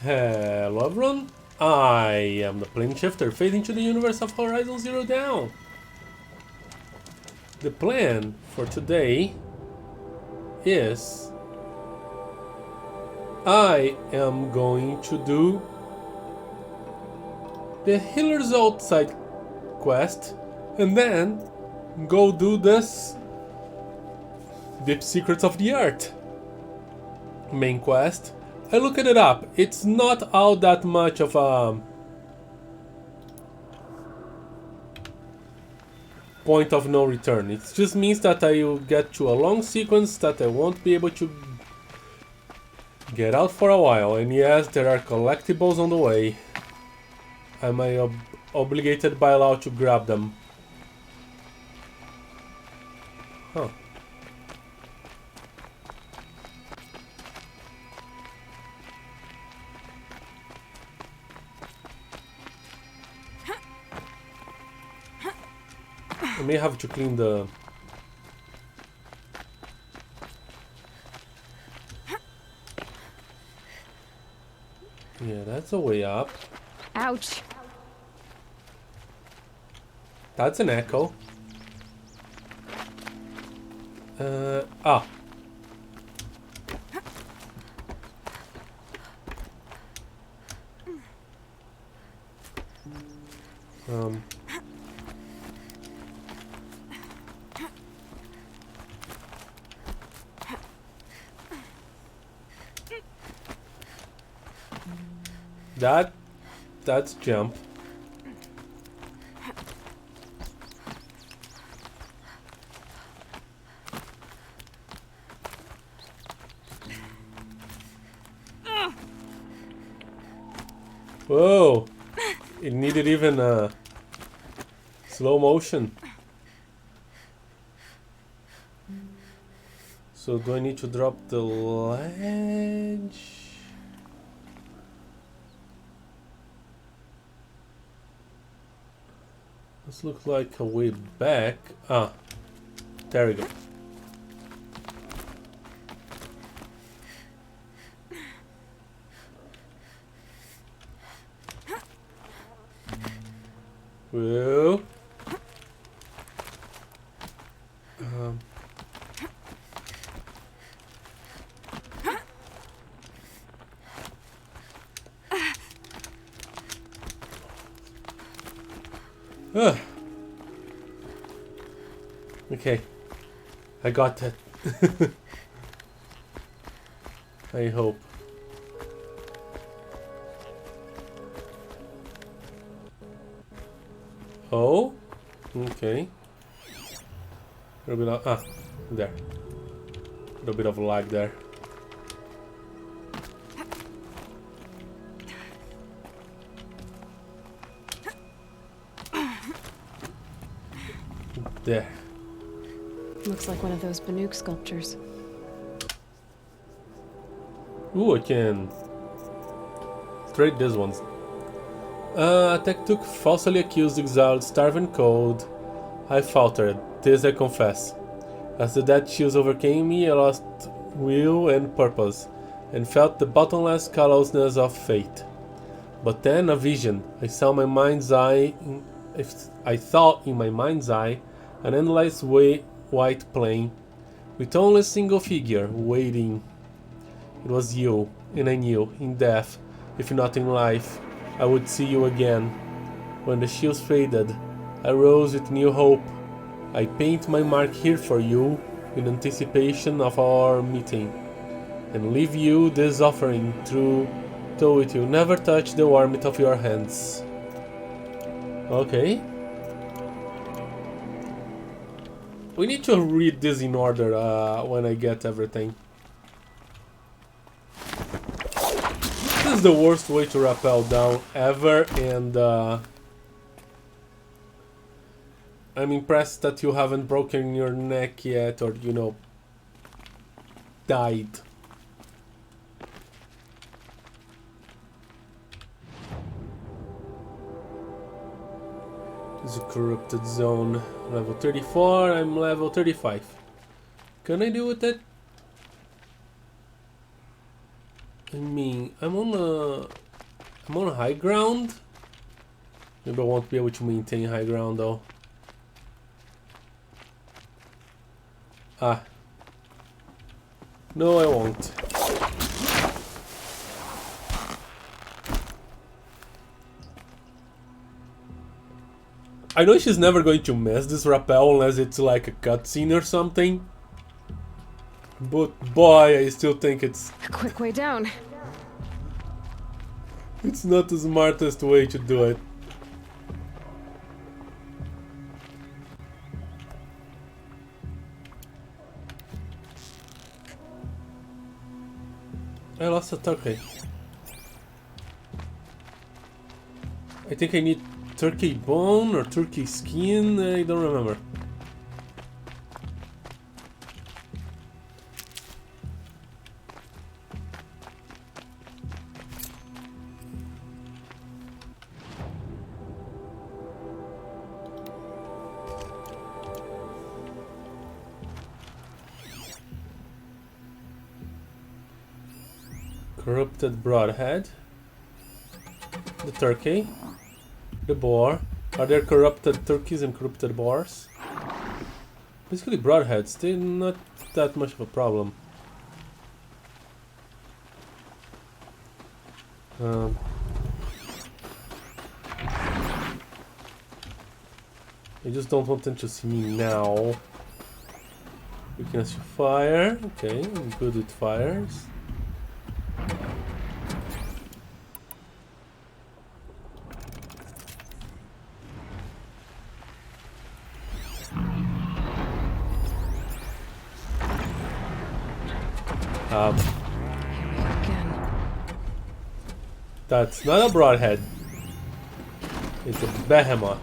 Hello everyone, I am the plane shifter fading to the universe of Horizon Zero Dawn. The plan for today is I am going to do the Healer's Outside quest and then go do this Deep Secrets of the Earth main quest. I looked it up. It's not all that much of a point of no return. It just means that I will get to a long sequence that I won't be able to get out for a while. And yes, there are collectibles on the way. Am I obligated by law to grab them? Huh. I may have to clean the... Yeah, that's a way up. Ouch. That's an echo. Ah. Um... That's jump. Whoa! It needed even slow motion. So do I need to drop the ledge? This looks like a way back. Ah, there we go. Whoa. Okay, I got that. I hope. Oh, okay. A little bit of there. A little bit of lag there. There. Looks like one of those Banuk sculptures. Ooh, I can trade these ones. Tektuk falsely accused, exiled, starving cold. I faltered, this I confess. As the dead chills overcame me, I lost will and purpose, and felt the bottomless callousness of fate. But then a vision. I saw my mind's eye. I saw in my mind's eye an endless white plain, with only a single figure waiting. It was you, and I knew, in death, if not in life, I would see you again. When the chills faded, I rose with new hope. I paint my mark here for you, in anticipation of our meeting, and leave you this offering though it will never touch the warmth of your hands. Okay. We need to read this in order when I get everything. This is the worst way to rappel down ever, and I'm impressed that you haven't broken your neck yet, or, you know, died. This is a corrupted zone. Level 34, I'm level 35. Can I do with it? I mean, I'm on high ground. Maybe I won't be able to maintain high ground though. Ah. No, I won't. I know she's never going to miss this rappel unless it's like a cutscene or something. But boy, I still think it's... A quick way down. It's not the smartest way to do it. I lost a turkey. I think I need turkey bone or turkey skin, I don't remember. Corrupted broadhead. The turkey. The boar. Are there corrupted turkeys and corrupted boars? Basically broadheads, they're not that much of a problem. I just don't want them to see me now. Weakness to fire. Okay, I'm good with fires. Again. That's not a broadhead. It's a behemoth.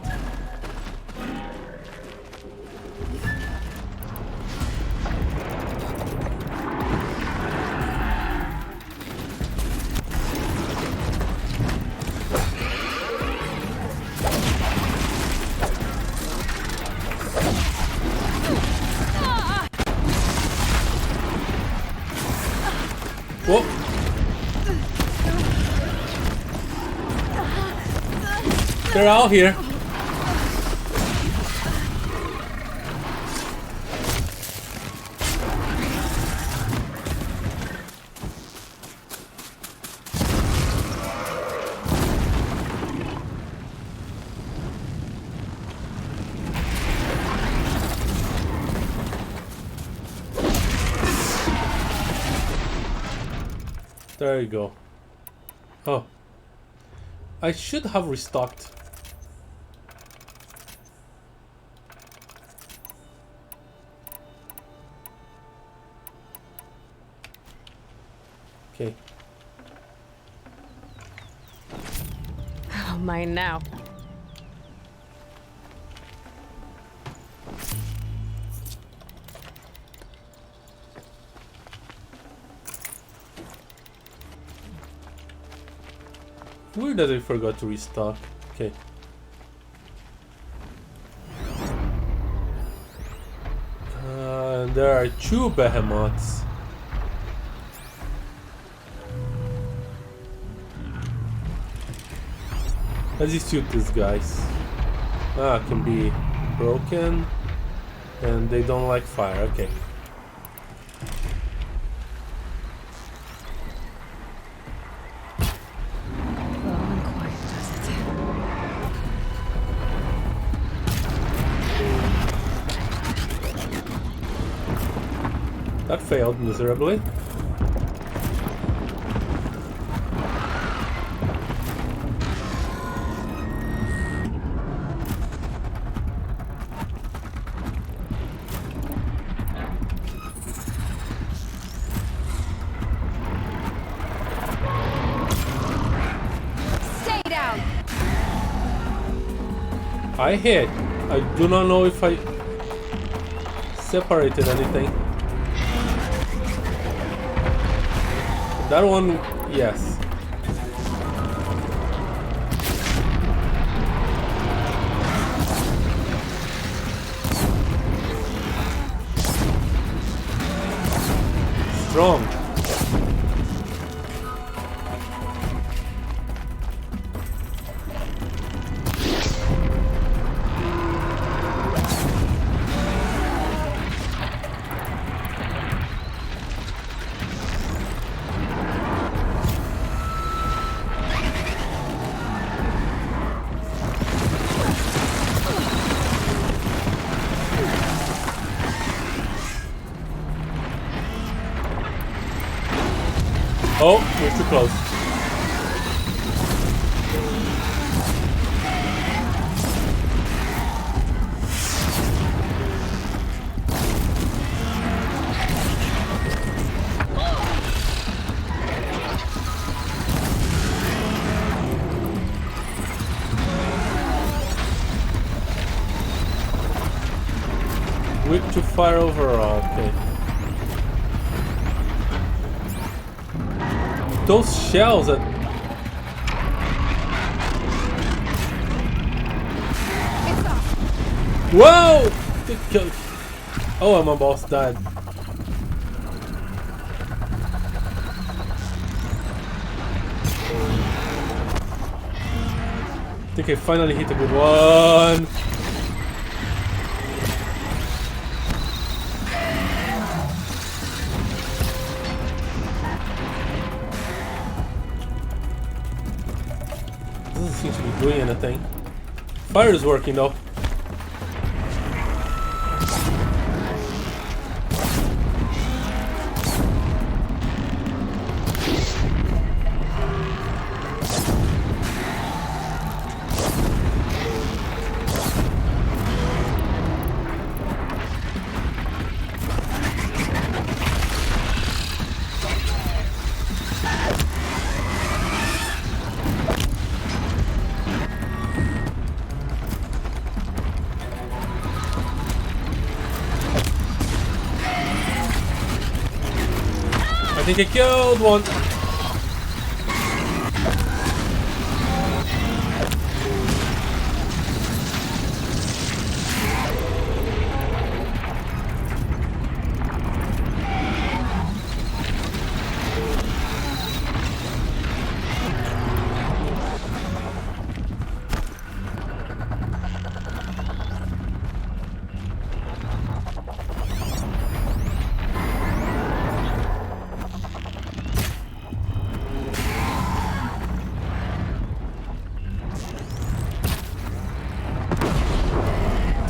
Whoa! They're all here. There you go. Oh. I should have restocked. Okay. Oh, mine now. Weird that I forgot to restock. Okay. And there are 2 behemoths. Let's just shoot these guys. Ah, can be broken. And they don't like fire. Okay. That failed miserably. Stay down. I hit. I do not know if I separated anything. That one, yes. Strong. Oh, we're too close. Weak to fire overall, okay. Those shells that... Whoa! They killed... Oh, my boss died. I think I finally hit a good one. Doesn't seem to be doing anything. Fire is working though. I think I killed one.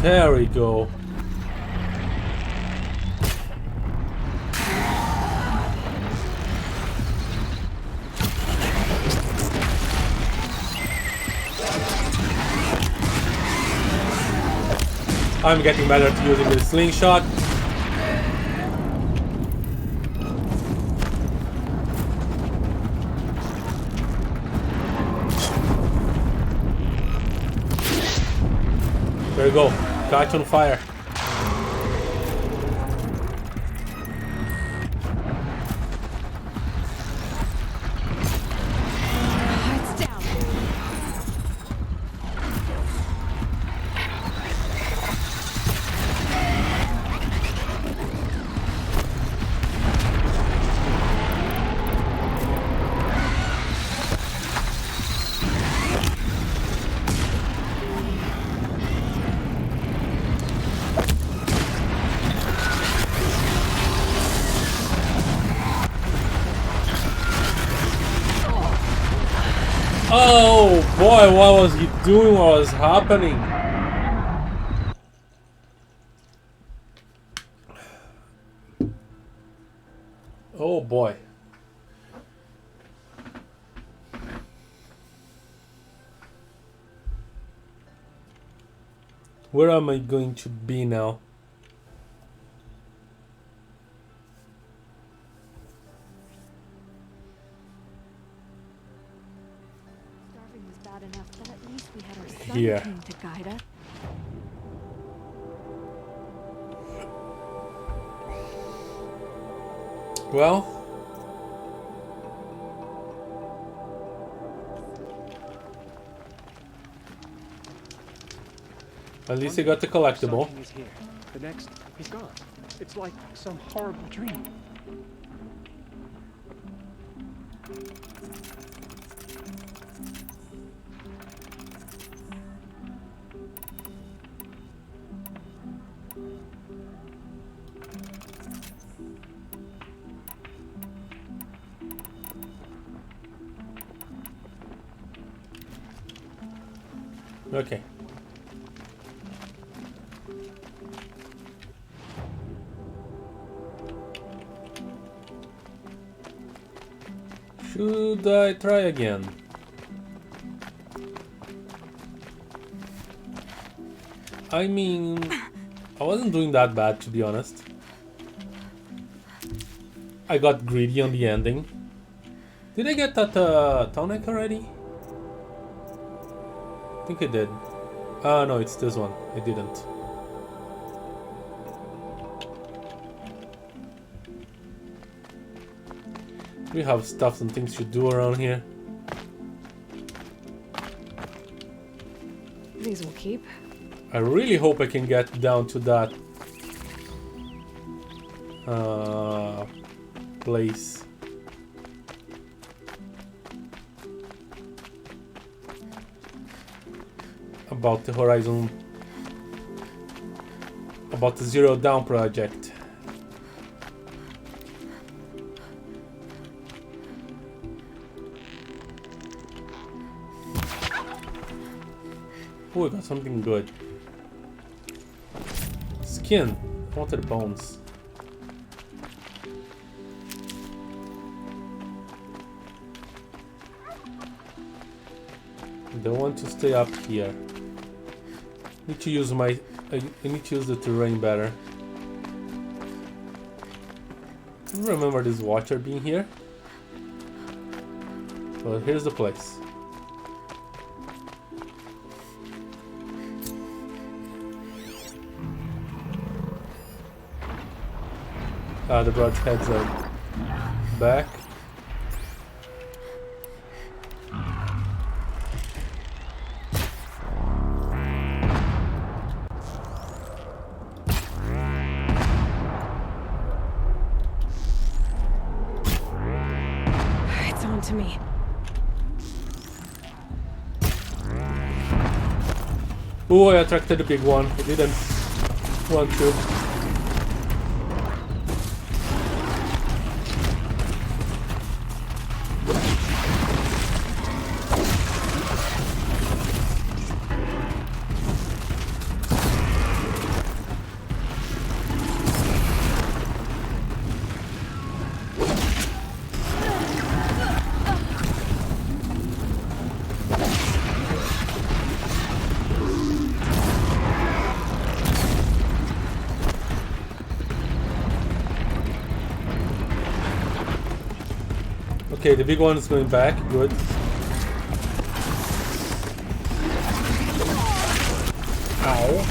There we go. I'm getting better at using the slingshot. There we go. Catch on fire. It's down. Oh boy, what was he doing? What was happening? Oh boy. Where am I going to be now? Starving was bad enough, but at least we had our sun Here. king to guide us. Well, at least I got the collectible. Something is here. The next, he's gone. It's like some horrible dream. Okay. Should I try again? I mean, I wasn't doing that bad, to be honest. I got greedy on the ending. Did I get that tonic already? I think I did. Ah, no, it's this one. I didn't. We have stuff and things to do around here. These will keep. I really hope I can get down to that place. About the Horizon, about the Zero Dawn project. Oh, I got something good. Skin. I wanted bones. I don't want to stay up here. Need to use my. I need to use the terrain better. I don't remember this watcher being here. Well, here's the place. The broadheads are back. It's on to me. Oh, I attracted a big one. I didn't want to. Okay, the big one is going back. Good. Ow.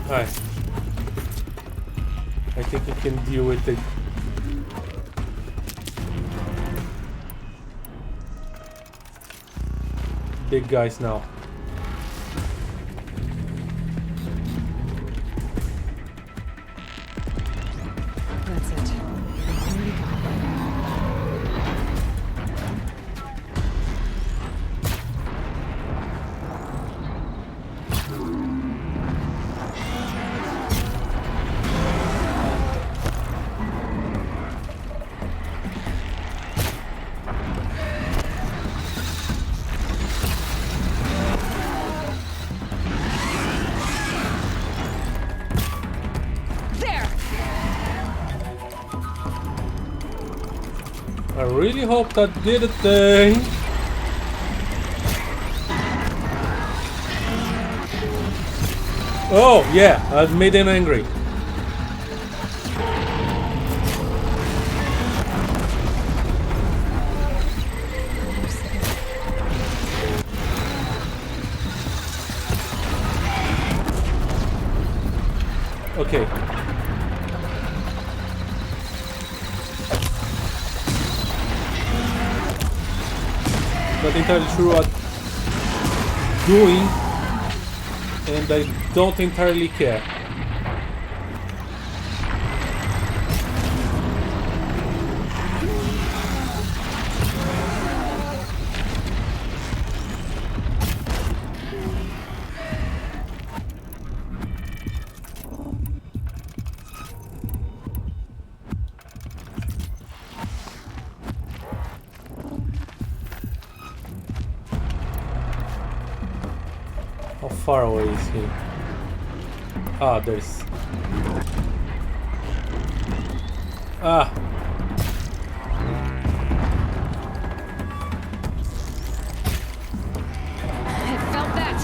Alright. I think I can deal with it. Big guys now. That's it. Here we go. I really hope that did a thing. Oh, yeah, I've made him angry. Okay. Not entirely sure what doing, and I don't entirely care. far away is he? Ah, there's... Ah! I felt that.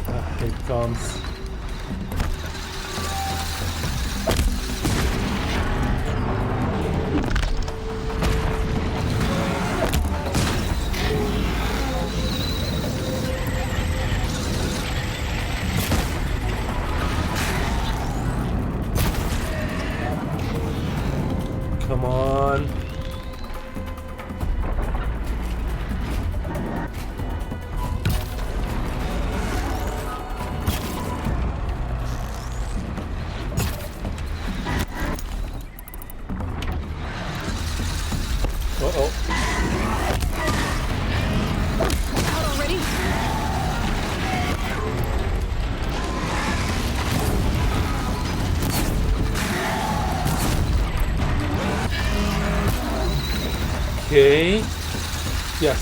Ah, here it comes. Come on. Uh-oh. Out already? Okay. Yes.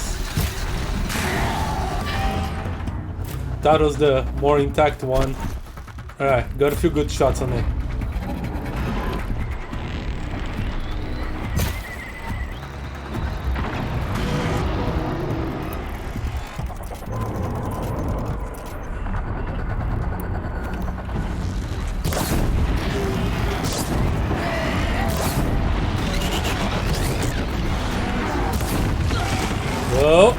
That was the more intact one. Alright, got a few good shots on it. Whoa.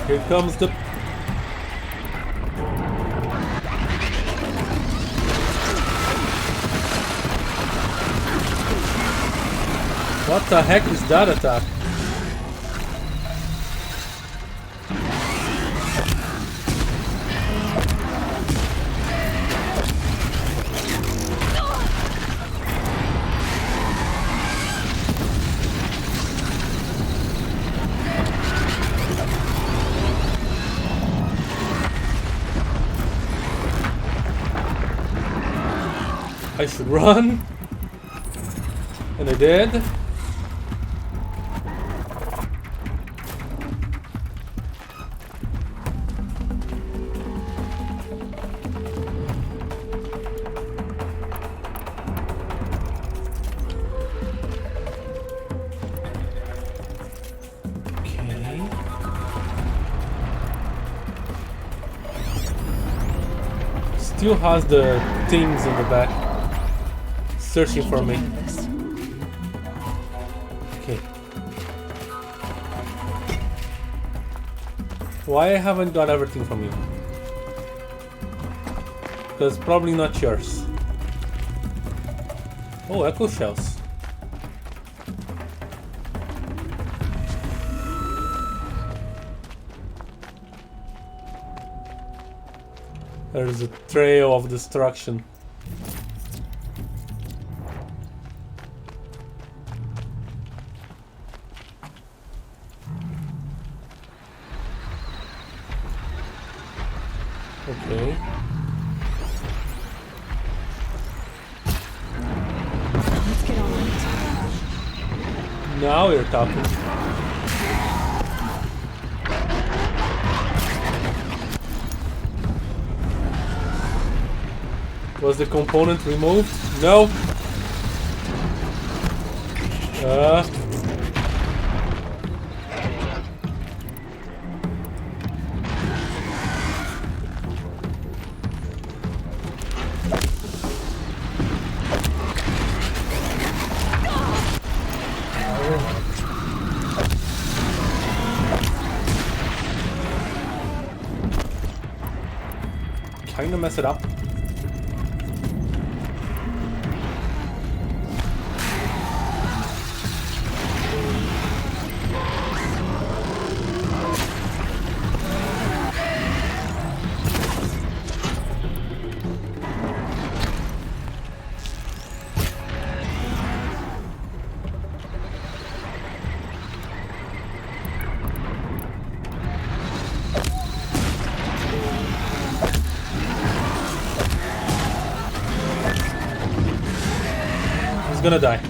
Here comes the... What the heck is that attack? I should run. And I did. Okay. Still has the things in the back. Searching for me. Okay. Why I haven't got everything from you? Because probably not yours. Oh, echo shells. There's a trail of destruction. Okay. Let's get on it. Now you're talking. Was the component removed? No. Kinda mess it up. gonna die.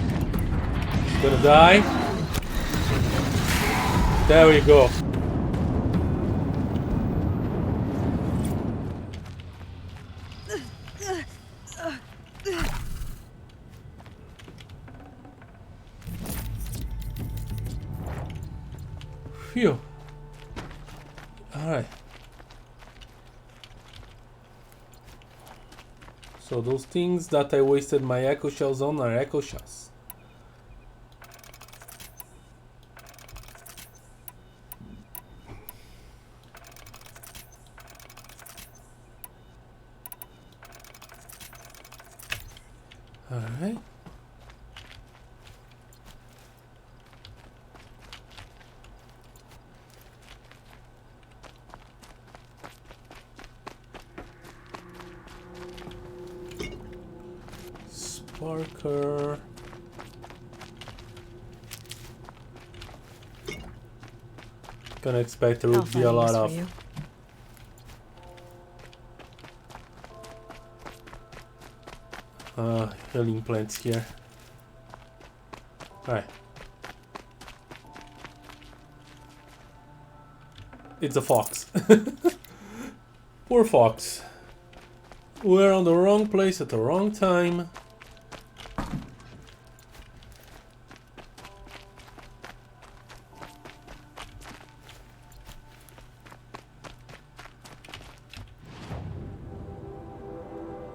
Gonna die. There we go. Phew. Alright. So those things that I wasted my echo shells on are echo shells. Alright. Sparker. Gonna expect there would be a lot of healing plants here. Alright. It's a fox. Poor fox. We're on the wrong place at the wrong time.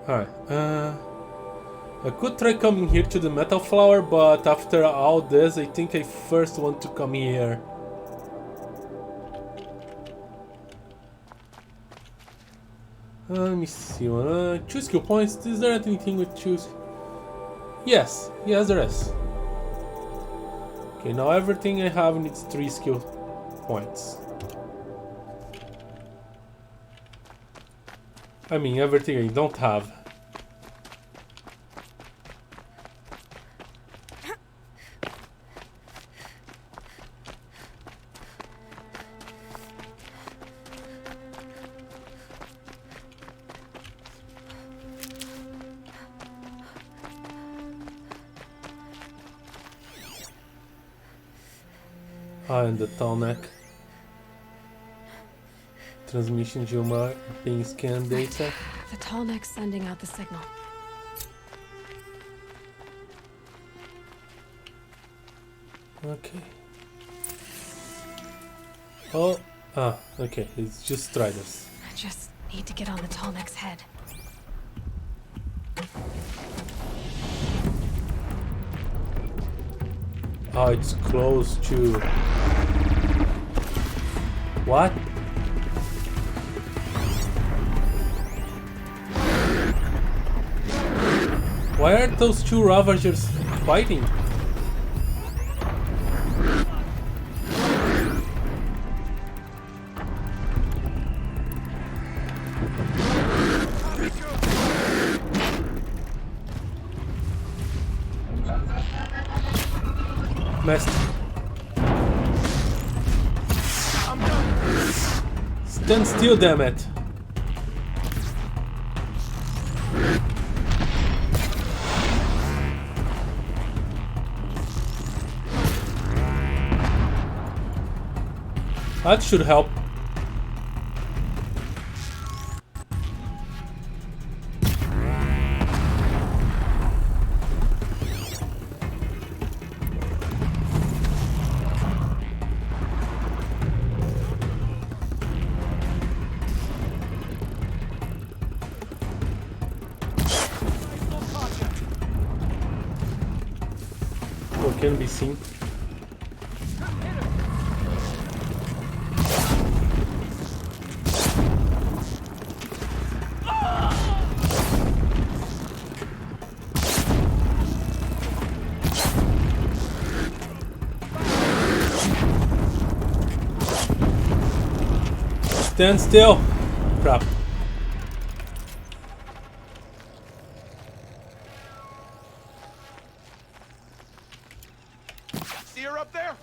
Alright, I could try coming here to the metal flower, but after all this, I think I first want to come here. Let me see. 2 skill points. Is there anything with choose? Yes, there is. Okay, now everything I have needs 3 skill points. I mean, everything I don't have. And the tall neck. Transmission geomapping scan data. The tall neck's sending out the signal. Okay. Oh, okay. It's just striders. I just need to get on the tall neck's head. Oh, it's close to... What? Why are those 2 Ravagers fighting? Messed. Stand still, damn it. That should help. Oh, can be seen. Stand still. Crap. See her up there?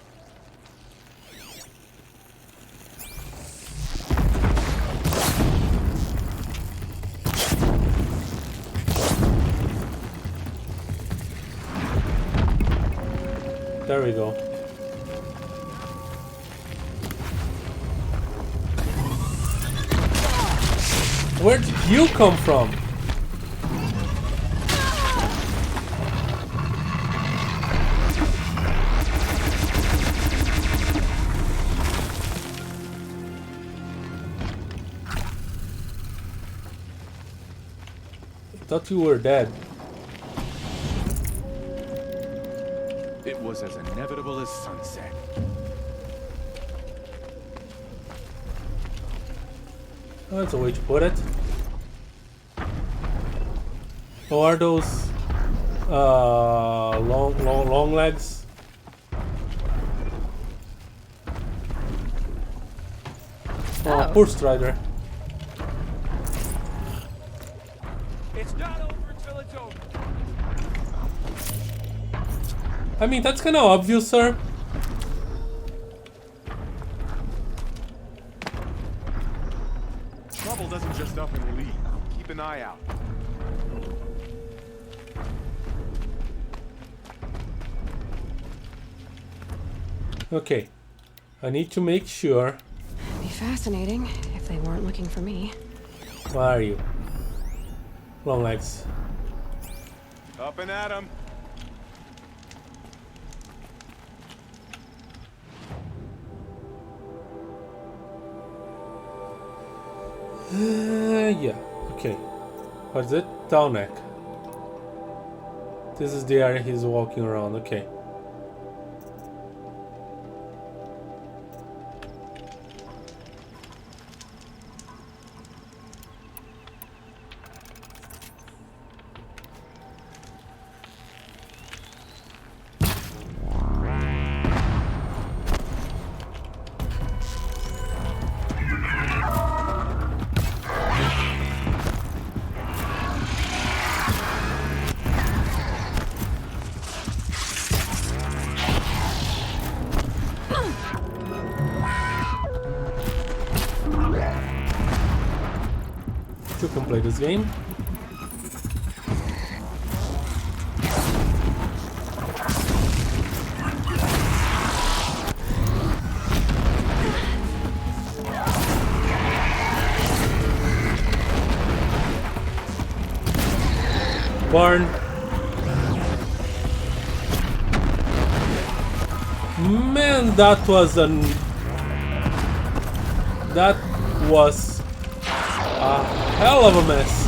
There we go. Where did you come from? I thought you were dead. It was as inevitable as sunset. That's a way to put it. Oh, are those long legs? Oh, poor Strider. It's not over until it's over. I mean, that's kind of obvious, sir. Trouble doesn't just up and leave. Keep an eye out. Okay, I need to make sure. It'd be fascinating if they weren't looking for me. Where are you? Long legs. Up and at 'em. Yeah, okay. What is it? Down neck. This is the area he's walking around, okay. You can play this game. Barn. Man, that was a hell of a mess.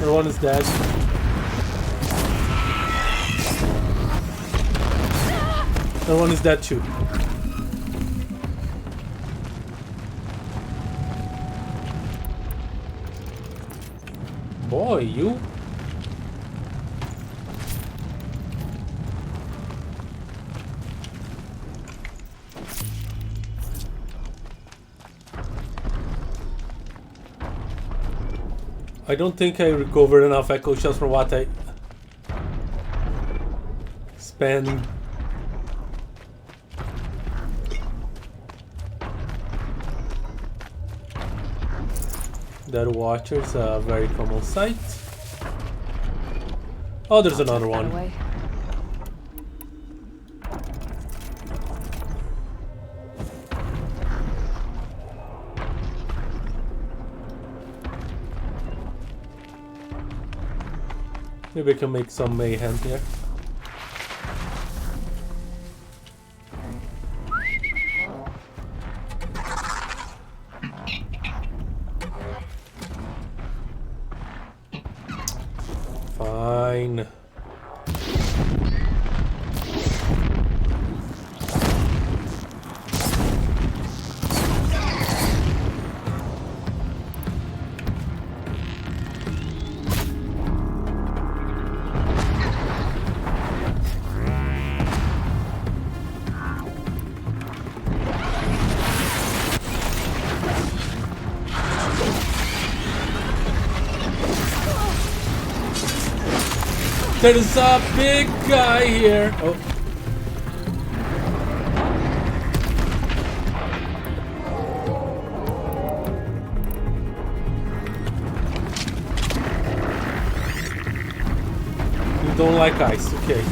The one is dead. The one is dead too. Boy, you. I don't think I recovered enough echo shells for what I spent. Dead Watcher's a very common sight. Oh, there's another one. Away. Maybe I can make some mayhem here. Fine. There's a big guy here. Oh. You don't like ice, okay.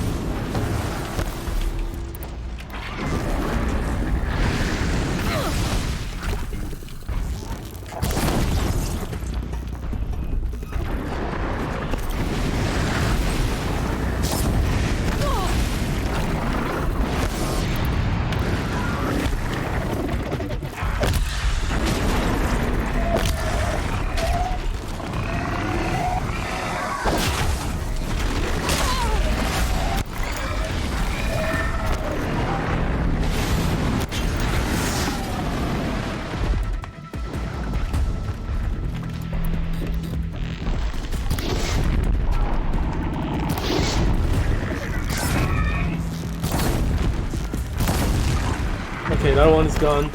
Okay, that one's gone.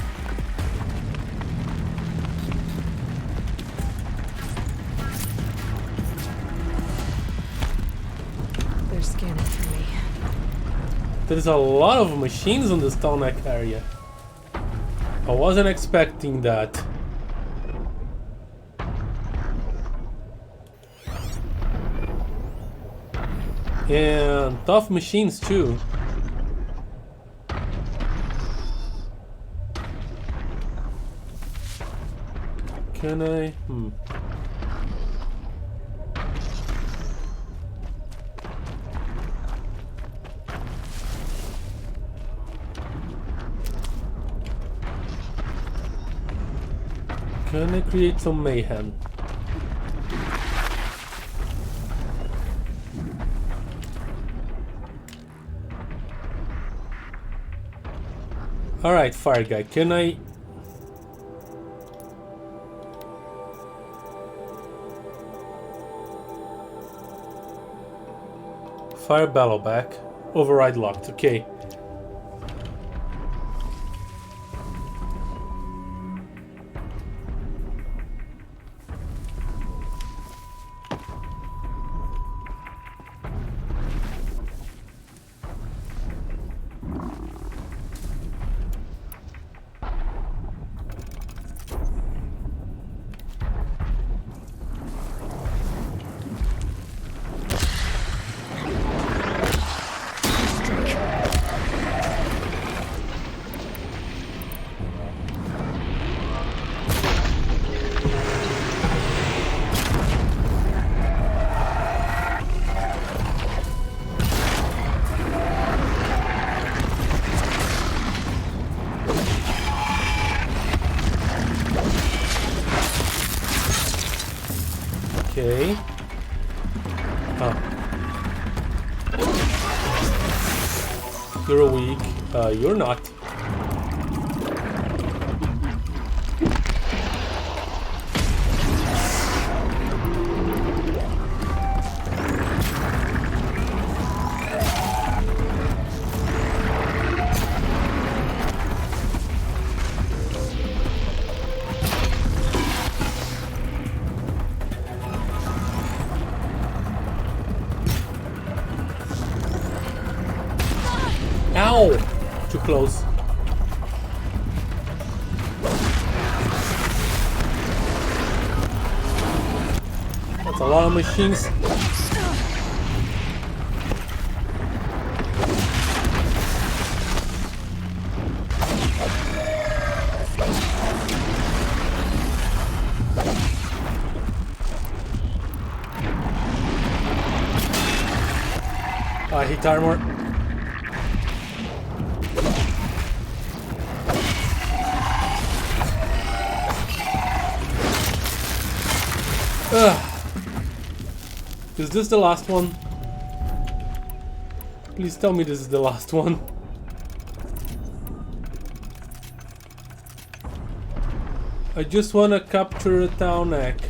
They're scanning for me. There's a lot of machines in this Town area. I wasn't expecting that. And tough machines too. Can I? Can I create some mayhem? Alright, fire guy, can I... Fire bellow back. Override locked, okay. Okay. Oh. You're weak. You're not. Ow! Too close. That's a lot of machines. I hit armor. Ugh. Is this the last one? Please tell me this is the last one. I just wanna capture a town egg.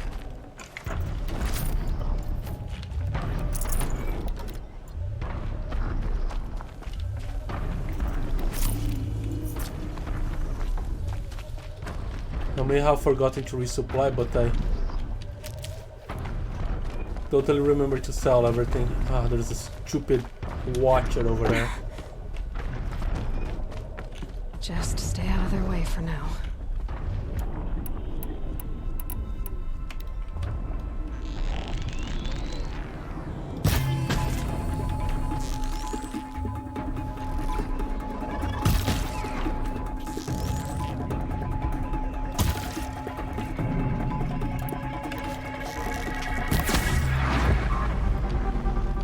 I may have forgotten to resupply, but I... Totally remember to sell everything. Ah, there's a stupid watcher over there. Just stay out of their way for now.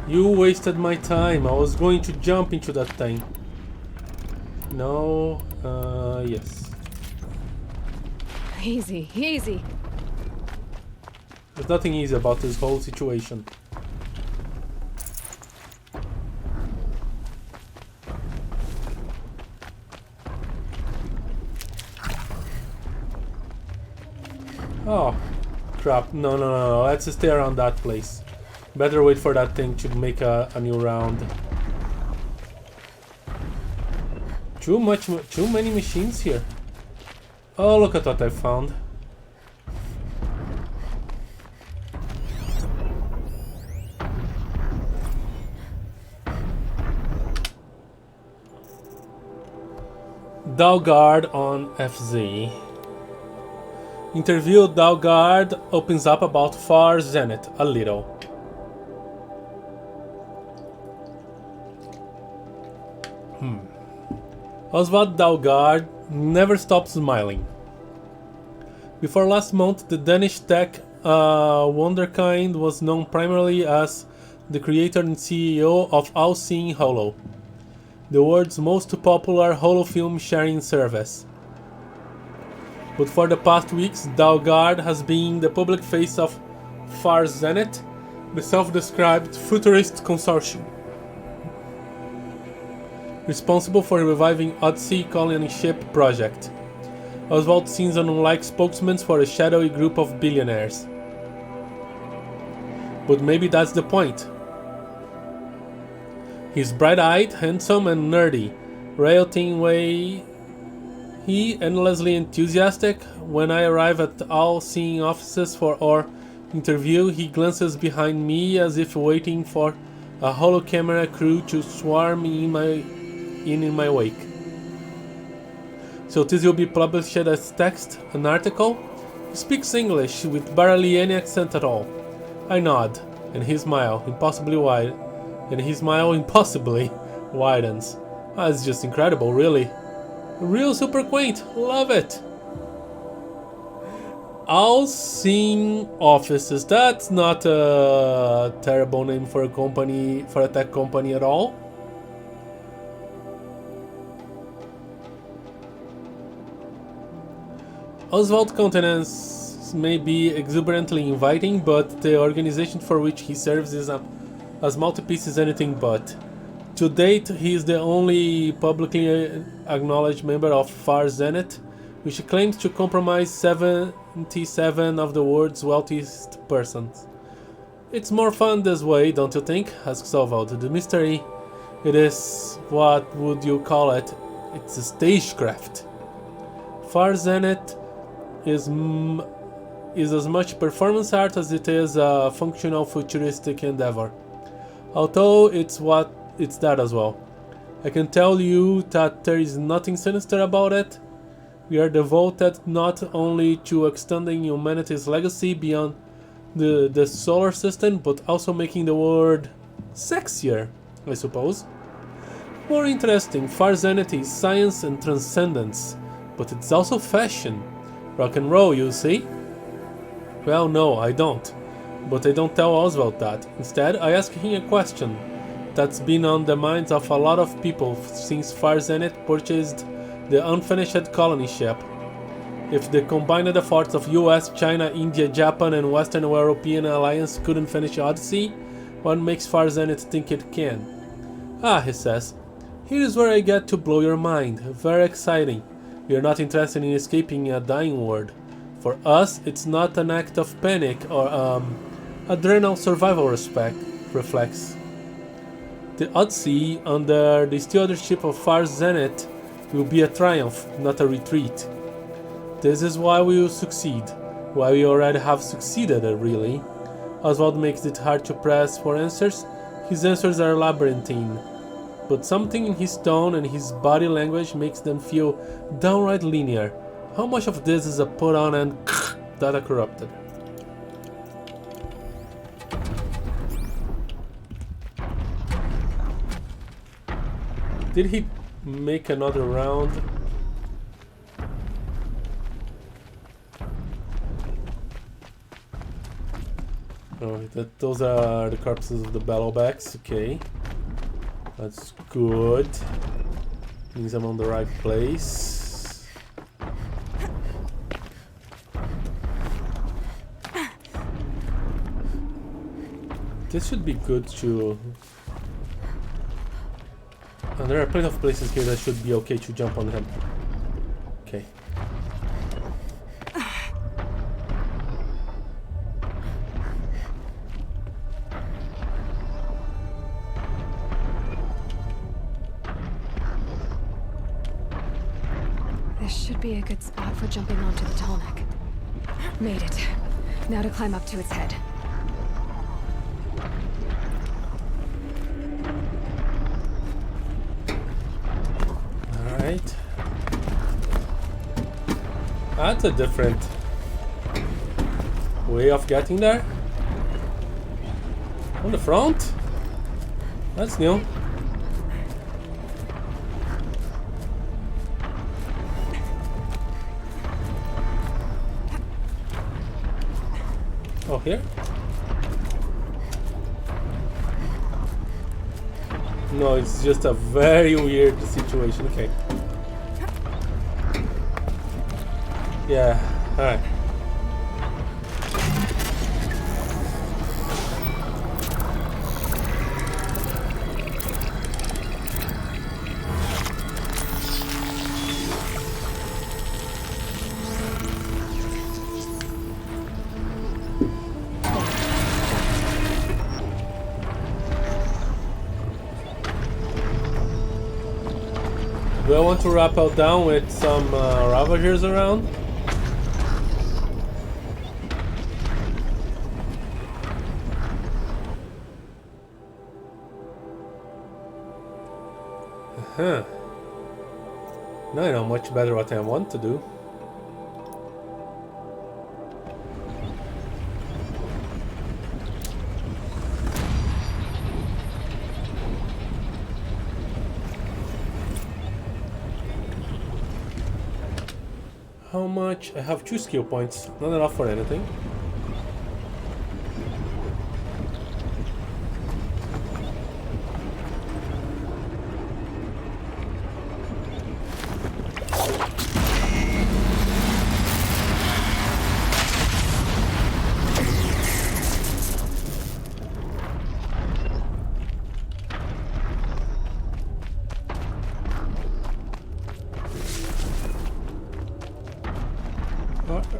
You wasted my time. I was going to jump into that thing. No, yes. Easy, easy. There's nothing easy about this whole situation. Oh, crap. No. Let's stay around that place. Better wait for that thing to make a new round. Too many machines here. Oh, look at what I found. Dalgard on FZ. Interview Dalgard opens up about Far Zenith a little. Oswald Dalgard never stopped smiling. Before last month, the Danish tech wonderkind was known primarily as the creator and CEO of All Seeing Holo, the world's most popular holofilm sharing service. But for the past weeks, Dalgard has been the public face of Far Zenith, the self-described futurist consortium, responsible for reviving Odyssey colony ship project. Oswald seems an unlike spokesman for a shadowy group of billionaires. But maybe that's the point. He's bright-eyed, handsome and nerdy, railting way. He endlessly enthusiastic. When I arrive at all-seeing offices for our interview, he glances behind me as if waiting for a holo camera crew to swarm in my wake. So this will be published as text, an article. He speaks English with barely any accent at all. I nod, and his smile impossibly widens. Ah, it's just incredible, really. Real super quaint, love it. All-seeing offices. That's not a terrible name for a company, for a tech company at all. Oswald's countenance may be exuberantly inviting, but the organization for which he serves is as multi-piece as anything but. To date, he is the only publicly acknowledged member of Far Zenith, which claims to comprise 77 of the world's wealthiest persons. It's more fun this way, don't you think? Asks Oswald. The mystery, it is, what would you call it? It's a stagecraft. Far Zenith is as much performance art as it is a functional futuristic endeavor. Although it's that as well. I can tell you that there is nothing sinister about it. We are devoted not only to extending humanity's legacy beyond the solar system, but also making the world sexier, I suppose. More interesting, Far Zenith is science and transcendence, but it's also fashion. Rock and roll, you see? Well, no, I don't. But I don't tell Oswald that. Instead, I ask him a question that's been on the minds of a lot of people since Far Zenith purchased the unfinished colony ship. If the combined efforts of US, China, India, Japan and Western European alliance couldn't finish Odyssey, what makes Far Zenith think it can? Ah, he says, here's where I get to blow your mind. Very exciting. We are not interested in escaping a dying world. For us, it's not an act of panic or adrenal survival reflex. The Odyssey, under the stewardship of Far Zenith, will be a triumph, not a retreat. This is why we will succeed. Why we already have succeeded, really. Oswald makes it hard to press for answers. His answers are labyrinthine, but something in his tone and his body language makes them feel downright linear. How much of this is a put on and data corrupted? Did he make another round? Oh, those are the corpses of the Bellowbacks. Okay, that's good. Means I'm on the right place. This should be good too. And there are plenty of places here that should be okay to jump on him. Okay. This should be a good spot for jumping onto the tall neck. Made it. Now to climb up to its head. Alright. That's a different way of getting there. On the front? That's new. Oh, here? No, it's just a very weird situation. Okay. Yeah, alright. Do I want to rappel down with some Ravagers around? Huh. Now I know much better what I want to do. How much? I have 2 skill points, not enough for anything.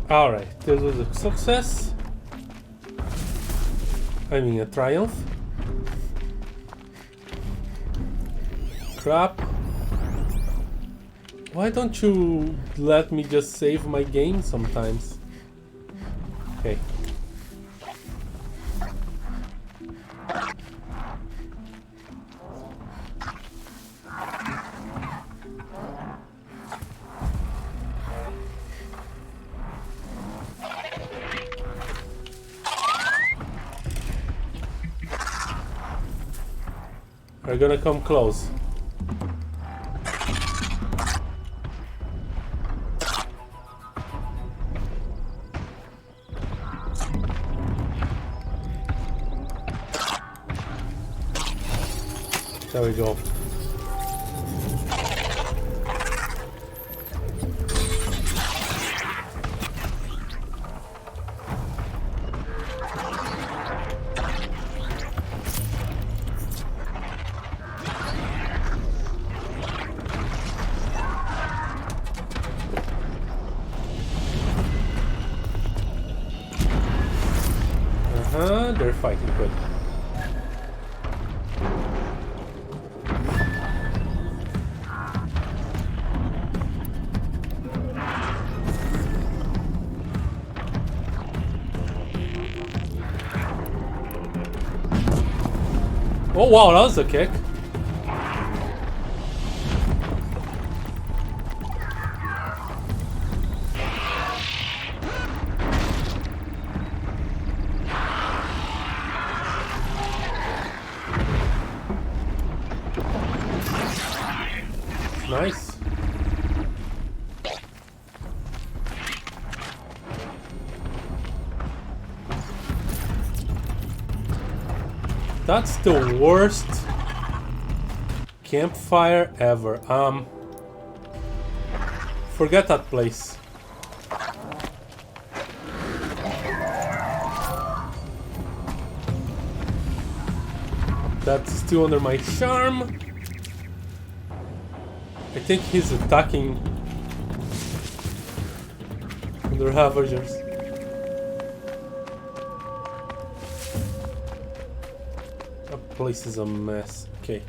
Alright, this was a success. I mean a triumph. Crap. Why don't you let me just save my game sometimes? Okay. Are gonna come close. There we go. They're fighting good. Oh wow, that was a kick. Nice. That's the worst campfire ever. Forget that place. That's still under my charm. I think he's attacking the Ravagers. That place is a mess. Okay.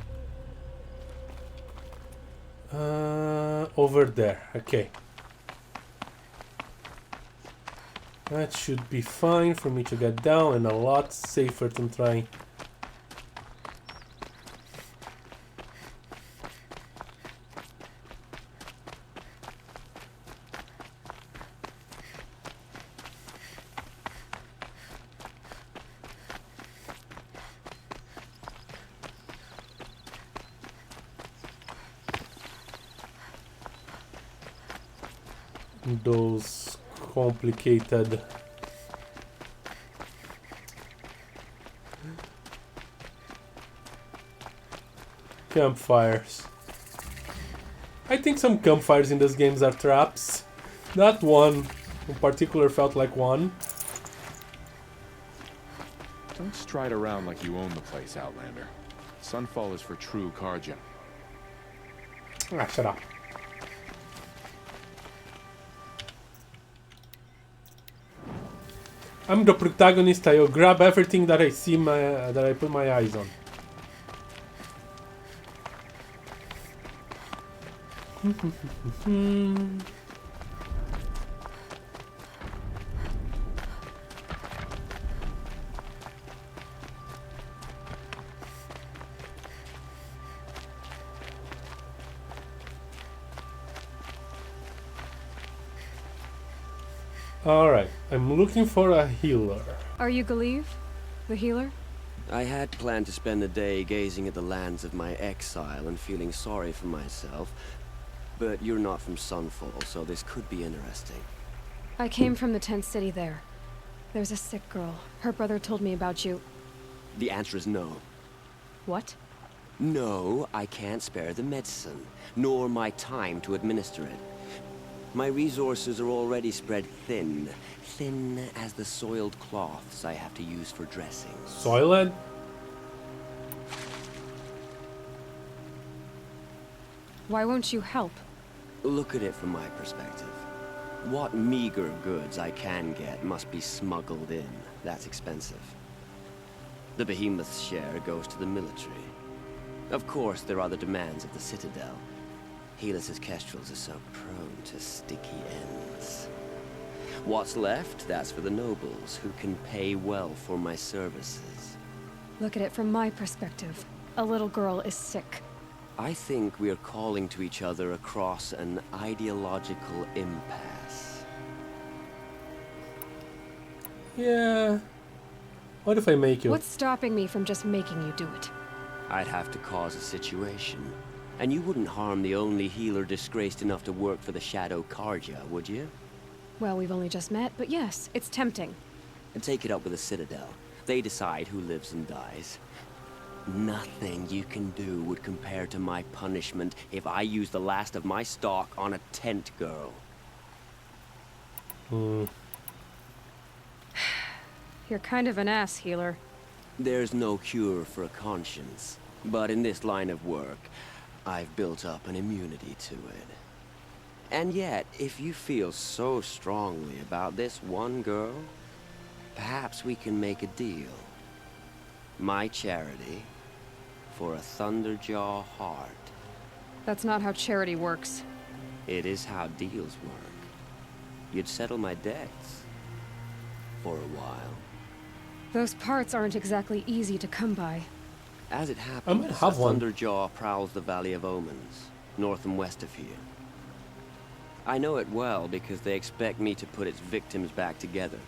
Over there. Okay. That should be fine for me to get down and a lot safer than trying. Those complicated campfires. I think some campfires in these games are traps. That one in particular felt like one. Don't stride around like you own the place, Outlander. Sunfall is for true Karja. Ah, shut up. I'm the protagonist. I'll grab everything that I see that I put my eyes on. Alright, I'm looking for a healer. Are you Galeev? The healer? I had planned to spend the day gazing at the lands of my exile and feeling sorry for myself. But you're not from Sunfall, so this could be interesting. I came from the tent city there. There's a sick girl. Her brother told me about you. The answer is no. What? No, I can't spare the medicine, nor my time to administer it. My resources are already spread thin. Thin as the soiled cloths I have to use for dressings. Soiled? Why won't you help? Look at it from my perspective. What meager goods I can get must be smuggled in. That's expensive. The behemoth's share goes to the military. Of course, there are the demands of the Citadel. Helis's kestrels are so prone to sticky ends. What's left, that's for the nobles, who can pay well for my services. Look at it from my perspective. A little girl is sick. I think we are calling to each other across an ideological impasse. Yeah. What if I make you? What's stopping me from just making you do it? I'd have to cause a situation. And you wouldn't harm the only healer disgraced enough to work for the Shadow Karja, would you? Well, we've only just met, but yes, it's tempting. And take it up with the Citadel. They decide who lives and dies. Nothing you can do would compare to my punishment if I use the last of my stock on a tent girl. You're kind of an ass, healer. There's no cure for a conscience. But in this line of work, I've built up an immunity to it. And yet, if you feel so strongly about this one girl, perhaps we can make a deal. My charity for a Thunderjaw heart. That's not how charity works. It is how deals work. You'd settle my debts. For a while. Those parts aren't exactly easy to come by. As it I happens, might have a one. thunderjaw prowls the Valley of Omens, north and west of here. I know it well because they expect me to put its victims back together.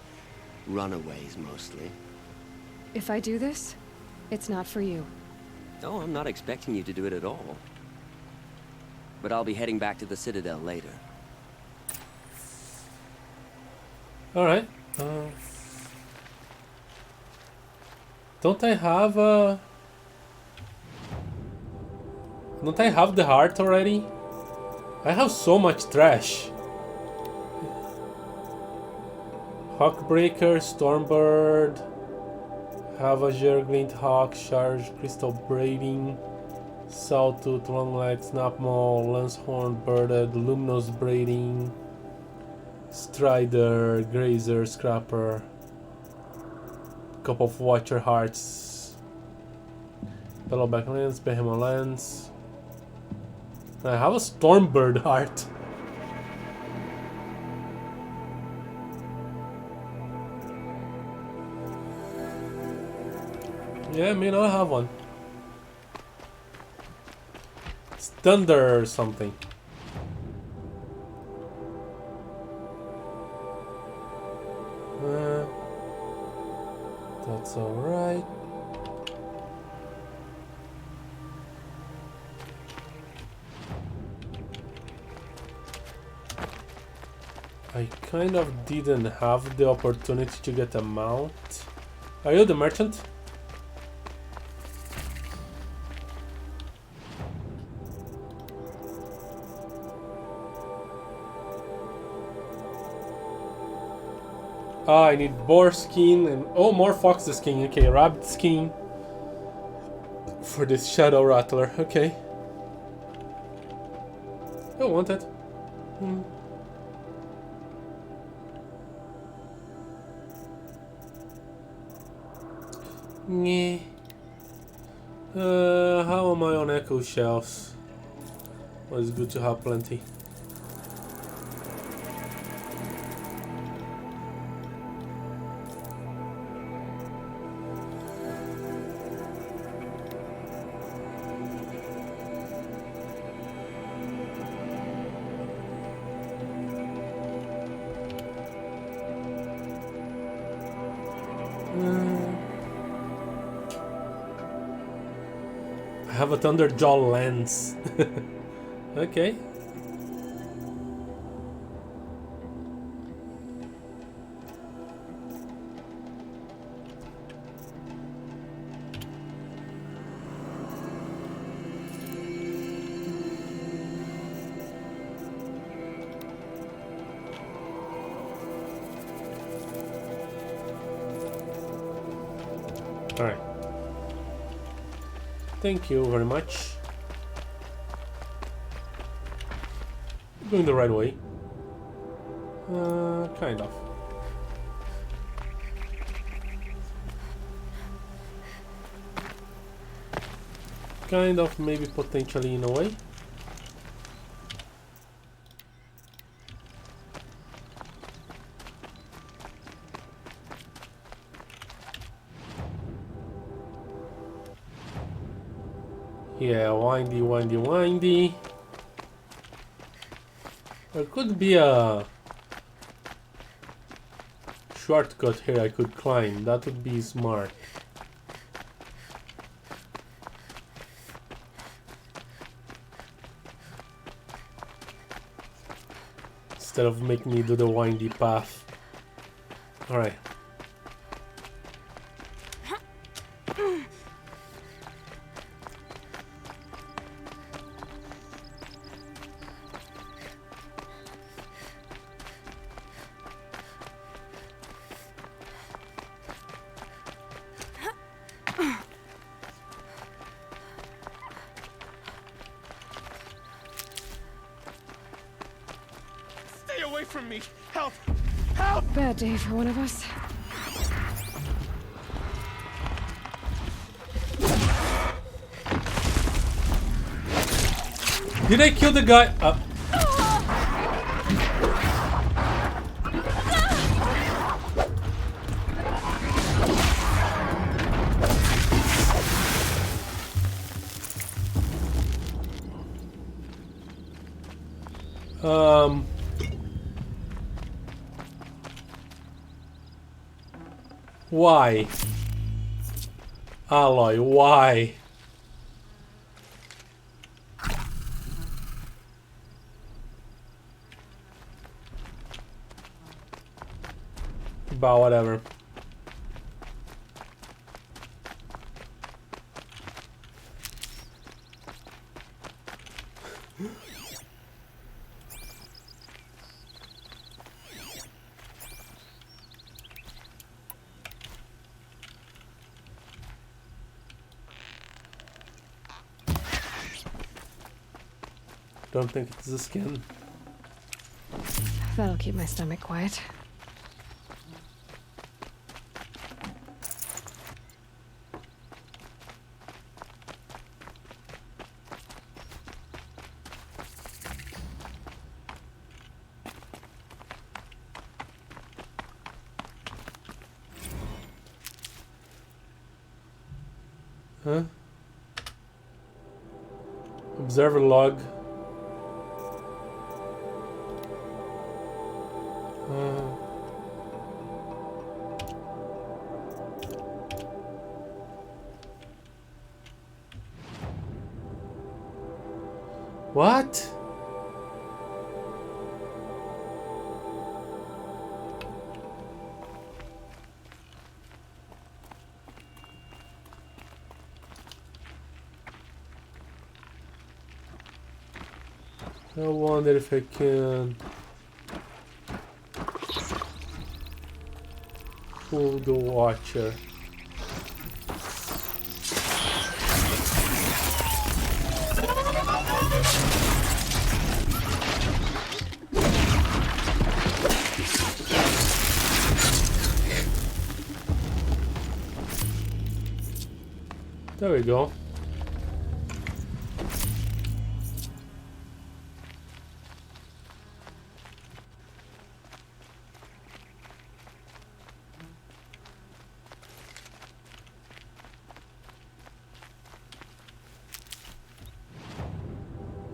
Runaways, mostly. If I do this, it's not for you. Oh, I'm not expecting you to do it at all. But I'll be heading back to the Citadel later. Alright. Don't I have Don't I have the heart already? I have so much trash. Hawkbreaker, Stormbird, Havager, Glint Hawk, Charge, Crystal Braiding, Sawtooth, Longleg, Snapmaw, Lancehorn, Birded, Luminous Braiding, Strider, Grazer, Scrapper, couple of Watcher Hearts, Bellowback Lance, Behemoth Lance. I have a Stormbird heart. Yeah, I may not have one. It's thunder or something. That's alright. I kind of didn't have the opportunity to get a mount. Are you the merchant? Ah, I need boar skin and oh, more fox skin. Okay, rabbit skin for this shadow rattler. Okay, I want it. Nyeh. How am I on echo shelves? Well, it's good to have plenty. I have a Thunderjaw lens. Okay. All right. Thank you very much. Going the right way. Kind of. Kind of, maybe potentially in a way. Yeah, windy, windy, windy. There could be a shortcut here I could climb. That would be smart. Instead of making me do the windy path. Alright. Stay away from me! Help! Help! Bad day for one of us. Did I kill the guy? Um... Why? Aloy, why? But whatever. Don't think it's the skin. That'll keep my stomach quiet. Huh? Observer log. What? I wonder if I can pull the watcher. There we go.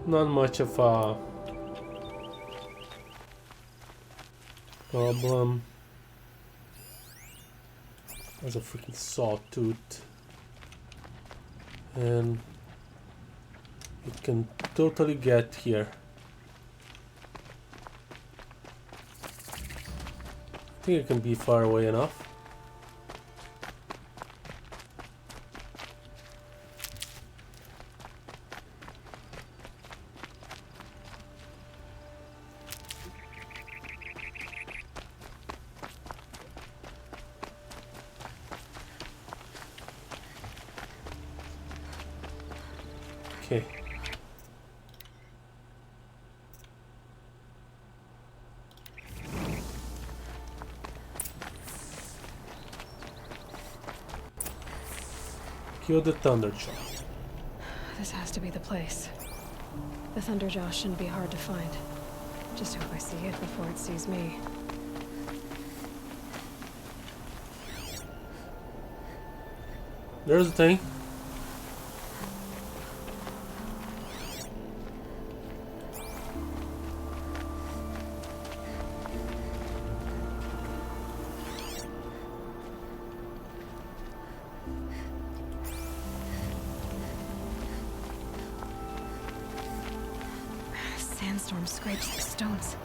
Not much of a problem. There's a freaking sawtooth. And it can totally get here. I think it can be far away enough. Okay. Kill the Thunderjaw. This has to be the place. The Thunderjaw shouldn't be hard to find. Just hope I see it before it sees me. There's the thing. Sandstorm scrapes like stones.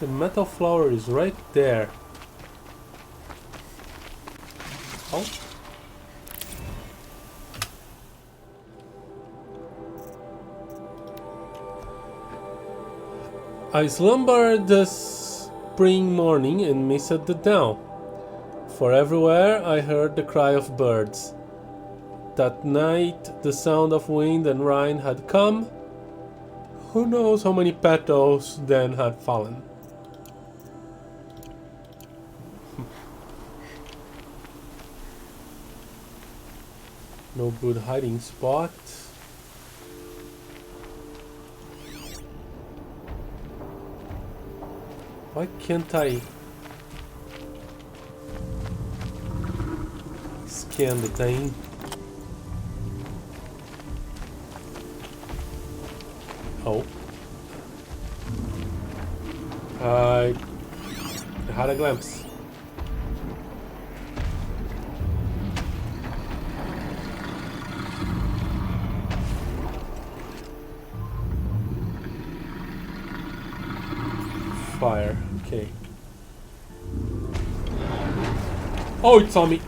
The metal flower is right there. Oh. I slumbered this spring morning and missed the dawn, for everywhere I heard the cry of birds. That night the sound of wind and rain had come. Who knows how many petals then had fallen. No good hiding spot. Why can't I scan the thing? Oh. I had a glimpse. Fire. Okay. Oh, it saw me.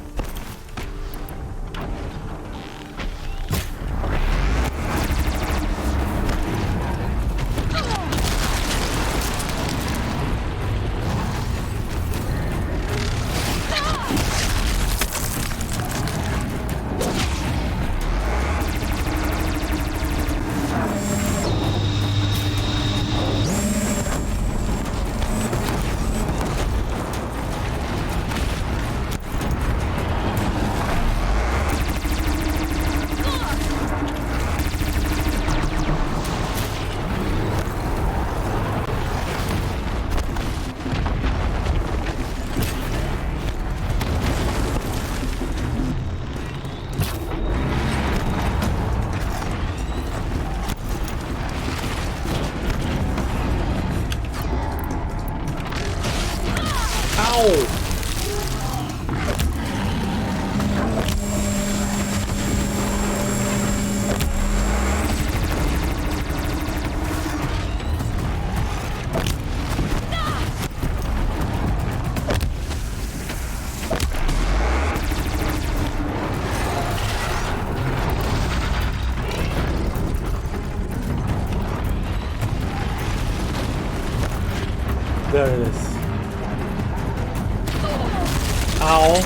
There it is. Ow.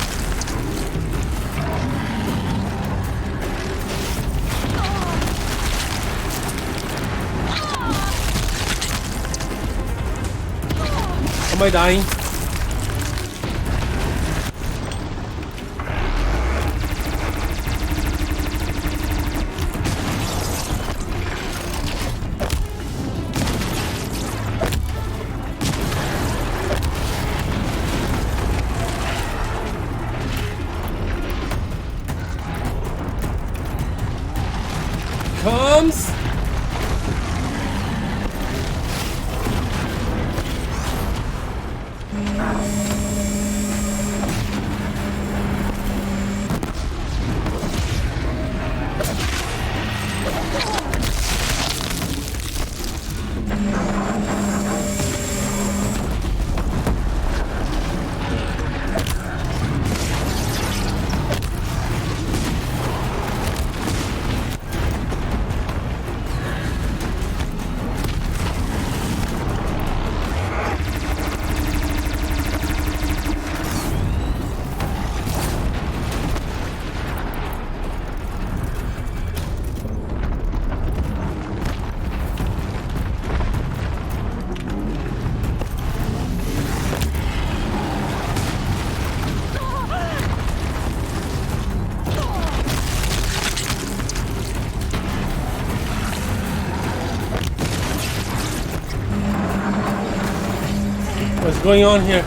Am I dying? Comes. What's going on here?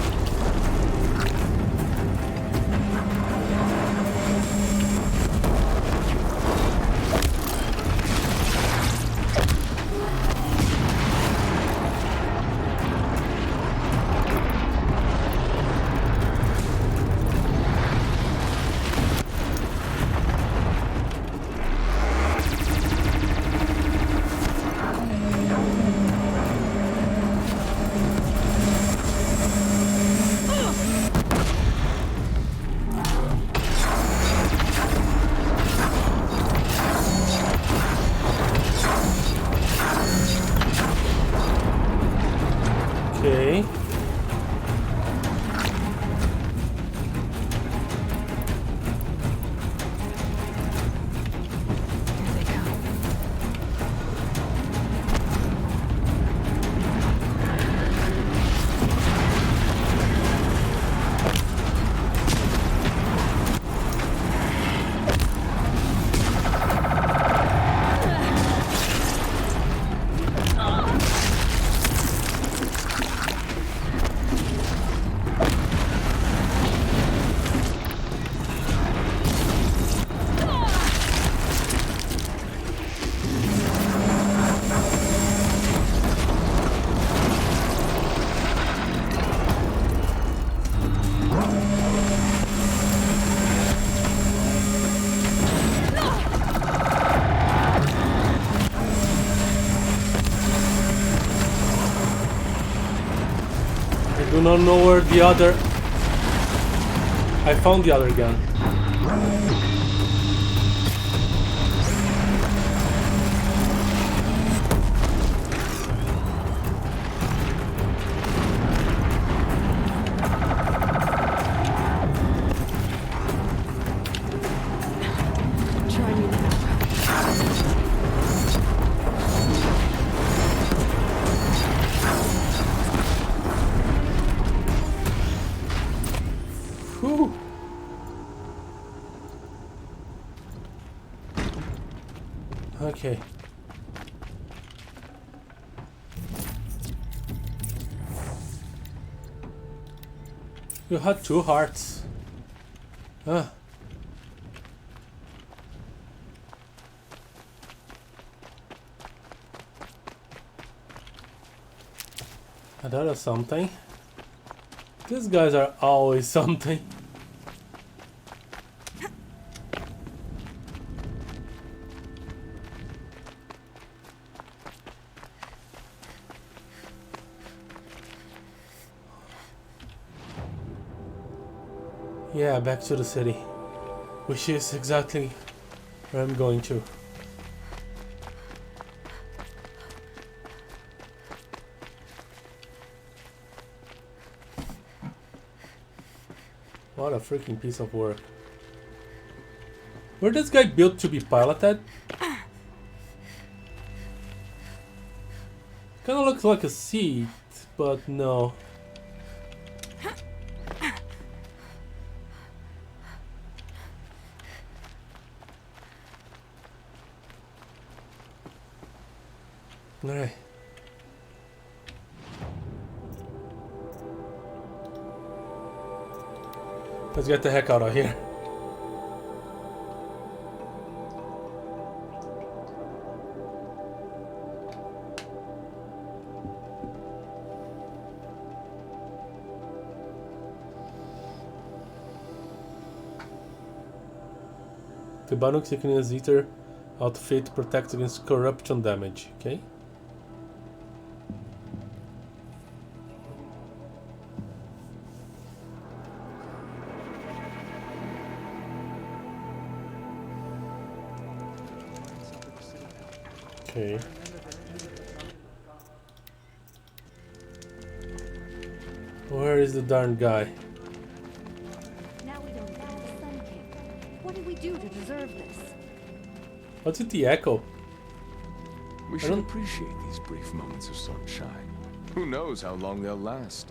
don't know where the other... I found the other gun. Try me now. Whew. Okay. You had 2 hearts. Ah. That is something. These guys are always something. Yeah, back to the city. Which is exactly where I'm going to. What a freaking piece of work. Were this guy built to be piloted? Kinda looks like a seat, but no. Alright. Let's get the heck out of here. The Banuk Sickness Eater outfit protects against corruption damage, okay? Okay. Where is the darn guy? Now we don't even have a sun king. What did we do to deserve this? What's with the echo? We should appreciate these brief moments of sunshine. Who knows how long they'll last?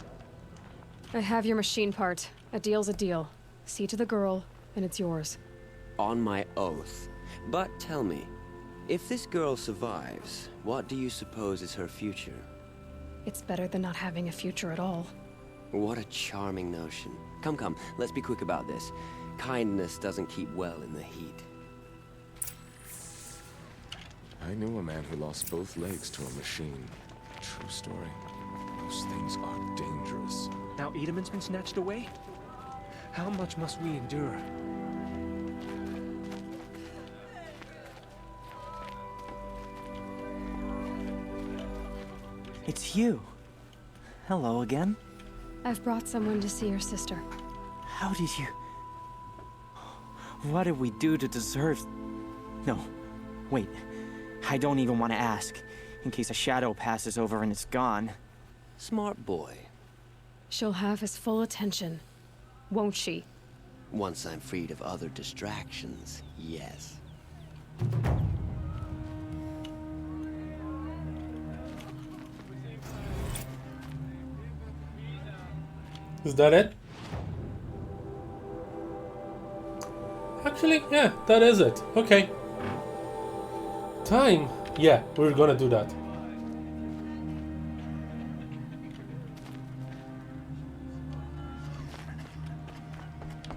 I have your machine part. A deal's a deal. See to the girl, and it's yours. On my oath. But tell me, if this girl survives, what do you suppose is her future? It's better than not having a future at all. What a charming notion. Come, come, let's be quick about this. Kindness doesn't keep well in the heat. I knew a man who lost both legs to a machine. True story. Those things are dangerous. Now Edelman's been snatched away? How much must we endure? It's you. Hello again. I've brought someone to see your sister. How did you... What did we do to deserve... No, wait. I don't even want to ask, in case a shadow passes over and it's gone. Smart boy. She'll have his full attention, won't she? Once I'm freed of other distractions, yes. Is that it? Actually, yeah, that is it. Okay. Time. Yeah, we're gonna do that.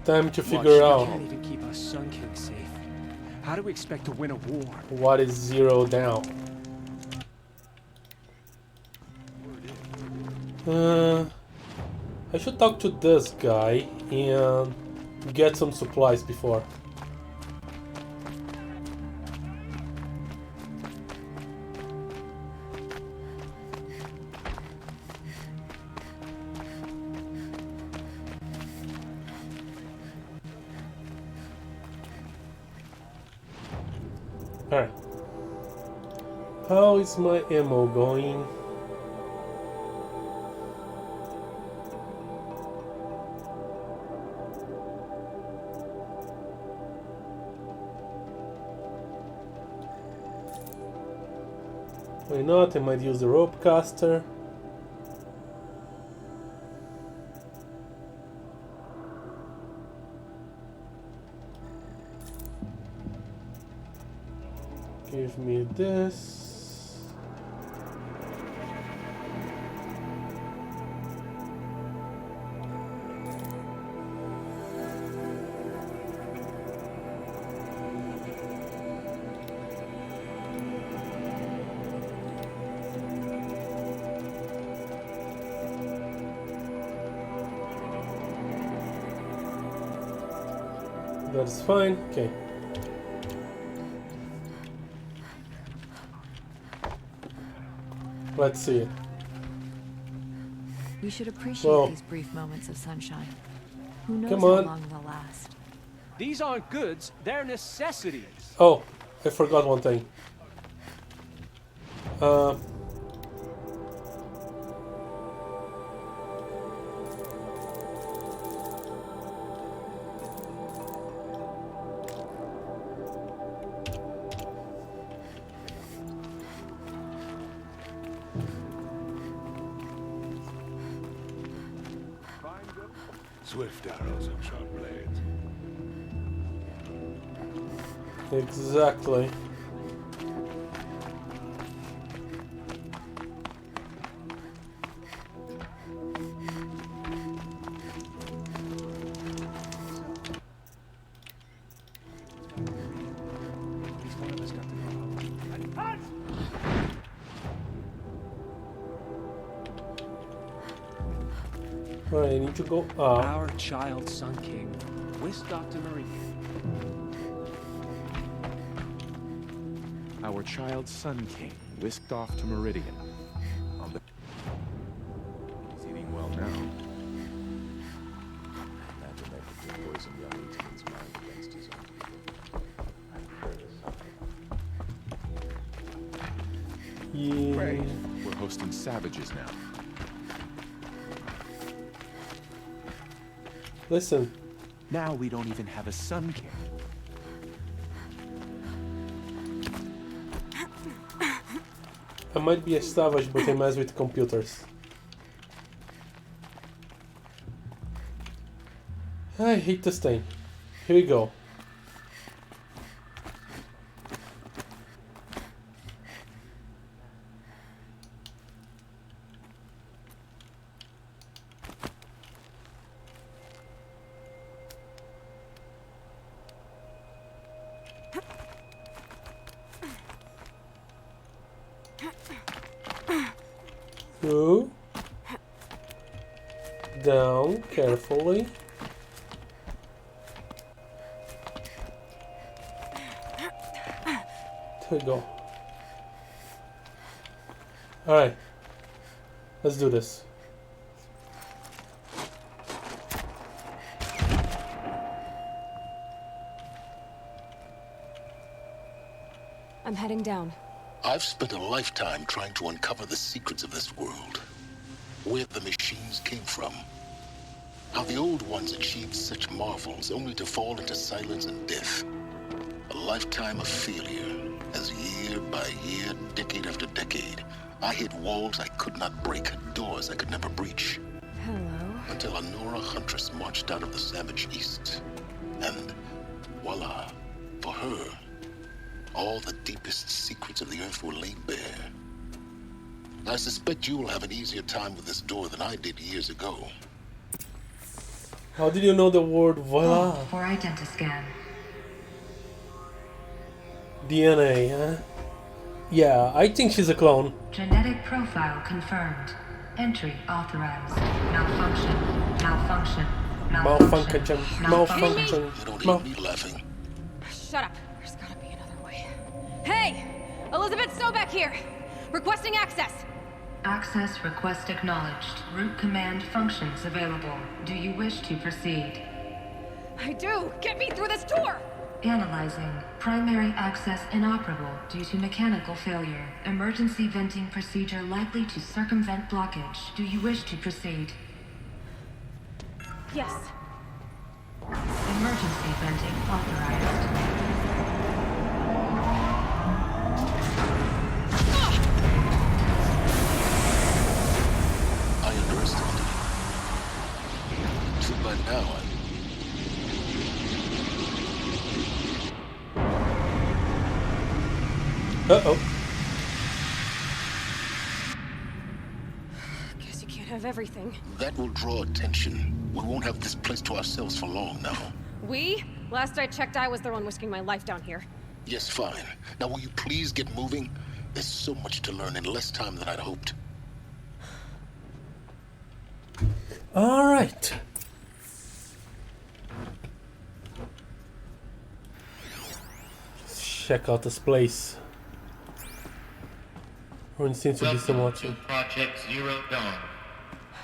Time to figure out We can't even keep our Sun King safe. How do we expect to win a war? what is 0 now. I should talk to this guy and get some supplies before. How is my ammo going? Why not? I might use the rope caster. Give me this. That's fine. Okay. Let's see it. We should appreciate Whoa. these brief moments of sunshine. Who knows Come how on. long they'll last? These aren't goods, they're necessities. Oh, I forgot one thing. Swift arrows and sharp blades. Exactly. Alright, I need to go up. Our child Sun King with Dr. Marie. Our child Sun King whisked off to Meridian. On the... He's eating well now. Imagine they could poison young Eaton's mind against his own people. Yeah. Great. We're hosting savages now. Listen, Now we don't even have a Sun King. I might be a savage, but I mess with computers. I hate this thing. Here we go. Go down carefully. There we go. Alright. Let's do this. I'm heading down. I've spent a lifetime trying to uncover the secrets of this world. Where the machines came from. How the old ones achieved such marvels only to fall into silence and death. A lifetime of failure, as year by year, decade after decade, I hit walls I could not break, doors I could never breach. Hello. Until a Nora huntress marched out of the savage east. And voila, for her, all the deepest secrets of the earth were laid bare. I suspect you will have an easier time with this door than I did years ago. How did you know the word voila? For identiscan. DNA, huh? Yeah, I think she's a clone. Genetic profile confirmed. Entry authorized. Malfunction. Malfunction. Malfunction. Malfunction. You don't hear me laughing. Shut up. There's gotta be another way. Hey! Elizabeth Stobeck here! Requesting access! Access request acknowledged. Root command functions available. Do you wish to proceed? I do! Get me through this door! Analyzing. Primary access inoperable due to mechanical failure. Emergency venting procedure likely to circumvent blockage. Do you wish to proceed? Yes. Emergency venting authorized. I understand. So by now, Uh-oh. Guess you can't have everything. that will draw attention. We won't have this place to ourselves for long now. We? Last I checked, I was the one risking my life down here. Yes, fine. Now will you please get moving? There's so much to learn in less time than I'd hoped. All right. Let's check out this place. Or seems to be some watching. Project Zero Dawn.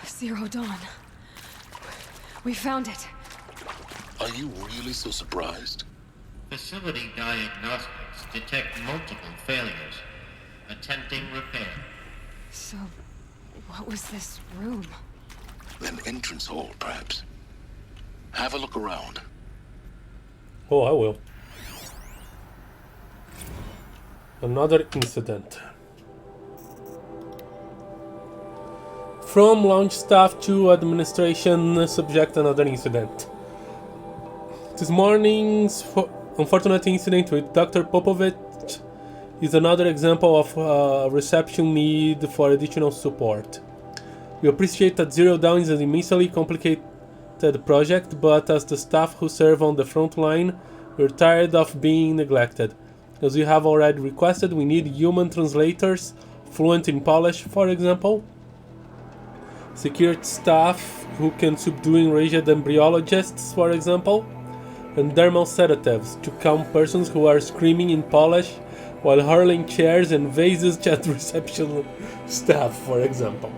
Zero Dawn. We found it. Are you really so surprised? Facility diagnostics detect multiple failures. Attempting repair. So, what was this room? An entrance hall, perhaps. Have a look around. Oh, I will. Another incident. From launch staff to administration, subject another incident. This morning's unfortunate incident with Dr. Popovich is another example of reception need for additional support. We appreciate that Zero Dawn is an immensely complicated project, but as the staff who serve on the front line, we're tired of being neglected. As we have already requested, we need human translators, fluent in Polish, for example. Security staff who can subdue enraged embryologists, for example. And dermal sedatives to calm persons who are screaming in Polish while hurling chairs and vases at reception staff, for example.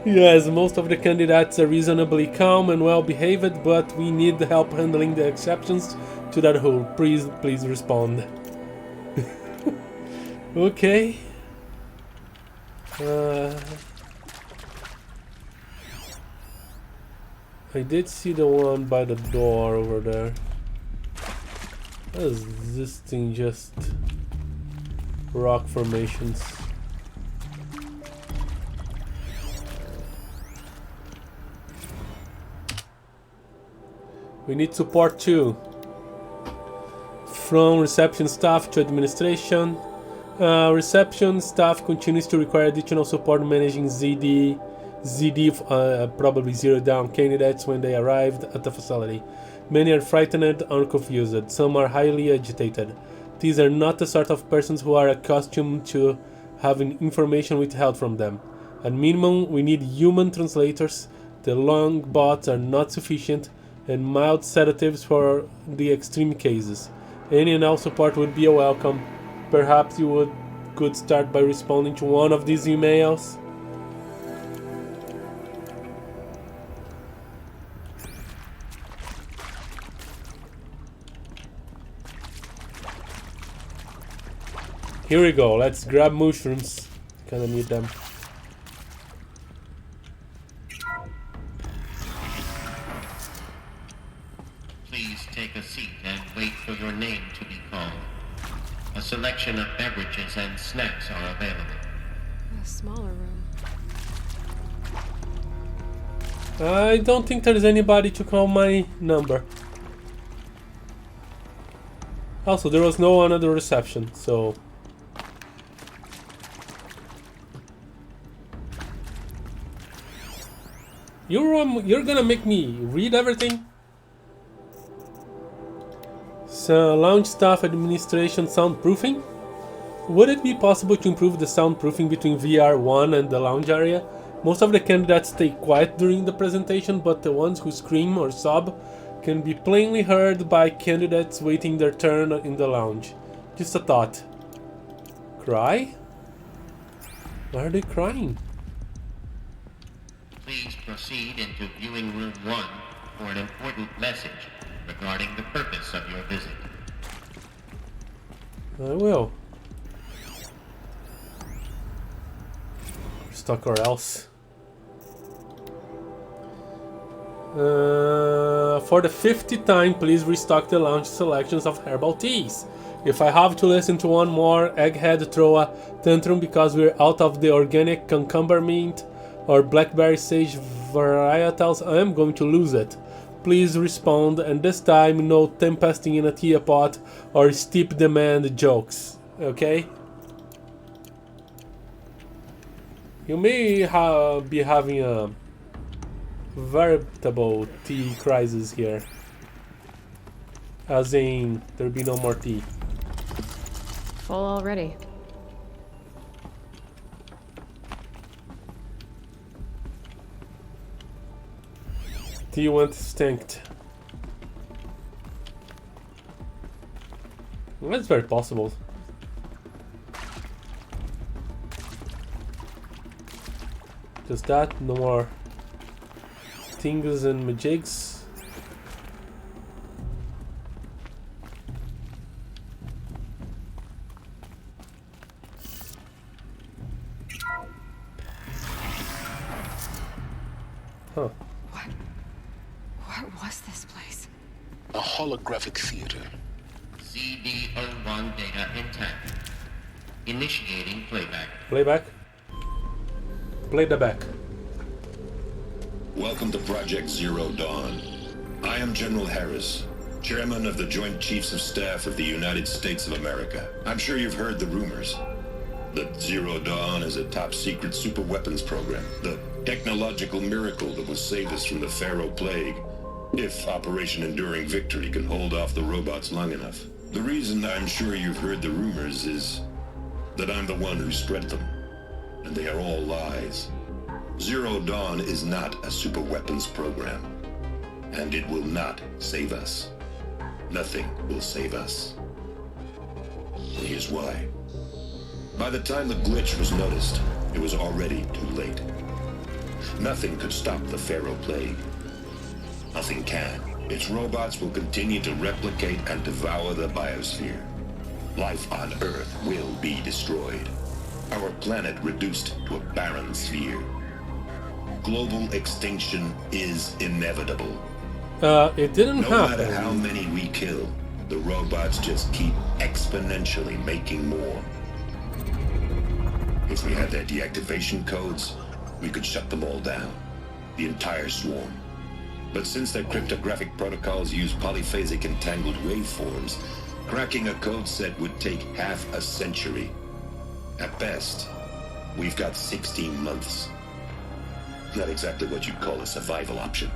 Yes, most of the candidates are reasonably calm and well behaved, but we need help handling the exceptions to that rule. Please respond. Okay. I did see the one by the door over there. What is this thing? Just rock formations. We need support too. From reception staff to administration. Reception staff continues to require additional support managing ZD, probably Zero Dawn candidates when they arrived at the facility. Many are frightened or confused. Some are highly agitated. These are not the sort of persons who are accustomed to having information withheld from them. At minimum, we need human translators. The long bots are not sufficient, and mild sedatives for the extreme cases. Any and all support would be a welcome. Perhaps you could start by responding to one of these emails. Here we go, let's grab mushrooms. Kinda need them. Please take a seat and wait for your name to be called. A selection of beverages and snacks are available. A smaller room. I don't think there's anybody to call my number. Also, there was no one at the reception, so... You're gonna make me read everything? So, lounge staff administration soundproofing? Would it be possible to improve the soundproofing between VR1 and the lounge area? Most of the candidates stay quiet during the presentation, but the ones who scream or sob can be plainly heard by candidates waiting their turn in the lounge. Just a thought. Cry? Why are they crying? Please proceed into viewing room 1 for an important message. regarding the purpose of your visit. I will. Stuck or else. For the 50th time, please restock the launch selections of herbal teas. If I have to listen to one more egghead throw a tantrum because we're out of the organic cucumber mint or blackberry sage varietals, I am going to lose it. Please respond, and this time no tempesting in a teapot or steep demand jokes, okay? You may be having a veritable tea crisis here. As in, there'll be no more tea. Full already. Tea went extinct. That's very possible. Just that, no more things and majigs. Huh. What was this place? A holographic theater. CD01 data intact. Initiating playback. Playback. Play the back. Welcome to Project Zero Dawn. I am General Harris, Chairman of the Joint Chiefs of Staff of the United States of America. I'm sure you've heard the rumors that Zero Dawn is a top-secret super-weapons program, the technological miracle that will save us from the Pharaoh Plague, if Operation Enduring Victory can hold off the robots long enough. The reason I'm sure you've heard the rumors is that I'm the one who spread them, and they are all lies. Zero Dawn is not a super weapons program, and it will not save us. Nothing will save us. Here's why. By the time the glitch was noticed, it was already too late. Nothing could stop the Pharaoh Plague. Nothing can. Its robots will continue to replicate and devour the biosphere. Life on Earth will be destroyed. Our planet reduced to a barren sphere. Global extinction is inevitable. It didn't happen. No matter how many we kill, the robots just keep exponentially making more. If we had their deactivation codes, we could shut them all down. The entire swarm. But since their cryptographic protocols use polyphasic entangled waveforms, cracking a code set would take half a century. At best, we've got 16 months. Not exactly what you'd call a survival option.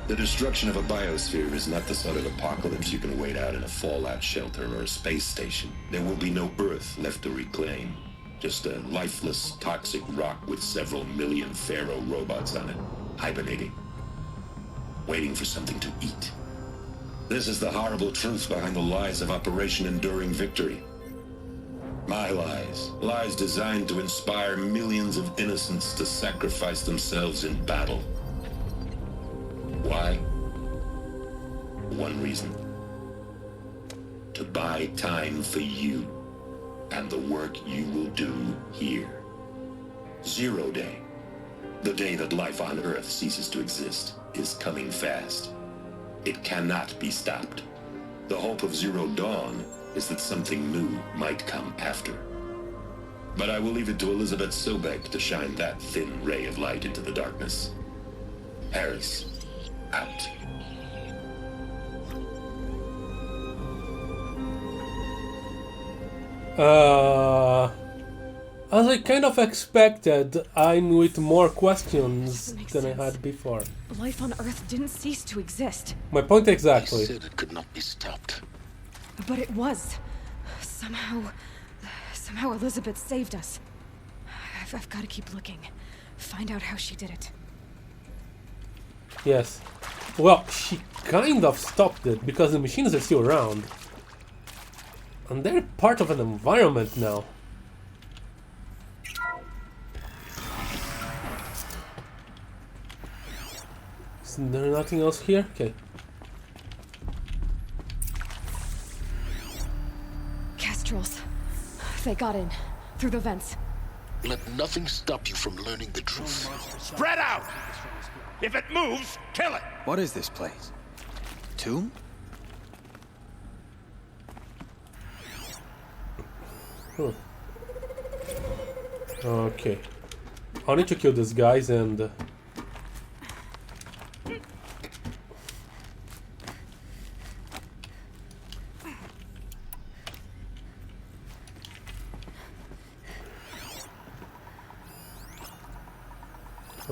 The destruction of a biosphere is not the sort of apocalypse you can wait out in a fallout shelter or a space station. There will be no Earth left to reclaim. Just a lifeless, toxic rock with several million Pharaoh robots on it, hibernating, waiting for something to eat. This is the horrible truth behind the lies of Operation Enduring Victory. My lies. Lies designed to inspire millions of innocents to sacrifice themselves in battle. Why? One reason. To buy time for you and the work you will do here. Zero Day, the day that life on Earth ceases to exist, is coming fast. It cannot be stopped. The hope of Zero Dawn is that something new might come after. But I will leave it to Elizabeth Sobek to shine that thin ray of light into the darkness. Harris, out. As I kind of expected, I'm with more questions than I had before. Life on Earth didn't cease to exist. My point exactly. He said it could not be stopped. But it was. Somehow Elizabeth saved us. I've got to keep looking. Find out how she did it. Yes. Well, she kind of stopped it because the machines are still around. And they're part of an environment now. Is there nothing else here? Okay. Spectrals. They got in. Through the vents. Let nothing stop you from learning the truth. Spread out! If it moves, kill it! What is this place? Tomb? Okay. I need to kill these guys and...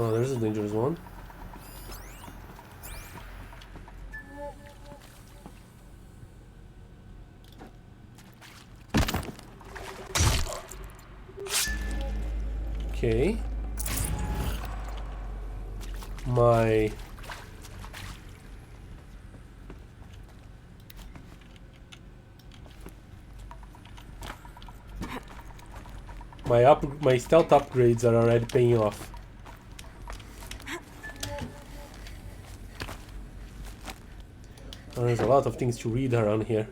Oh, there's a dangerous one. Okay. My stealth upgrades are already paying off. Oh, there's a lot of things to read around here.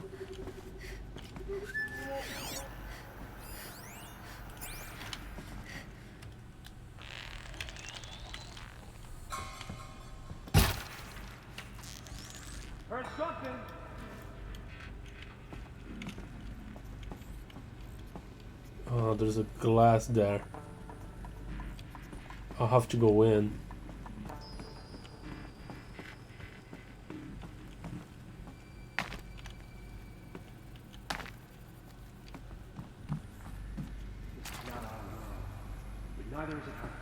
Heard something! Oh, there's a glass there. I'll have to go in. Neither is it ours.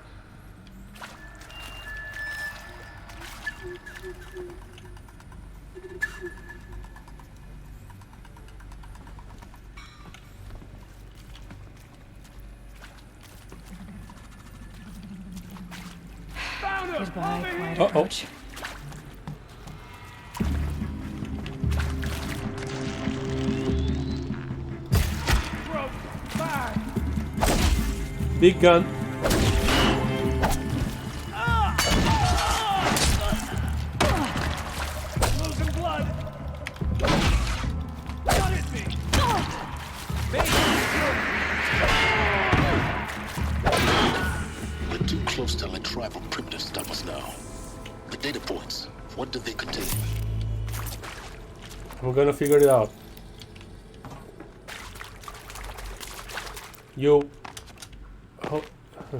Goodbye, quiet approach. Big gun. Losing blood! Gun at me! We're too close to let tribal primitives stop us now. The data points, what do they contain? I'm gonna figure it out. You. Oh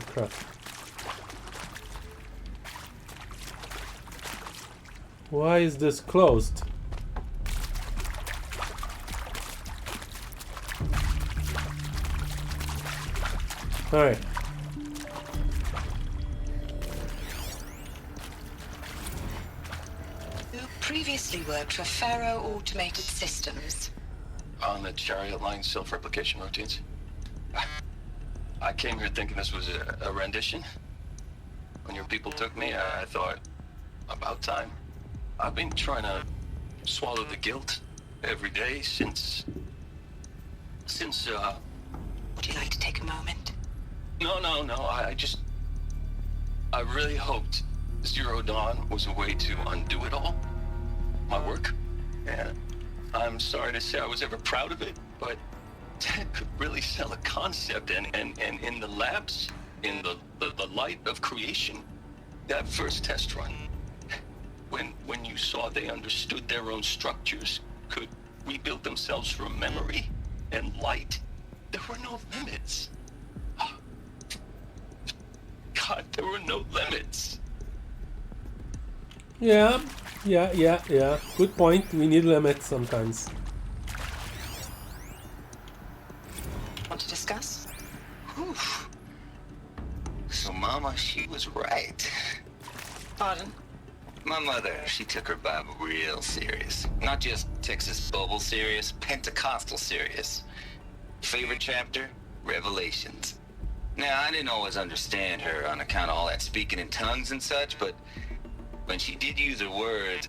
crap. Why is this closed? Alright. You previously worked for Pharaoh Automated Systems. On the chariot line self-replication routines? I came here thinking this was a rendition. When your people took me, I thought, about time. I've been trying to swallow the guilt every day since... Would you like to take a moment? No, I really hoped Zero Dawn was a way to undo it all. My work. And I'm sorry to say I was ever proud of it, but Ted could really sell a concept, and in the labs, in the light of creation, that first test run, when you saw they understood their own structures, could rebuild themselves from memory and light, there were no limits. God, there were no limits. Yeah. Good point. We need limits sometimes. Want to discuss? Oof. So Mama, she was right. Pardon? My mother, she took her Bible real serious. Not just Texas Bible serious, Pentecostal serious. Favorite chapter? Revelations. Now, I didn't always understand her on account of all that speaking in tongues and such, but when she did use her words,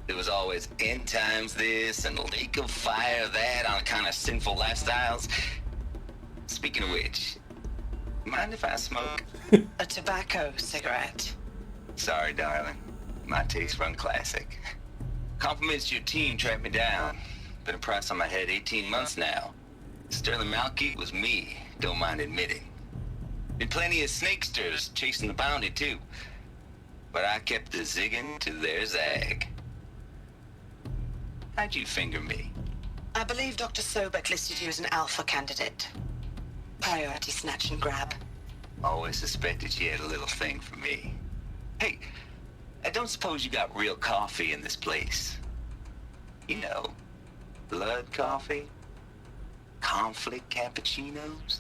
it was always end times this and lake of fire that on account of sinful lifestyles. Speaking of which, mind if I smoke? A tobacco cigarette. Sorry, darling. My tastes run classic. Compliments to your team tracked me down. Been a price on my head 18 months now. Sterling Malky was me, don't mind admitting. Been plenty of snakesters chasing the bounty too. But I kept the zigging to their zag. How'd you finger me? I believe Dr. Sobek listed you as an alpha candidate. Priority snatch and grab. Always suspected she had a little thing for me. Hey, I don't suppose you got real coffee in this place? You know, blood coffee? Conflict cappuccinos?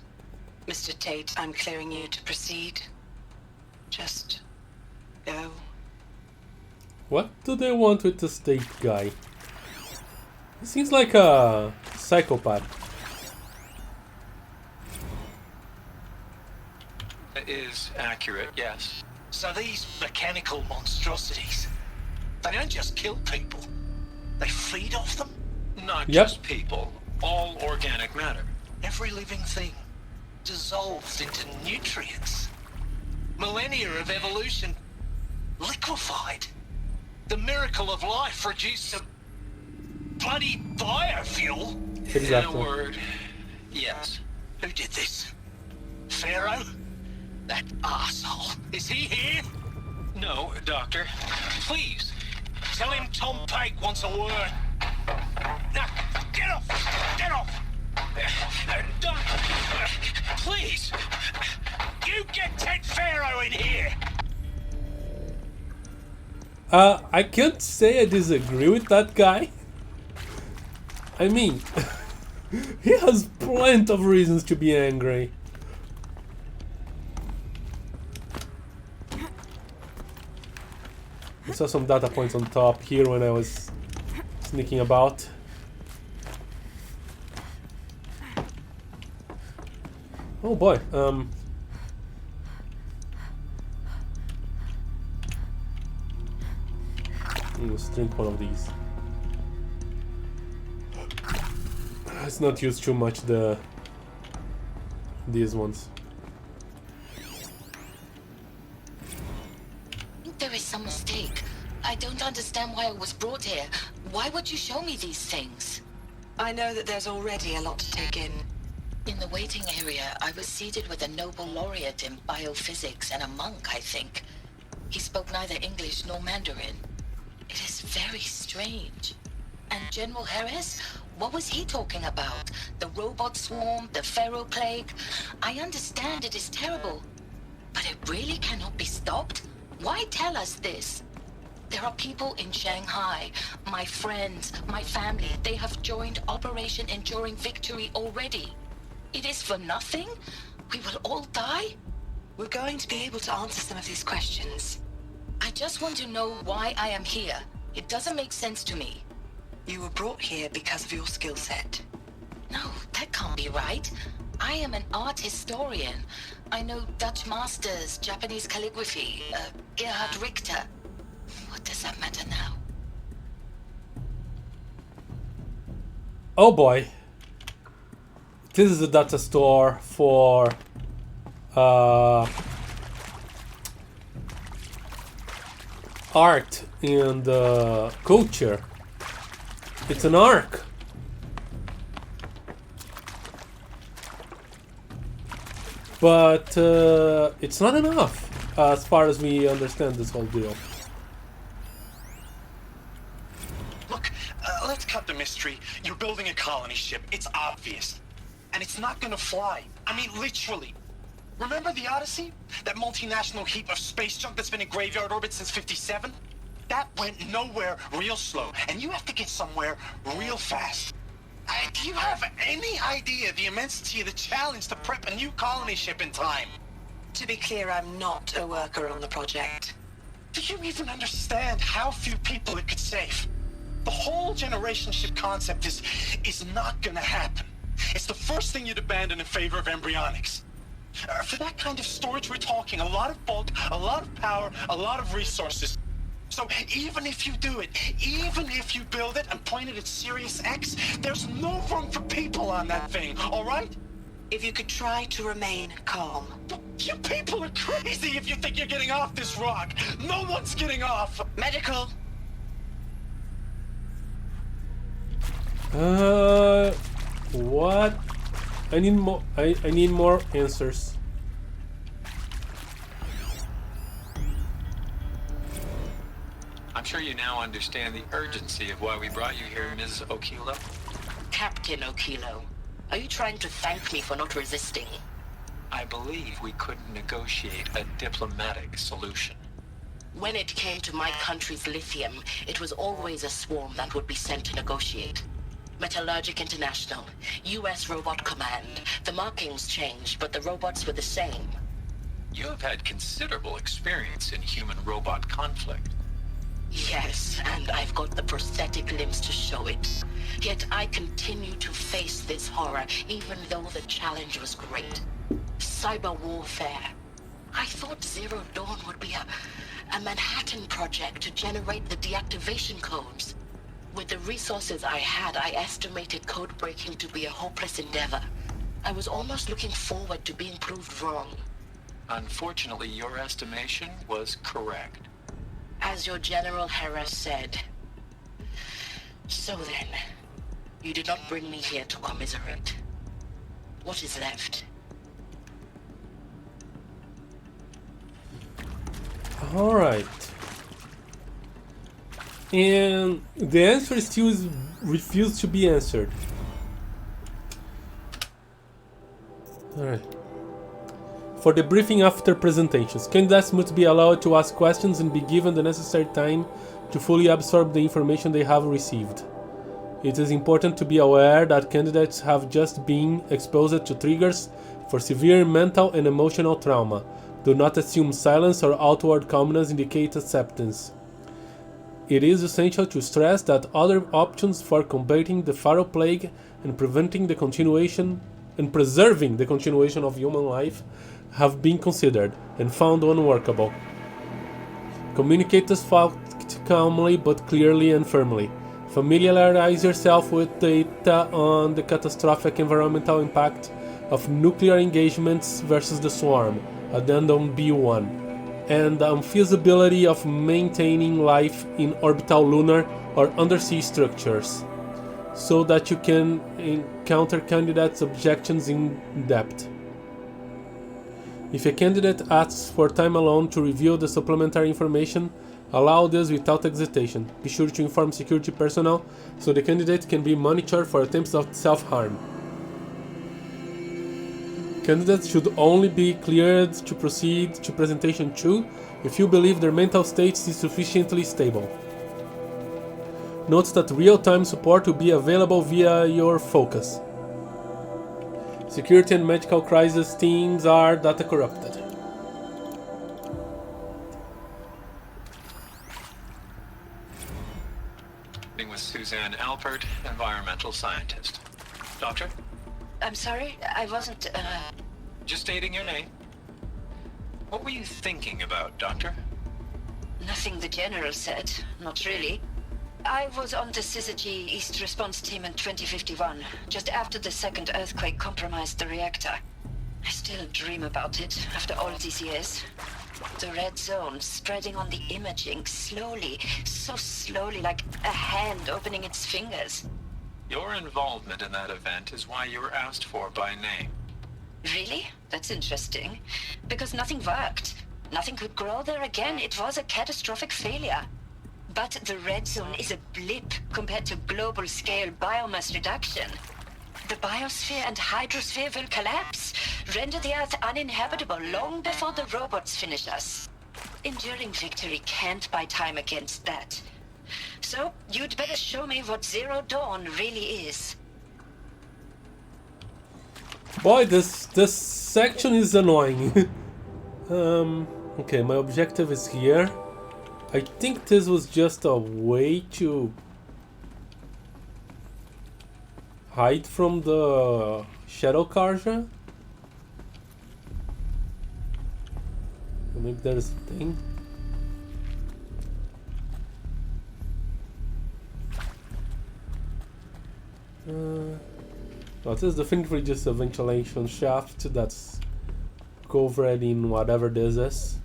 Mr. Tate, I'm clearing you to proceed. Just go. What do they want with the state guy? He seems like a psychopath. It is accurate, yes. So these mechanical monstrosities, they don't just kill people. They feed off them? Not just people. All organic matter. Every living thing dissolves into nutrients. Millennia of evolution liquefied. The miracle of life reduced to bloody biofuel. Exactly. In a word, yes. Who did this? Pharaoh? That asshole. Is he here? No, Doctor. Please, tell him Tom Pike wants a word. Now, get off! Get off! Doctor, please! You get Ted Pharaoh in here! I can't say I disagree with that guy. I mean, he has plenty of reasons to be angry. I saw some data points on top here when I was sneaking about. Oh boy, let's drink one of these. Let's not use too much these ones. There is some mistake. I don't understand why I was brought here. Why would you show me these things? I know that there's already a lot to take in. In the waiting area, I was seated with a Nobel laureate in biophysics and a monk, I think. He spoke neither English nor Mandarin. It is very strange. And General Harris? What was he talking about? The robot swarm, the Pharaoh plague? I understand it is terrible. But it really cannot be stopped? Why tell us this? There are people in Shanghai, my friends, my family. They have joined Operation Enduring Victory already. It is for nothing? We will all die? We're going to be able to answer some of these questions. I just want to know why I am here. It doesn't make sense to me. You were brought here because of your skill set. No, that can't be right. I am an art historian. I know Dutch masters, Japanese calligraphy, Gerhard Richter. What does that matter now? Oh boy. This is a data store for art and culture. It's an arc. But it's not enough as far as we understand this whole deal. Look, let's cut the mystery. You're building a colony ship. It's obvious. And it's not gonna fly. I mean, literally. Remember the Odyssey? That multinational heap of space junk that's been in graveyard orbit since '57? That went nowhere real slow. And you have to get somewhere real fast. Do you have any idea the immensity of the challenge to prep a new colony ship in time? To be clear, I'm not a worker on the project. Do you even understand how few people it could save? The whole generation ship concept is not gonna happen. It's the first thing you'd abandon in favor of embryonics. For that kind of storage, we're talking a lot of bulk, a lot of power, a lot of resources. So even if you do it, even if you build it and point it at Sirius X, there's no room for people on that thing, all right? If you could try to remain calm. You people are crazy if you think you're getting off this rock. No one's getting off. Medical. What I need more. I need more answers. I'm sure you now understand the urgency of why we brought you here, Ms. Okilo. Captain Okilo, are you trying to thank me for not resisting? I believe we couldn't negotiate a diplomatic solution. When it came to my country's lithium, it was always a swarm that would be sent to negotiate. Metallurgic International, US Robot Command. The markings changed, but the robots were the same. You have had considerable experience in human-robot conflict. Yes, and I've got the prosthetic limbs to show it. Yet I continue to face this horror, even though the challenge was great. Cyber warfare. I thought Zero Dawn would be a Manhattan project to generate the deactivation codes. With the resources I had, I estimated code breaking to be a hopeless endeavor. I was almost looking forward to being proved wrong. Unfortunately, your estimation was correct. As your General Harris said. So then, you did not bring me here to commiserate. What is left? Alright. And the answer still is refused to be answered. Alright. For the briefing after presentations, candidates must be allowed to ask questions and be given the necessary time to fully absorb the information they have received. It is important to be aware that candidates have just been exposed to triggers for severe mental and emotional trauma. Do not assume silence or outward calmness indicate acceptance. It is essential to stress that other options for combating the Pharaoh plague and preserving the continuation of human life have been considered and found unworkable. Communicate this fact calmly but clearly and firmly. Familiarize yourself with data on the catastrophic environmental impact of nuclear engagements versus the swarm, Addendum B1, and the unfeasibility of maintaining life in orbital lunar or undersea structures, so that you can encounter candidates' objections in depth. If a candidate asks for time alone to review the supplementary information, allow this without hesitation. Be sure to inform security personnel so the candidate can be monitored for attempts of self-harm. Candidates should only be cleared to proceed to presentation 2 if you believe their mental state is sufficiently stable. Note that real-time support will be available via your focus. Security and medical crisis teams are data corrupted. With Suzanne Alpert, environmental scientist. Doctor? I'm sorry, I wasn't, Just stating your name. What were you thinking about, Doctor? Nothing the General said, not really. I was on the Syzygy East Response Team in 2051, just after the second earthquake compromised the reactor. I still dream about it, after all these years. The red zone spreading on the imaging, slowly, so slowly, like a hand opening its fingers. Your involvement in that event is why you were asked for by name. Really? That's interesting. Because nothing worked. Nothing could grow there again. It was a catastrophic failure. But the red zone is a blip compared to global-scale biomass reduction. The biosphere and hydrosphere will collapse, render the Earth uninhabitable long before the robots finish us. Enduring victory can't buy time against that. So, you'd better show me what Zero Dawn really is. Boy, this section is annoying. Okay, my objective is here. I think this was just a way to hide from the Shadow Karja. Maybe there's a thing. Well, this is definitely just a ventilation shaft that's covered in whatever this is.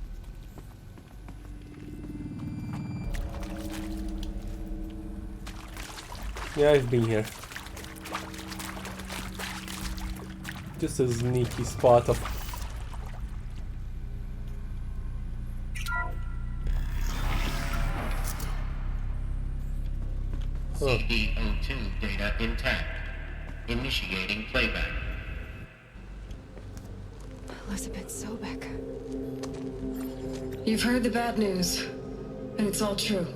Yeah, I've been here. Just a sneaky spot of... CD02 data intact. Initiating playback. Elizabeth Sobek. You've heard the bad news, and it's all true.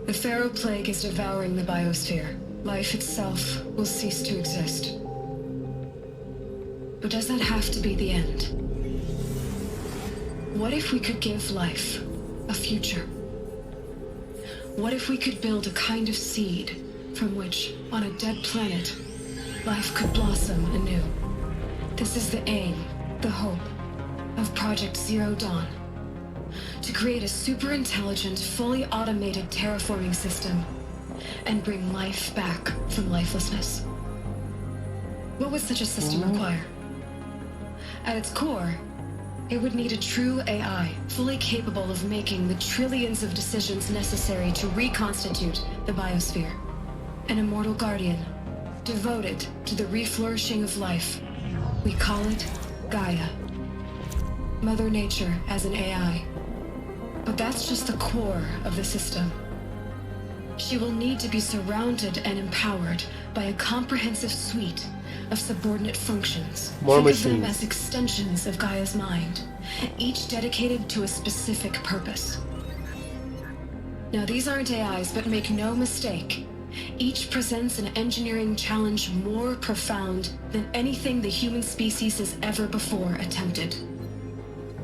The Pharaoh Plague is devouring the biosphere. Life itself will cease to exist. But does that have to be the end? What if we could give life a future? What if we could build a kind of seed from which, on a dead planet, life could blossom anew? This is the aim, the hope, of Project Zero Dawn. To create a super-intelligent, fully automated terraforming system and bring life back from lifelessness. What would such a system require? At its core, it would need a true AI, fully capable of making the trillions of decisions necessary to reconstitute the biosphere. An immortal guardian, devoted to the reflourishing of life. We call it Gaia. Mother Nature as an AI. But that's just the core of the system. She will need to be surrounded and empowered by a comprehensive suite of subordinate functions. More Think of them machines. as extensions of Gaia's mind, each dedicated to a specific purpose. Now, these aren't AIs, but make no mistake, each presents an engineering challenge more profound than anything the human species has ever before attempted.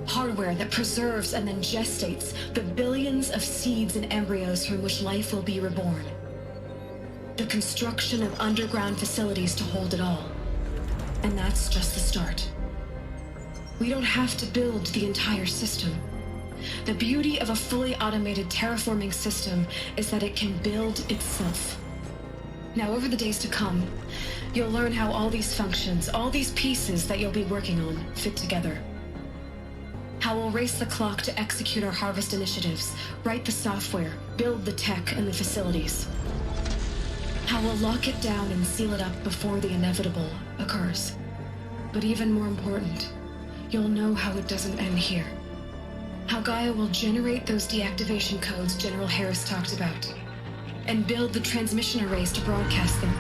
Hardware that preserves and then gestates the billions of seeds and embryos from which life will be reborn. The construction of underground facilities to hold it all. And that's just the start. We don't have to build the entire system. The beauty of a fully automated terraforming system is that it can build itself. Now, over the days to come, you'll learn how all these functions, all these pieces that you'll be working on, fit together. How we'll race the clock to execute our harvest initiatives, write the software, build the tech and the facilities. How we'll lock it down and seal it up before the inevitable occurs. But even more important, you'll know how it doesn't end here. How Gaia will generate those deactivation codes General Harris talked about, and build the transmission arrays to broadcast them,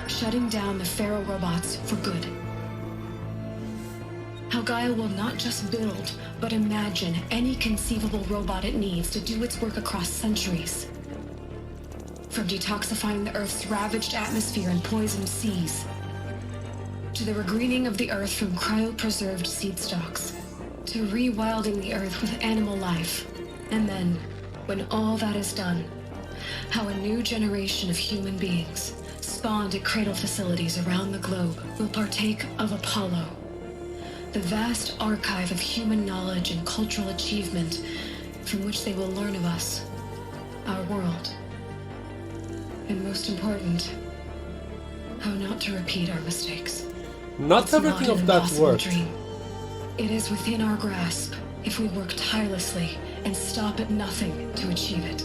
shutting down the Pharaoh robots for good. How Gaia will not just build, but imagine any conceivable robot it needs to do its work across centuries. From detoxifying the Earth's ravaged atmosphere and poisoned seas, to the regreening of the Earth from cryopreserved seed stalks, to rewilding the Earth with animal life. And then, when all that is done, how a new generation of human beings, spawned at cradle facilities around the globe, will partake of Apollo, the vast archive of human knowledge and cultural achievement from which they will learn of us, our world. And most important, how not to repeat our mistakes. Not It's everything not an of that impossible worked. dream. It is within our grasp if we work tirelessly and stop at nothing to achieve it.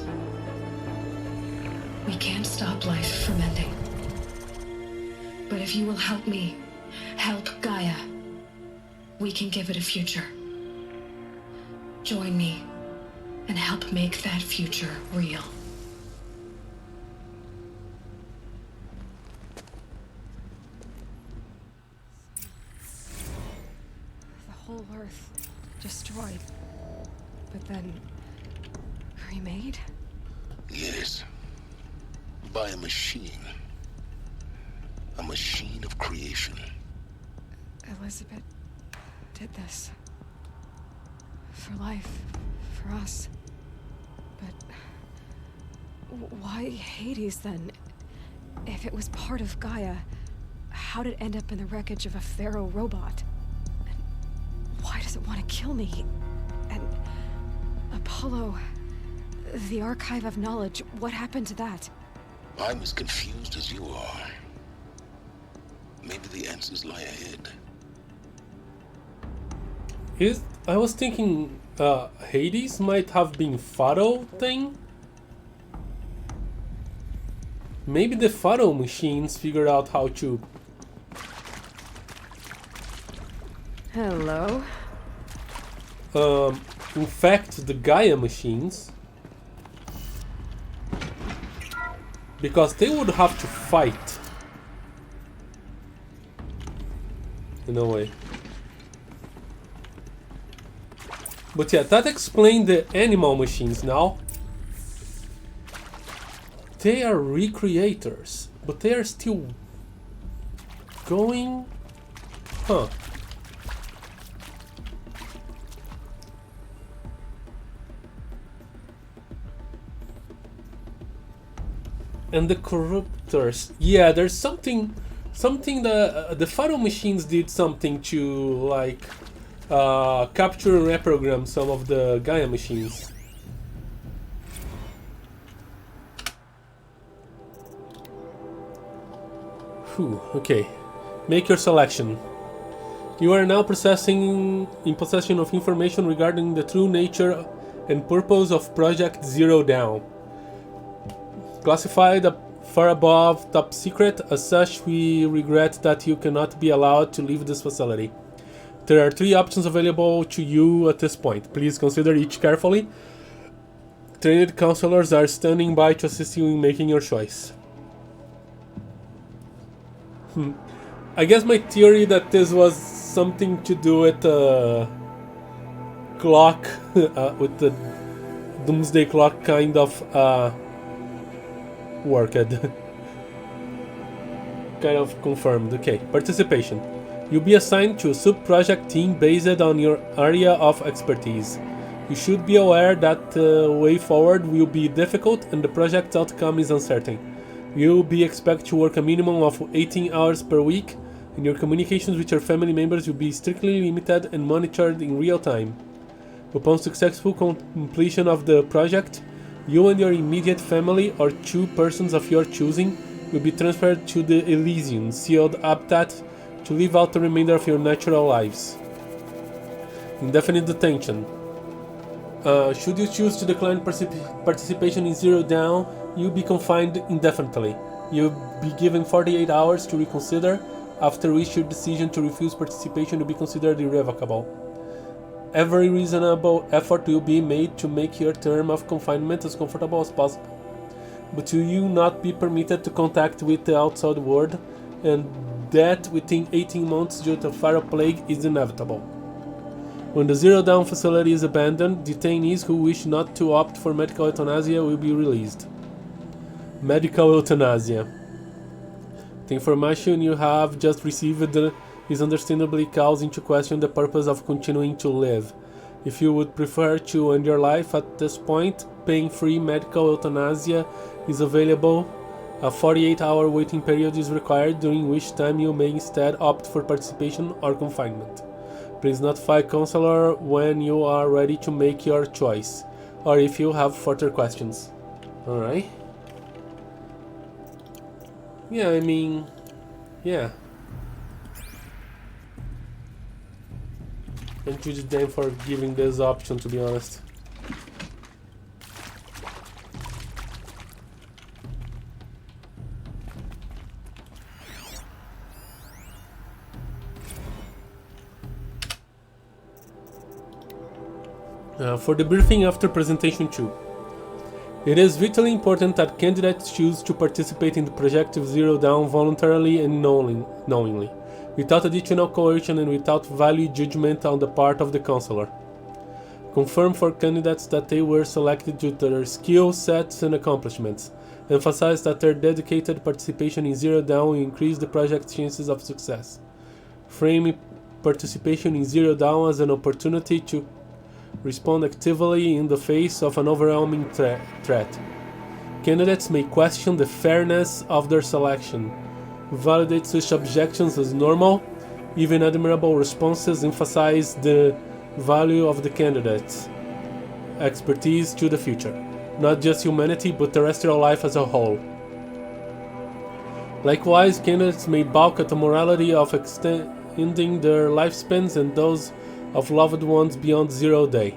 We can't stop life from ending. But if you will help me, help Gaia, we can give it a future. Join me and help make that future real. The whole Earth destroyed, but then remade? Yes. By a machine. A machine of creation. Elizabeth did this. For life, for us. But why Hades then? If it was part of Gaia, how did it end up in the wreckage of a Pharaoh robot? And why does it want to kill me? And Apollo, the archive of knowledge, what happened to that? I'm as confused as you are. Maybe the answers lie ahead. I was thinking Hades might have been Pharaoh thing? Maybe the Pharaoh machines figured out how to Hello. Infect the Gaia machines. Because they would have to fight. In a way. But yeah, that explains the animal machines now. They are recreators, but they are still going... Huh. And the corruptors. Yeah, there's something the Pharaoh machines did something to like capture and reprogram some of the Gaia machines. Whew, okay. Make your selection. You are now in possession of information regarding the true nature and purpose of Project Zero Dawn. Classified far above top secret, as such we regret that you cannot be allowed to leave this facility. There are 3 options available to you at this point. Please consider each carefully. Trained counselors are standing by to assist you in making your choice. I guess my theory that this was something to do with clock, with the doomsday clock kind of worked. Kind of confirmed. Okay, participation. You'll be assigned to a sub-project team based on your area of expertise. You should be aware that the way forward will be difficult and the project's outcome is uncertain. You'll be expected to work a minimum of 18 hours per week, and your communications with your family members will be strictly limited and monitored in real time. Upon successful completion of the project, you and your immediate family or 2 persons of your choosing will be transferred to the Elysian sealed habitat to live out the remainder of your natural lives. Indefinite detention. Should you choose to decline participation in Zero Dawn, you'll be confined indefinitely. You'll be given 48 hours to reconsider, after which your decision to refuse participation will be considered irrevocable. Every reasonable effort will be made to make your term of confinement as comfortable as possible, but you will not be permitted to contact with the outside world, and death within 18 months due to Pharaoh plague is inevitable. When the Zero Dawn facility is abandoned, detainees who wish not to opt for medical euthanasia will be released. Medical euthanasia. The information you have just received is understandably calls into question the purpose of continuing to live. If you would prefer to end your life at this point, pain-free medical euthanasia is available. A 48-hour waiting period is required, during which time you may instead opt for participation or confinement. Please notify counselor when you are ready to make your choice, or if you have further questions. Alright. Yeah, I mean... yeah. Thank you Dan for giving this option, to be honest. For the briefing after presentation 2. It is vitally important that candidates choose to participate in the Project Zero Dawn voluntarily and knowingly, without additional coercion and without value judgment on the part of the counselor. Confirm for candidates that they were selected due to their skill sets and accomplishments. Emphasize that their dedicated participation in Zero Dawn will increase the project's chances of success. Frame participation in Zero Dawn as an opportunity to respond actively in the face of an overwhelming threat. Candidates may question the fairness of their selection, validate such objections as normal. Even admirable responses emphasize the value of the candidate's expertise to the future, not just humanity but terrestrial life as a whole. Likewise, candidates may balk at the morality of extending their lifespans and those of loved ones beyond 0 day.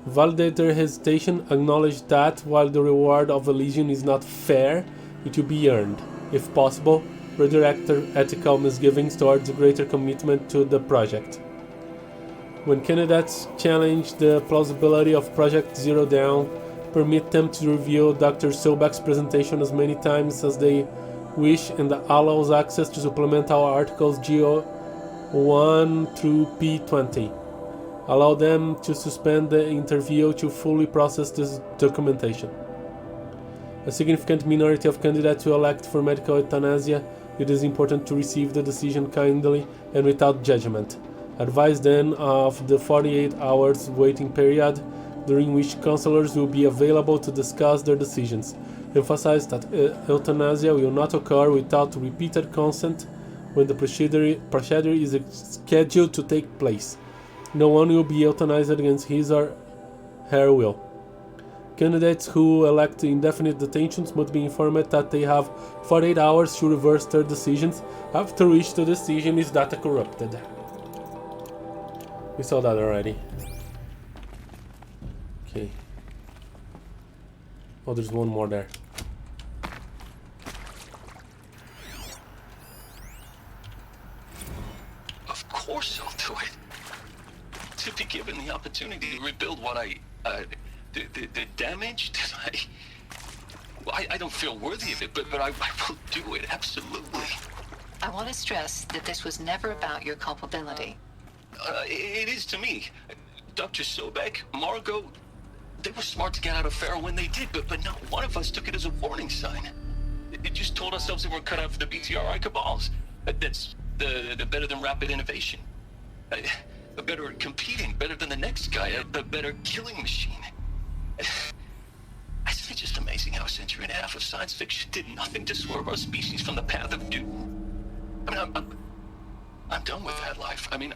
Validate their hesitation, acknowledge that while the reward of Elysian is not fair, it will be earned. if possible, redirect their ethical misgivings towards a greater commitment to the project. When candidates challenge the plausibility of Project Zero Dawn, permit them to review Dr. Sobek's presentation as many times as they wish and allows access to supplemental articles G1 through P20. Allow them to suspend the interview to fully process this documentation. A significant minority of candidates will elect for medical euthanasia. It is important to receive the decision kindly and without judgment. Advise then of the 48 hours waiting period during which counselors will be available to discuss their decisions. Emphasize that euthanasia will not occur without repeated consent when the procedure is scheduled to take place. No one will be euthanized against his or her will. Candidates who elect indefinite detentions must be informed that they have 48 hours to reverse their decisions, after which the decision is data corrupted. We saw that already. Okay. Oh, there's one more there. Of course I'll do it. To be given the opportunity to rebuild what the damage that I don't feel worthy of it, but I will do it, absolutely. I want to stress that this was never about your culpability. It is to me. Dr. Sobek, Margot, they were smart to get out of Pharaoh when they did, but not one of us took it as a warning sign. It just told ourselves that we're cut out for the BTRI cabals. That's the better than rapid innovation. Better at competing, better than the next guy, a better killing machine. Isn't it just amazing how a century and a half of science fiction did nothing to swerve our species from the path of doom? I mean, I'm done with that life. I mean,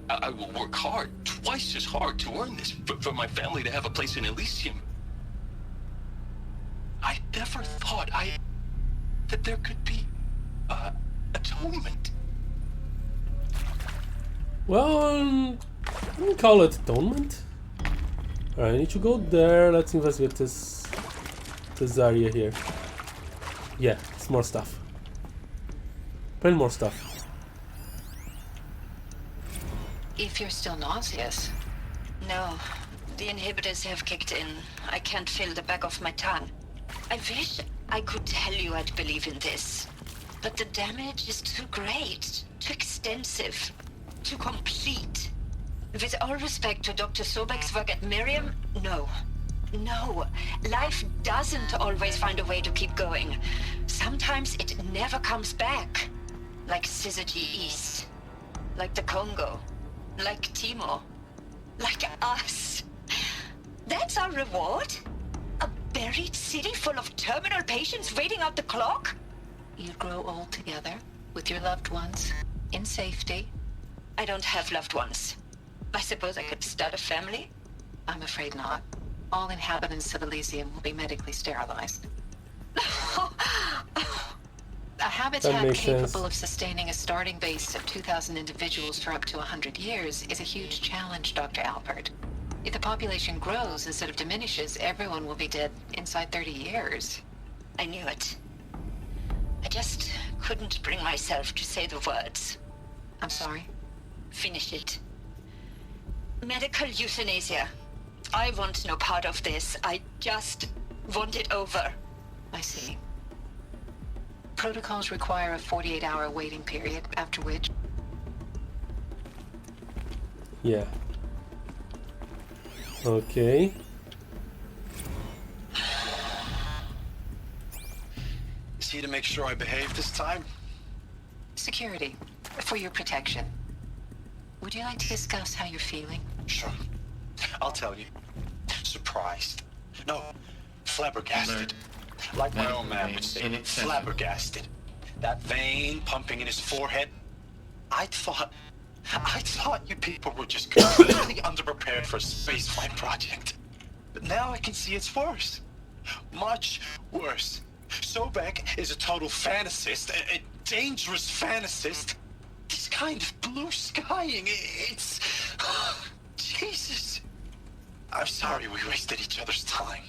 I will work hard, twice as hard, to earn this, for my family to have a place in Elysium. I never thought that there could be atonement. Well, I wouldn't call it atonement. Alright, I need to go there. Let's investigate this area here. Yeah, it's more stuff. Plenty more stuff. If you're still nauseous. No, the inhibitors have kicked in. I can't feel the back of my tongue. I wish I could tell you I'd believe in this. But the damage is too great, too extensive, too complete. With all respect to Dr. Sobek's work at Miriam, no. No, life doesn't always find a way to keep going. Sometimes it never comes back. Like Syzygy East. Like the Congo. Like Timor. Like us. That's our reward? A buried city full of terminal patients waiting out the clock? You grow old together, with your loved ones, in safety. I don't have loved ones. I suppose I could start a family? I'm afraid not. All inhabitants of Elysium will be medically sterilized. A habitat capable of sustaining a starting base of 2,000 individuals for up to 100 years is a huge challenge, Dr. Alpert. If the population grows instead of diminishes, everyone will be dead inside 30 years. I knew it. I just couldn't bring myself to say the words. I'm sorry? Finish it. Medical euthanasia. I want no part of this. I just want it over. I see. Protocols require a 48-hour waiting period, after which... Yeah. Okay. Is he to make sure I behave this time? Security. For your protection. Would you like to discuss how you're feeling? Sure. I'll tell you. Surprised. No, flabbergasted. Like my own man would say, flabbergasted. That vein pumping in his forehead. I thought you people were just completely underprepared for a spaceflight project. But now I can see it's worse. Much worse. Sobek is a total fantasist, a dangerous fantasist. He's kind of blue skying. It's... Jesus. I'm sorry we wasted each other's time.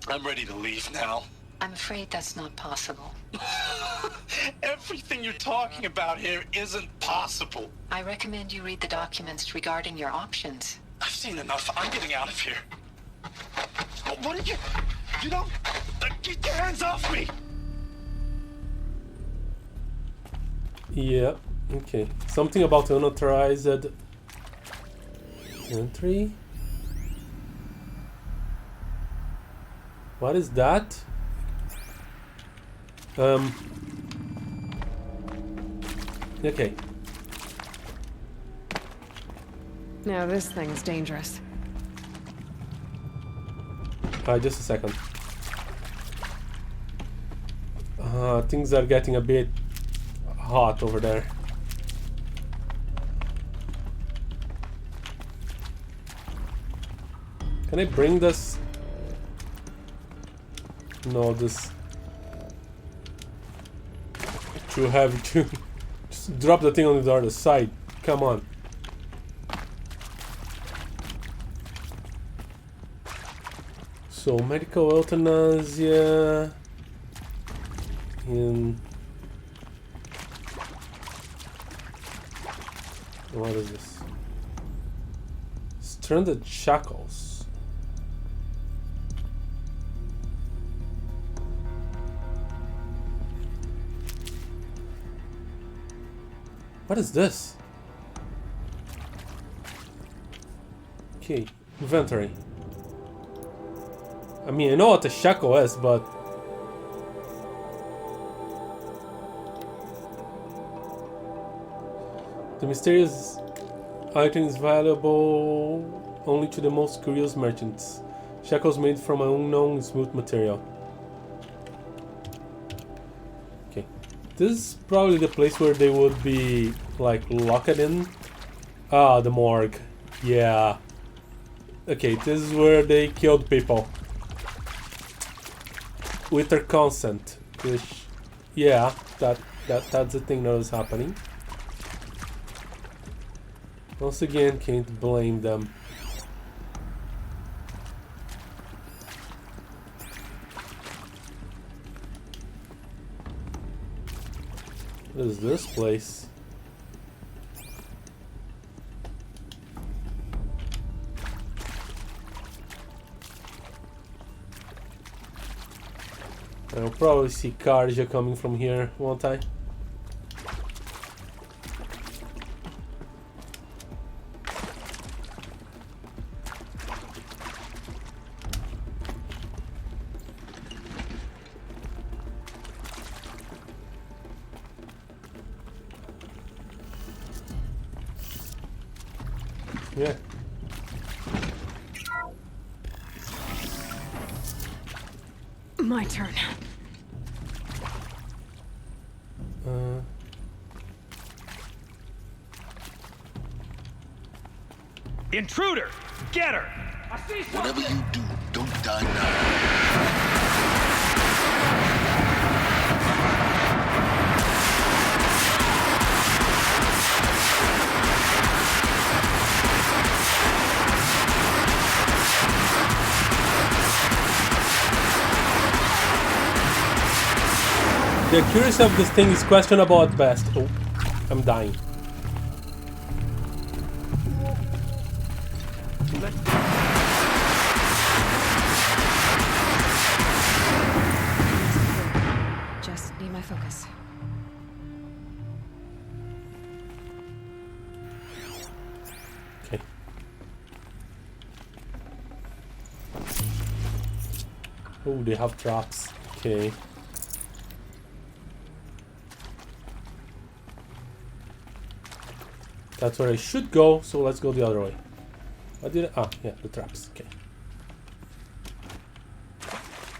I'm ready to leave now. I'm afraid that's not possible. Everything you're talking about here isn't possible. I recommend you read the documents regarding your options. I've seen enough. I'm getting out of here. What are you... You don't... Get your hands off me! Yeah, okay. Something about unauthorized entry. What is that? Okay. Now this thing's dangerous. Just a second. Things are getting a bit hot over there. Can I bring this? No, this too heavy to just drop the thing on the other side. Come on. So medical euthanasia in what is this? Stranded shackles. What is this? Okay, inventory. I mean, I know what a shackle is, but the mysterious item is valuable only to the most curious merchants. Shackles made from an unknown smooth material. Okay, this is probably the place where they would be like locked in. Ah, the morgue. Yeah. Okay, this is where they killed people with their consent. Which, yeah, that's the thing that was happening. Once again, can't blame them. What is this place? I'll probably see Karja coming from here, won't I? Yeah. My turn. Intruder! Get her! I see something! Whatever you do, don't die now. The accuracy of this thing is questionable at best. Oh, I'm dying. Just need my focus. Okay. Oh, they have traps. Okay. That's where I should go, so let's go the other way. What did I... Ah, yeah, the traps. Okay.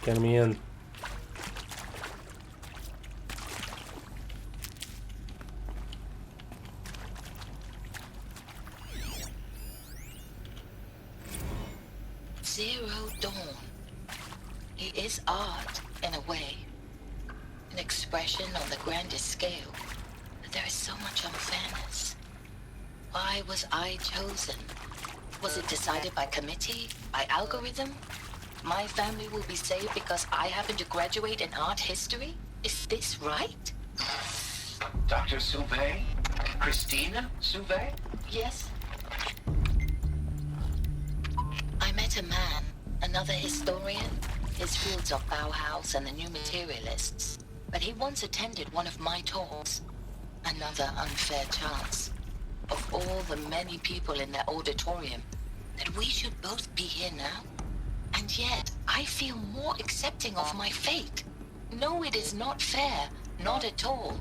Get me in. Zero Dawn. He is art, in a way. An expression on the grandest scale. But there is so much unfairness. Why was I chosen? Was it decided by committee? By algorithm? My family will be saved because I happen to graduate in art history? Is this right? Dr. Sauvé? Christina Sauvé? Yes. I met a man, another historian. His fields are Bauhaus and the New Materialists. But he once attended one of my talks. Another unfair chance. Of all the many people in that auditorium, that we should both be here now. And yet, I feel more accepting of my fate. No, it is not fair. Not at all.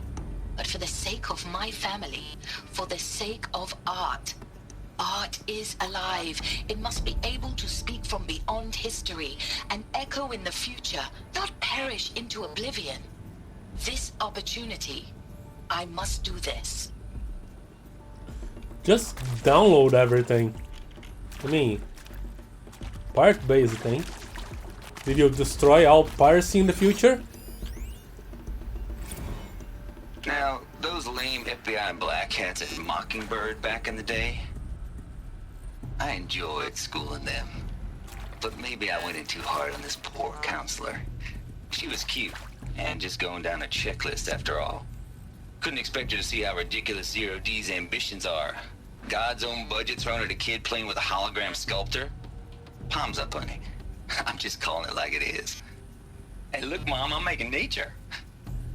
But for the sake of my family, for the sake of art. Art is alive. It must be able to speak from beyond history and echo in the future, not perish into oblivion. This opportunity, I must do this. Just download everything. I mean, Pirate Bay thing. Did you destroy all piracy in the future? Now, those lame FBI black hats at Mockingbird back in the day, I enjoyed schooling them. But maybe I went in too hard on this poor counselor. She was cute, and just going down a checklist after all. Couldn't expect her to see how ridiculous Zero D's ambitions are. God's own budget thrown at a kid playing with a hologram sculptor? Palms up, honey. I'm just calling it like it is. Hey, look, Mom, I'm making nature.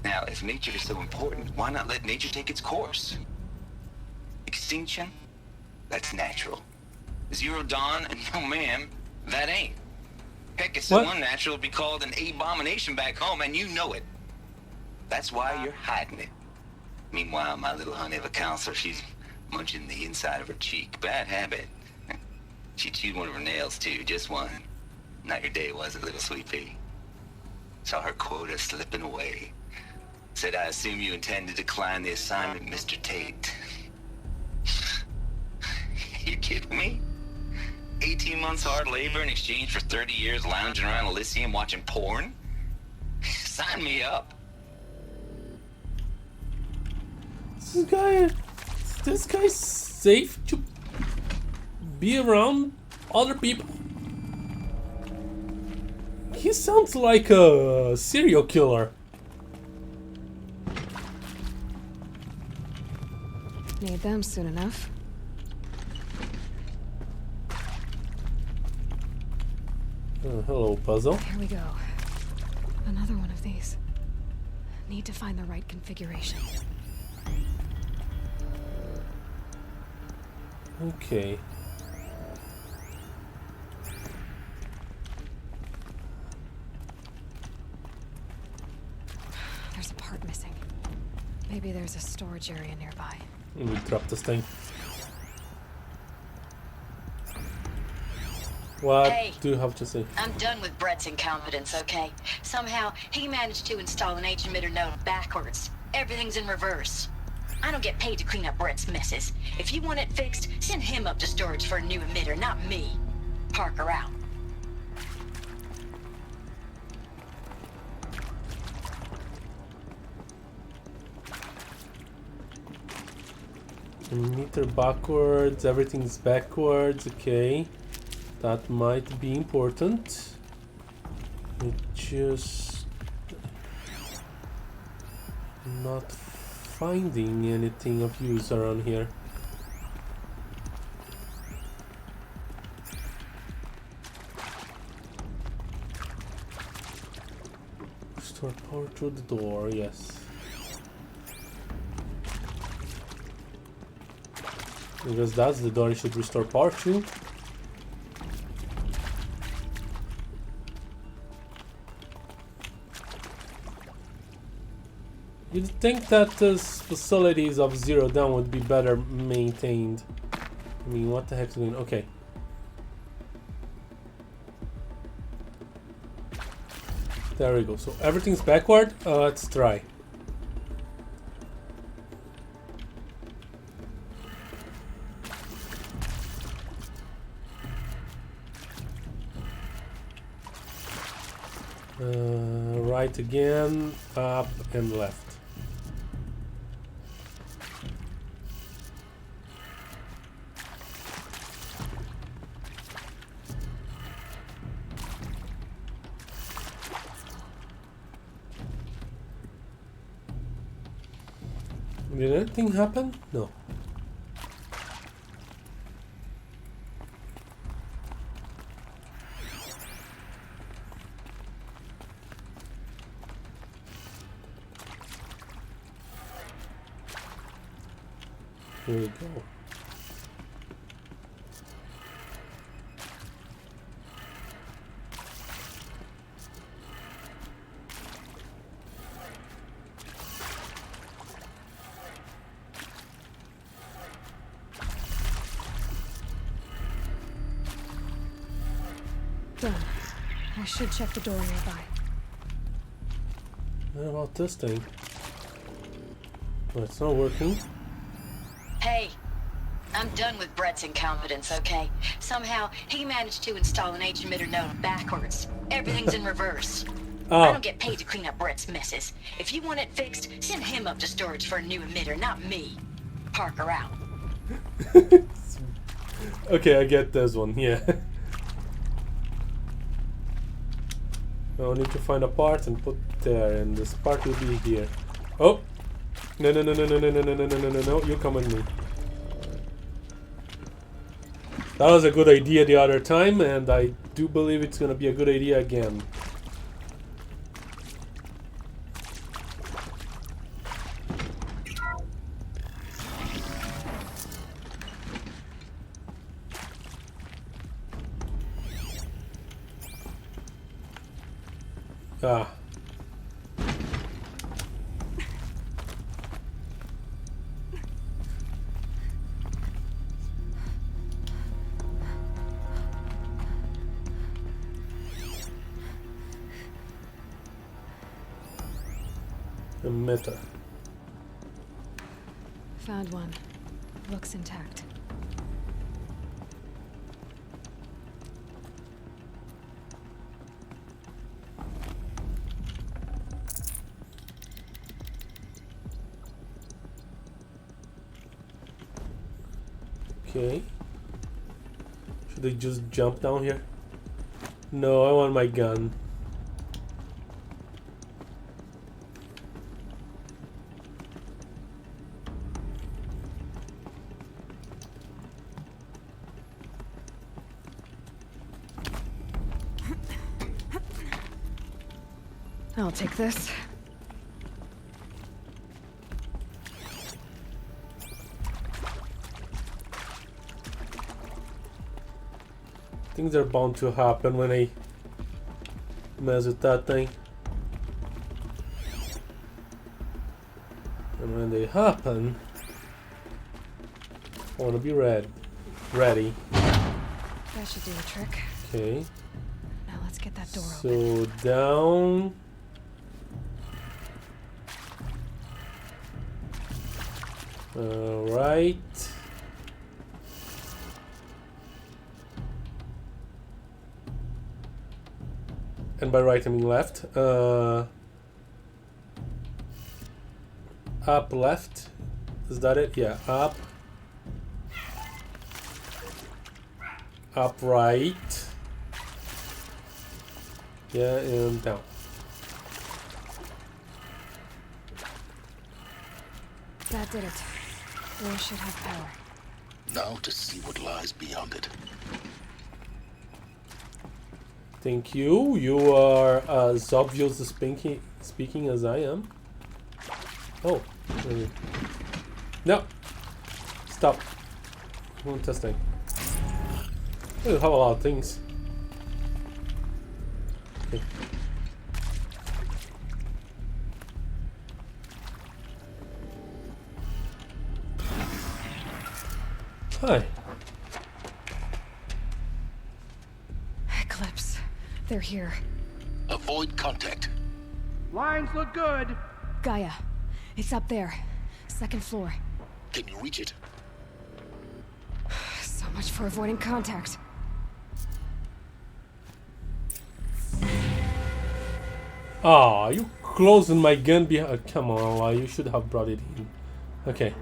Now, if nature is so important, why not let nature take its course? Extinction? That's natural. Zero Dawn? No, ma'am, that ain't. Heck, it's so unnatural to be called an abomination back home, and you know it. That's why you're hiding it. Meanwhile, my little honey of a counselor, she's munching the inside of her cheek. Bad habit. She chewed one of her nails, too, just one. Not your day, was it, little sweet pea? Saw her quota slipping away. Said, I assume you intend to decline the assignment, Mr. Tate. You kidding me? 18 months hard labor in exchange for 30 years lounging around Elysium watching porn? Sign me up. This guy's safe to be around other people? He sounds like a serial killer. Need them soon enough. Hello, puzzle. Here we go. Another one of these. Need to find the right configuration. Okay. There's a part missing. Maybe there's a storage area nearby. Let me drop this thing. What do you have to say? I'm done with Brett's incompetence, okay? Somehow, he managed to install an H-emitter node backwards. Everything's in reverse. I don't get paid to clean up Brett's messes. If you want it fixed, send him up to storage for a new emitter, not me. Parker out. Meter backwards, everything's backwards, okay. That might be important. It just not finding anything of use around here. Restore power through the door, yes. Because that's the door you should restore power to. You'd think that the facilities of Zero Dawn would be better maintained. I mean, what the heck's going on? Okay. There we go. So everything's backward. Let's try. Right again, up and left. Did anything happen? No. Here we go. Done. I should check the door nearby. What about this thing? Oh, it's not working. Hey, I'm done with Brett's incompetence, okay? Somehow, he managed to install an H-emitter node backwards. Everything's in reverse. Oh. I don't get paid to clean up Brett's messes. If you want it fixed, send him up to storage for a new emitter, not me. Parker out. Okay, I get this one, yeah. I'll need to find a part and put there, and this part will be here. Oh! No, no, no, no, no, no, no, no, no, no, no, no, you come with me. That was a good idea the other time, and I do believe it's gonna be a good idea again. Ah. Emitter. Found one. Looks intact. Okay. Should I just jump down here? No, I want my gun. I'll take this. Things are bound to happen when I mess with that thing. And when they happen, I want to be ready. That should do the trick. Okay. Now let's get that door open. So down. Right. And by right I mean left. Up left. Is that it? Yeah. Up. Up right. Yeah, and down. That did it. Door should have power. Now to see what lies beyond it. Thank you. You are as obvious speaking as I am. Oh. No. Stop. I'm testing. We have a lot of things. Okay. Hi. Eclipse. They're here. Avoid contact. Lines look good. Gaia. It's up there. Second floor. Can you reach it? So much for avoiding contact. Ah, you closing my gun behind. Come on, Aloy, you should have brought it in. Okay.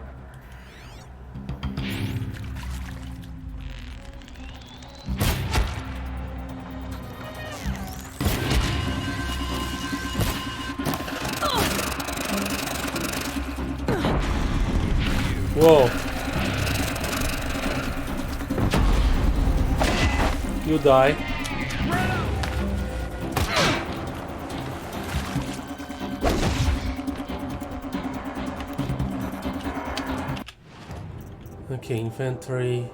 Whoa. You die. Okay, inventory,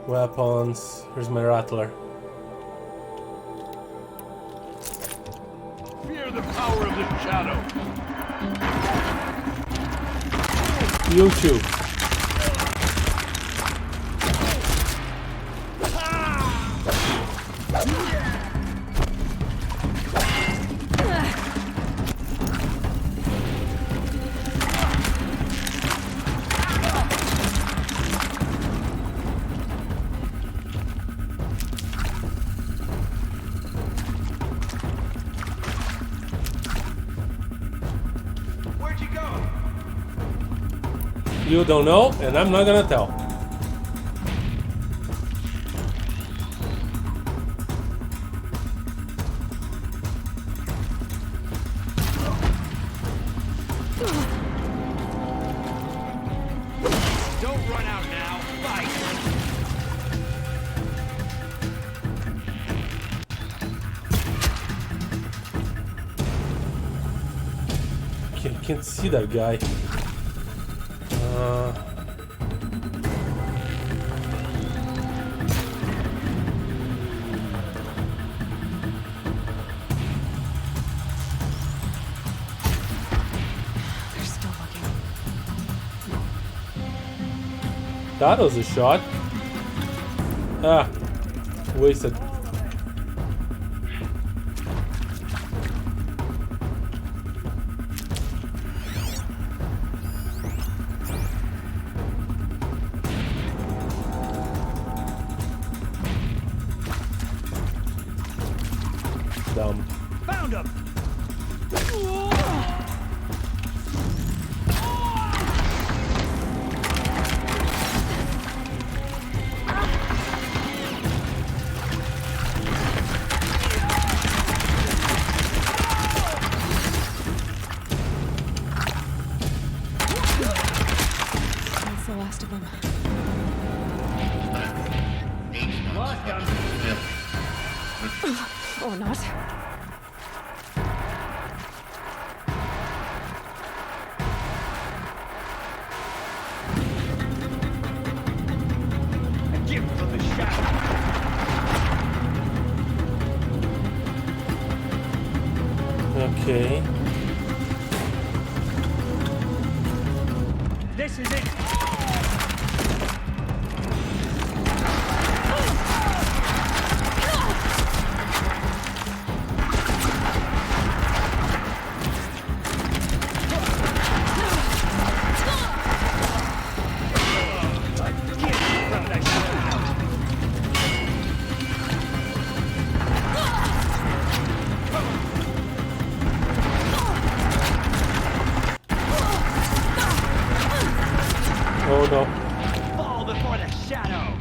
weapons. Here's my rattler. Fear the power of the shadow. You too. Where'd you go? You don't know, and I'm not gonna tell. Don't run out now. Fight. Can't see that guy. They're still looking. That was a shot. Ah, wasted. Dumb. Found him. That's the last of them. Or not. A gift from the shadow. Okay. This is it. Oh no. Fall before the shadow.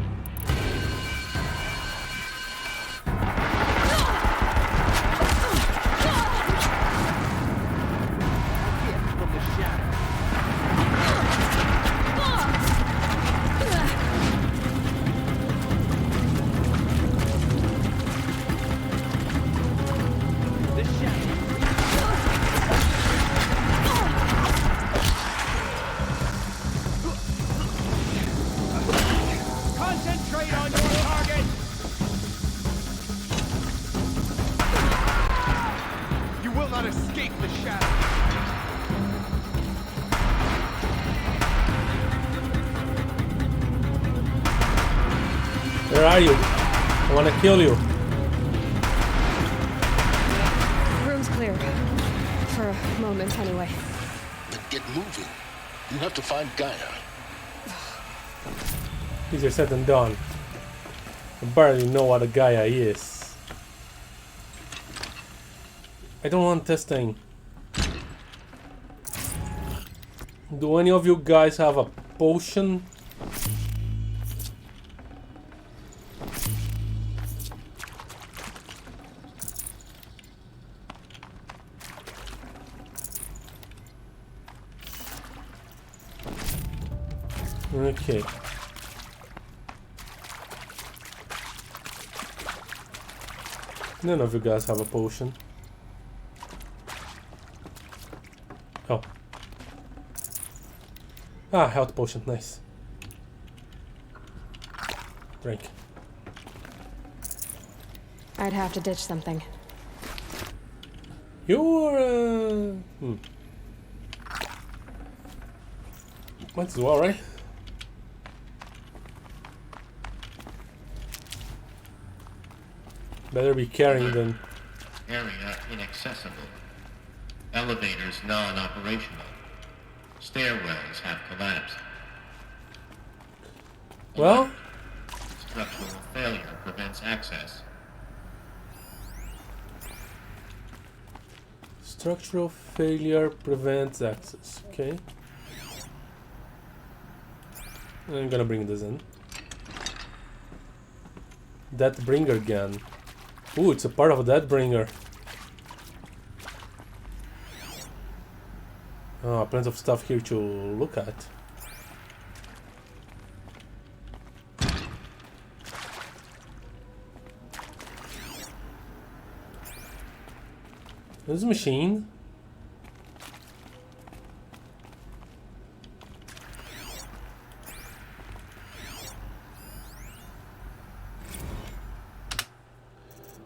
Gift from the shadow. The shadow. Concentrate on your target! You will not escape the shadow. Where are you? I wanna kill you. The room's clear. For a moment, anyway. Then get moving. You have to find Gaia. Easier said than done. I barely know what a Gaia is. I don't want this thing. Do any of you guys have a potion? Okay. None of you guys have a potion. Oh. Ah, health potion, nice. Drink. I'd have to ditch something. You're might as well, right? Better be carrying than... Area inaccessible. Elevators non-operational. Stairwells have collapsed. Well? Structural failure prevents access. Structural failure prevents access. Okay. I'm gonna bring this in. That bringer gun. Ooh, it's a part of that bringer. Oh, plenty of stuff here to look at. This machine.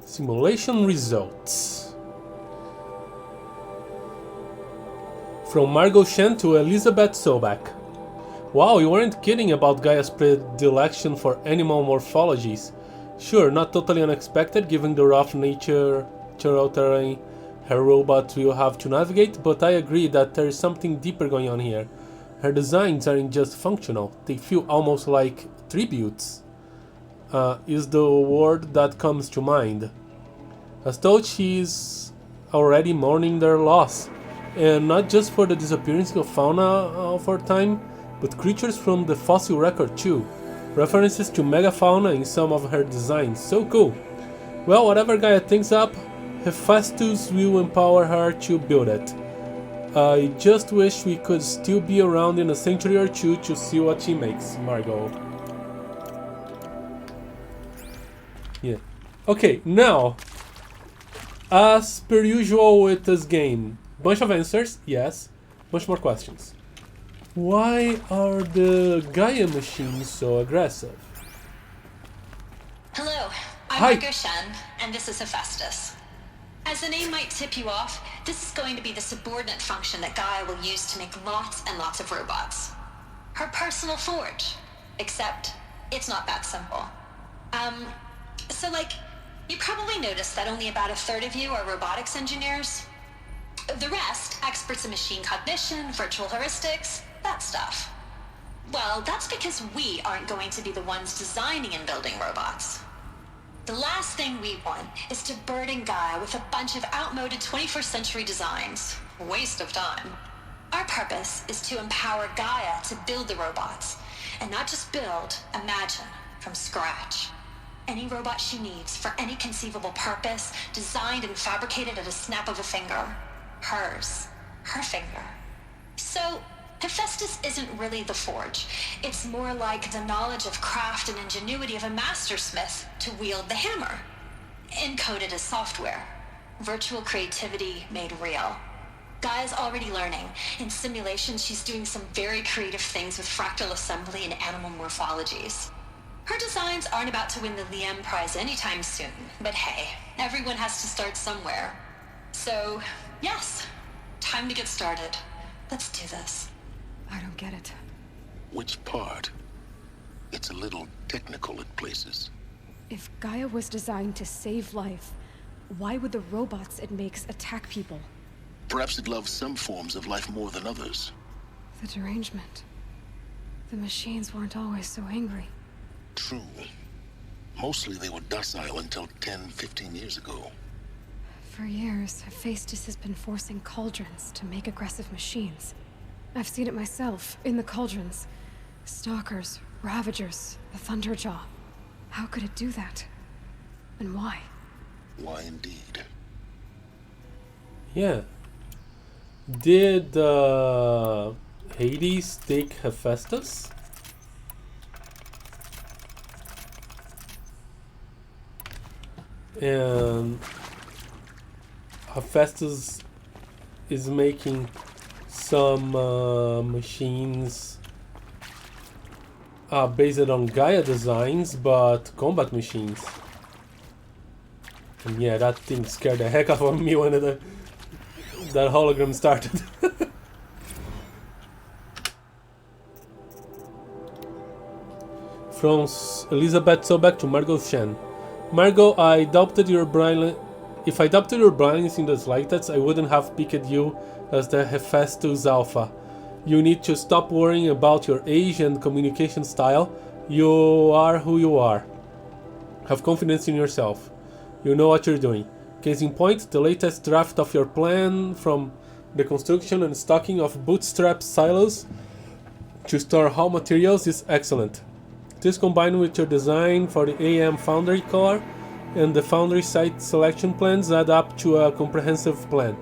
Simulation results. From Margot Shen to Elizabeth Sobek. Wow, you weren't kidding about Gaia's predilection for animal morphologies. Sure, not totally unexpected given the rough nature terrain her robot will have to navigate, but I agree that there is something deeper going on here. Her designs aren't just functional, they feel almost like tributes. Is the word that comes to mind. As though she's already mourning their loss, and not just for the disappearance of fauna of her time, but creatures from the fossil record too. References to megafauna in some of her designs, so cool. Well, whatever Gaia thinks up, Hephaestus will empower her to build it. I just wish we could still be around in a century or two to see what she makes, Margot. Yeah. Okay, now, as per usual with this game, bunch of answers, yes, bunch more questions. Why are the Gaia machines so aggressive? Hello, I'm Hi. Margot Shen, and this is Hephaestus. As the name might tip you off, this is going to be the subordinate function that Gaia will use to make lots and lots of robots. Her personal forge. Except, it's not that simple. So you probably noticed that only about a third of you are robotics engineers. The rest, experts in machine cognition, virtual heuristics, that stuff. Well, that's because we aren't going to be the ones designing and building robots. The last thing we want is to burden Gaia with a bunch of outmoded 21st century designs. Waste of time. Our purpose is to empower Gaia to build the robots, and not just build, imagine, from scratch. Any robot she needs for any conceivable purpose, designed and fabricated at a snap of a finger. Hers. Her finger. So, Hephaestus isn't really the forge. It's more like the knowledge of craft and ingenuity of a mastersmith to wield the hammer. Encoded as software. Virtual creativity made real. Gaia's already learning. In simulation, she's doing some very creative things with fractal assembly and animal morphologies. Her designs aren't about to win the Liam Prize anytime soon, but hey, everyone has to start somewhere. So, yes, time to get started. Let's do this. I don't get it. Which part? It's a little technical at places. If Gaia was designed to save life, why would the robots it makes attack people? Perhaps it loves some forms of life more than others. The derangement. The machines weren't always so angry. True. Mostly they were docile until 10, 15 years ago. For years, Hephaestus has been forcing cauldrons to make aggressive machines. I've seen it myself, in the cauldrons. Stalkers, Ravagers, the Thunderjaw. How could it do that? And why? Why indeed? Yeah. Did Hades take Hephaestus? and Hephaestus is making some machines based on Gaia designs, but combat machines. And yeah, that thing scared the heck out of me when that hologram started. From Elizabeth Sobek to Margot Shen. Margot, I doubted your brilliance. If I doubted your brilliance in the slightest, I wouldn't have picked you as the Hephaestus Alpha. You need to stop worrying about your age and communication style. You are who you are. Have confidence in yourself. You know what you're doing. Case in point, the latest draft of your plan, from the construction and stocking of bootstrap silos to store raw materials, is excellent. This combined with your design for the AM Foundry core and the Foundry site selection plans add up to a comprehensive plan.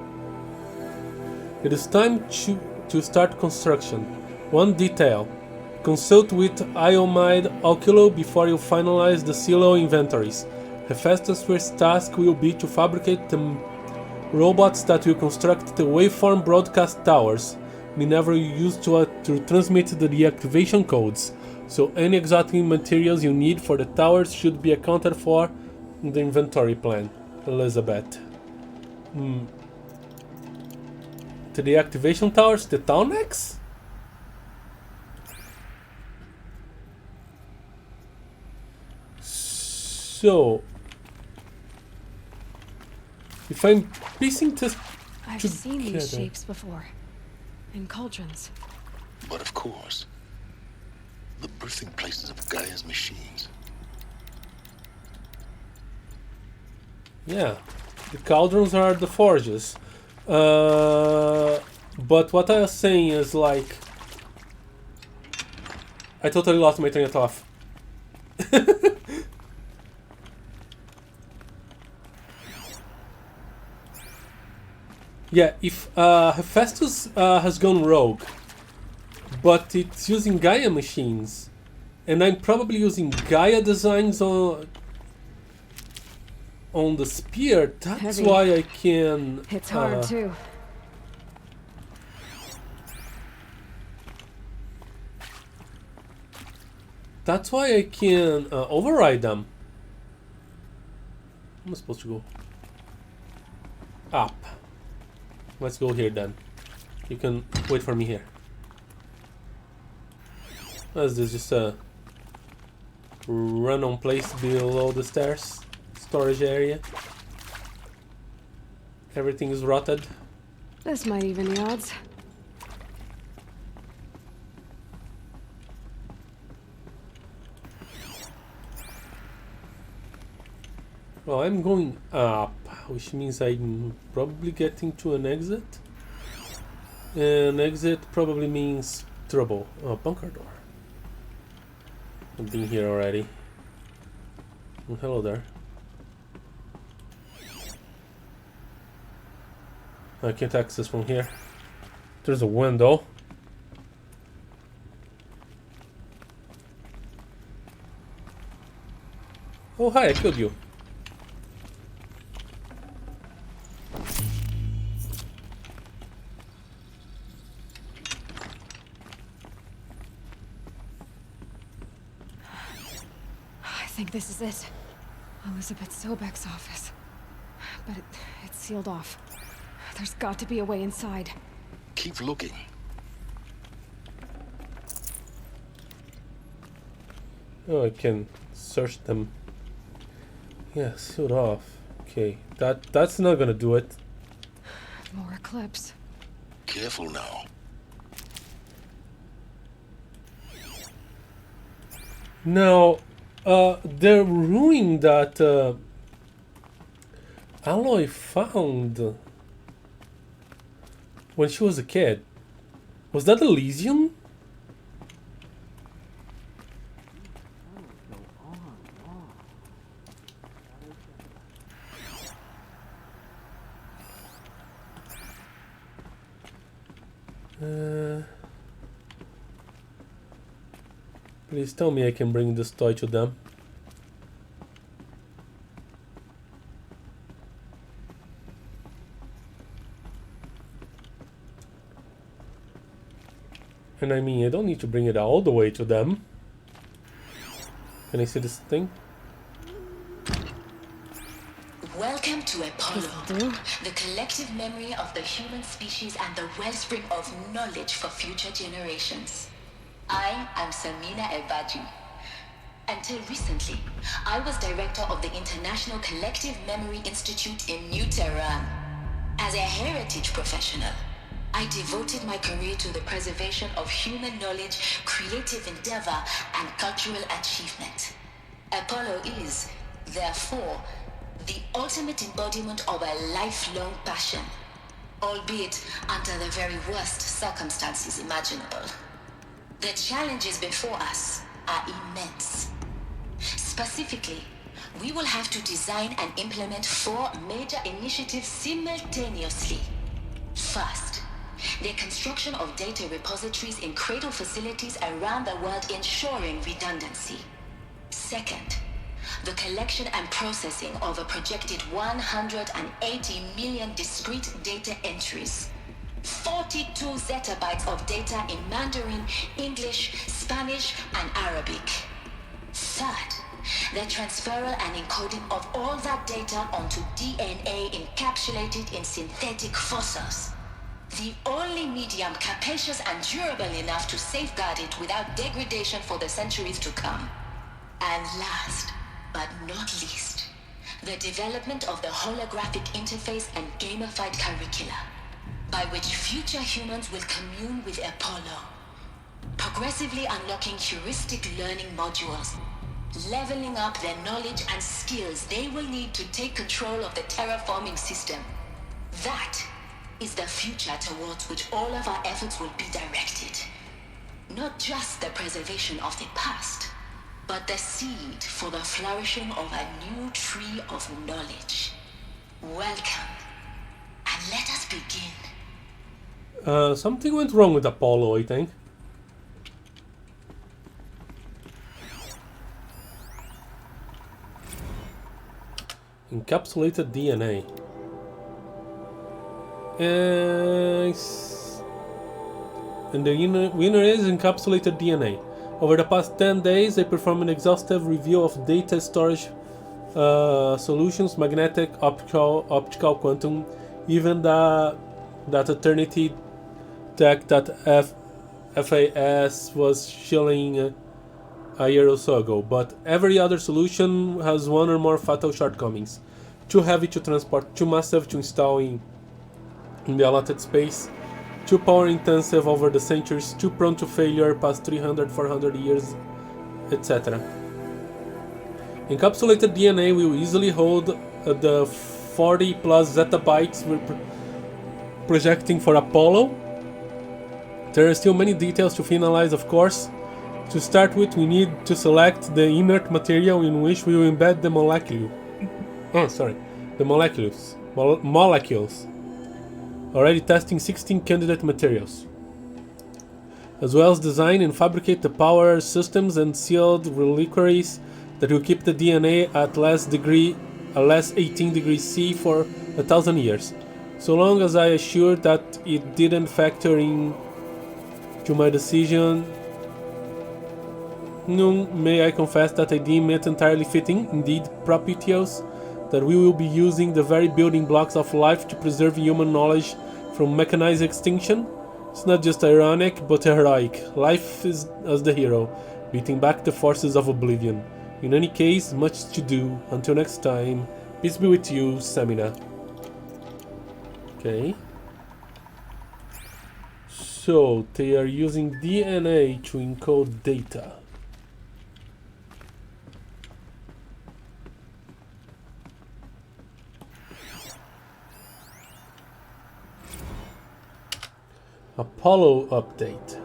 It is time to start construction. One detail. Consult with Iomide Oculo before you finalize the silo inventories. Hephaestus' first task will be to fabricate the robots that will construct the waveform broadcast towers Minerva used to transmit the deactivation codes, so any exotic materials you need for the towers should be accounted for in the inventory plan. Elizabeth. The deactivation towers, the Townex? So, if I'm piecing this I've seen these shapes before. In cauldrons. But of course, the birthing places of Gaia's machines. Yeah, the cauldrons are the forges. But what I was saying is, like, I totally lost my train of thought. Yeah, if Hephaestus has gone rogue, but it's using Gaia machines, and I'm probably using Gaia designs on the spear, that's heavy. Why I can... It's hard too. That's why I can override them. I'm supposed to go up. Let's go here then. You can wait for me here. What is this? Just a random place below the stairs? Storage area. Everything is rotted. This might even the odds. Well, I'm going up, which means I'm probably getting to an exit. And exit probably means trouble. Oh, bunker door. I've been here already. Oh, hello there. I can't access from here. There's a window. Oh, hi, I killed you. I think this is it. Elizabeth Sobek's office. But it's sealed off. There's got to be a way inside. Keep looking. Oh, I can search them. Yeah, sealed off. Okay, that's not gonna do it. More eclipse. Careful now. Now, the ruin that Aloy found when she was a kid, was that Elysium? Please tell me I can bring this toy to them. And I mean, I don't need to bring it all the way to them. Can I see this thing? Welcome to Apollo, the collective memory of the human species and the wellspring of knowledge for future generations. I am Samina El-Baji. Until recently, I was director of the International Collective Memory Institute in New Tehran. As a heritage professional, I devoted my career to the preservation of human knowledge, creative endeavor, and cultural achievement. Apollo is, therefore, the ultimate embodiment of a lifelong passion, albeit under the very worst circumstances imaginable. The challenges before us are immense. Specifically, we will have to design and implement 4 major initiatives simultaneously. First, the construction of data repositories in cradle facilities around the world, ensuring redundancy. Second, the collection and processing of a projected 180 million discrete data entries. 42 zettabytes of data in Mandarin, English, Spanish, and Arabic. Third, the transferal and encoding of all that data onto DNA encapsulated in synthetic fossils. The only medium capacious and durable enough to safeguard it without degradation for the centuries to come. And last, but not least, the development of the holographic interface and gamified curricula, by which future humans will commune with Apollo, progressively unlocking heuristic learning modules, leveling up their knowledge and skills they will need to take control of the terraforming system. That is the future towards which all of our efforts will be directed. Not just the preservation of the past, but the seed for the flourishing of a new tree of knowledge. Welcome, and let us begin. Something went wrong with Apollo, I think. Encapsulated DNA. And the winner is encapsulated DNA. Over the past 10 days, they performed an exhaustive review of data storage solutions, magnetic, optical, quantum, even that eternity tech that FAS was shilling a year or so ago. But every other solution has one or more fatal shortcomings. Too heavy to transport, too massive to install in the allotted space, too power intensive over the centuries, too prone to failure past 300, 400 years, etc. Encapsulated DNA will easily hold the 40 plus zettabytes we're projecting for Apollo. There are still many details to finalize, of course. To start with, we need to select the inert material in which we will embed the molecules. Molecules. Already testing 16 candidate materials, as well as design and fabricate the power systems and sealed reliquaries that will keep the DNA at less 18 degrees C for 1,000 years, so long as I assure that it didn't factor in to my decision. May I confess that I deem it entirely fitting, indeed propitious, that we will be using the very building blocks of life to preserve human knowledge from mechanized extinction. It's not just ironic, but heroic. Life is as the hero, beating back the forces of oblivion. In any case, much to do. Until next time, peace be with you, Samina. Okay. So, they are using DNA to encode data. Apollo update.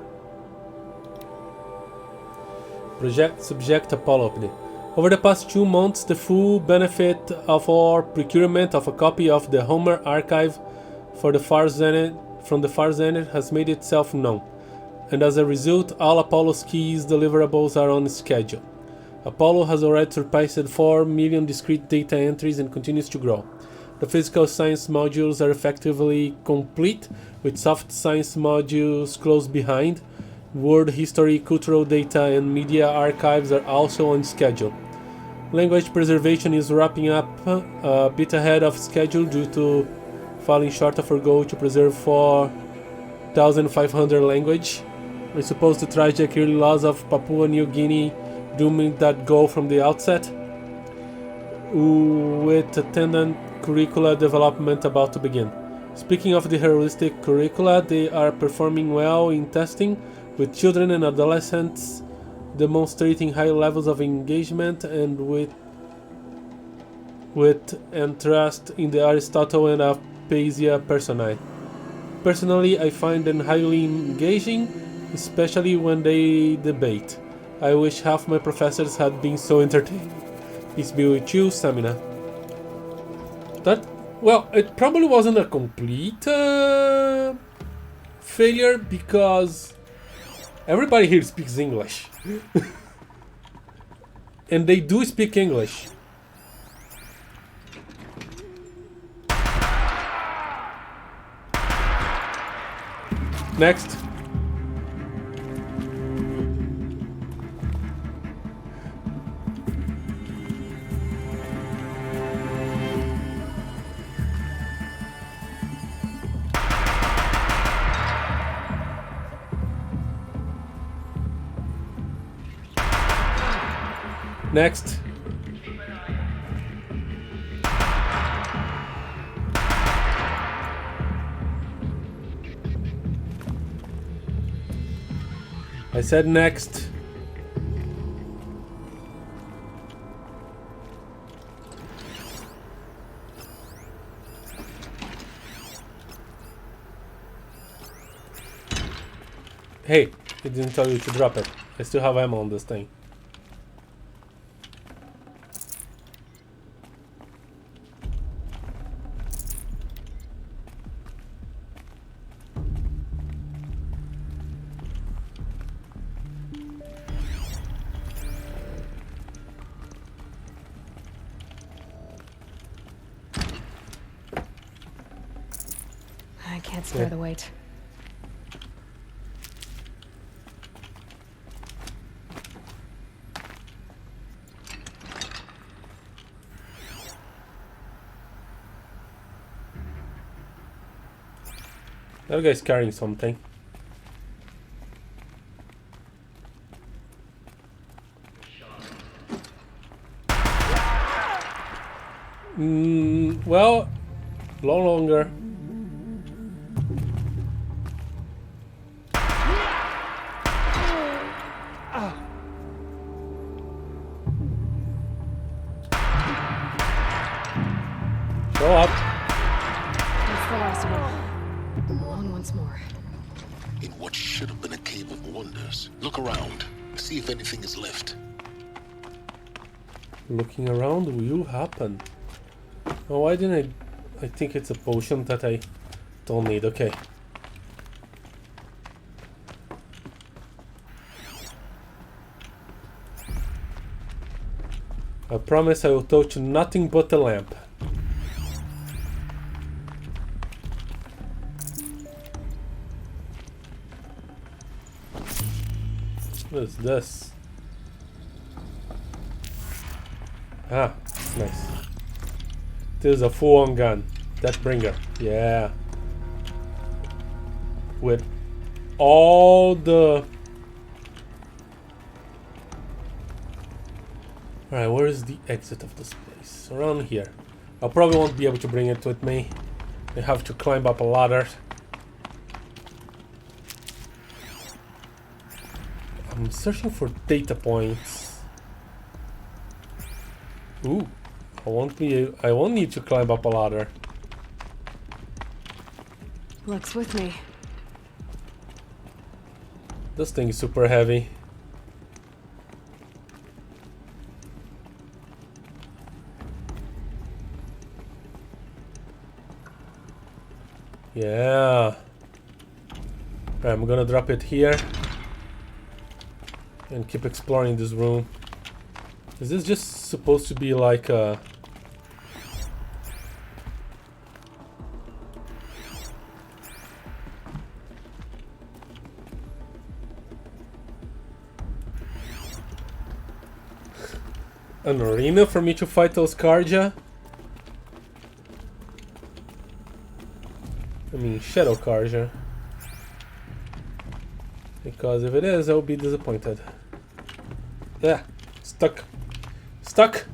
Subject Apollo update. Over the past 2 months, the full benefit of our procurement of a copy of the Homer archive from the Far Zenith has made itself known, and as a result, all Apollo's key deliverables are on schedule. Apollo has already surpassed 4 million discrete data entries and continues to grow. The physical science modules are effectively complete, with soft science modules close behind. World history, cultural data, and media archives are also on schedule. Language preservation is wrapping up a bit ahead of schedule due to falling short of our goal to preserve 4,500 language. We're supposed to try to acquire laws of Papua New Guinea, dooming that goal from the outset, with attendant curricula development about to begin. Speaking of the heuristic curricula, they are performing well in testing, with children and adolescents demonstrating high levels of engagement and with interest in the Aristotle and Aphasia personae. Personally, I find them highly engaging, especially when they debate. I wish half my professors had been so entertaining. Peace be with you, Stamina. That, well, it probably wasn't a complete failure because everybody here speaks English. And they do speak English. Next. Next. I said next. Hey, it didn't tell you to drop it. I still have ammo on this thing. I can't spare the weight. That guy's carrying something. Well, no longer. Show up. That's the last one. On once more. In what should have been a cave of wonders. Look around. See if anything is left. Looking around will happen. Oh, why didn't I think it's a potion that I don't need. Okay. I promise I will touch nothing but the lamp. What is this? Ah, nice. This is a full-on gun. That bringer. Yeah. With all the... Alright, where is the exit of this place? Around here. I probably won't be able to bring it with me. I have to climb up a ladder. I'm searching for data points. Ooh, I won't need to climb up a ladder. Luck's with me. This thing is super heavy. Yeah. Right, I'm gonna drop it here. And keep exploring this room. Is this just supposed to be like a... An arena for me to fight those Karja? I mean, Shadow Karja. Because if it is, I'll be disappointed. Yeah, stuck. Stuck!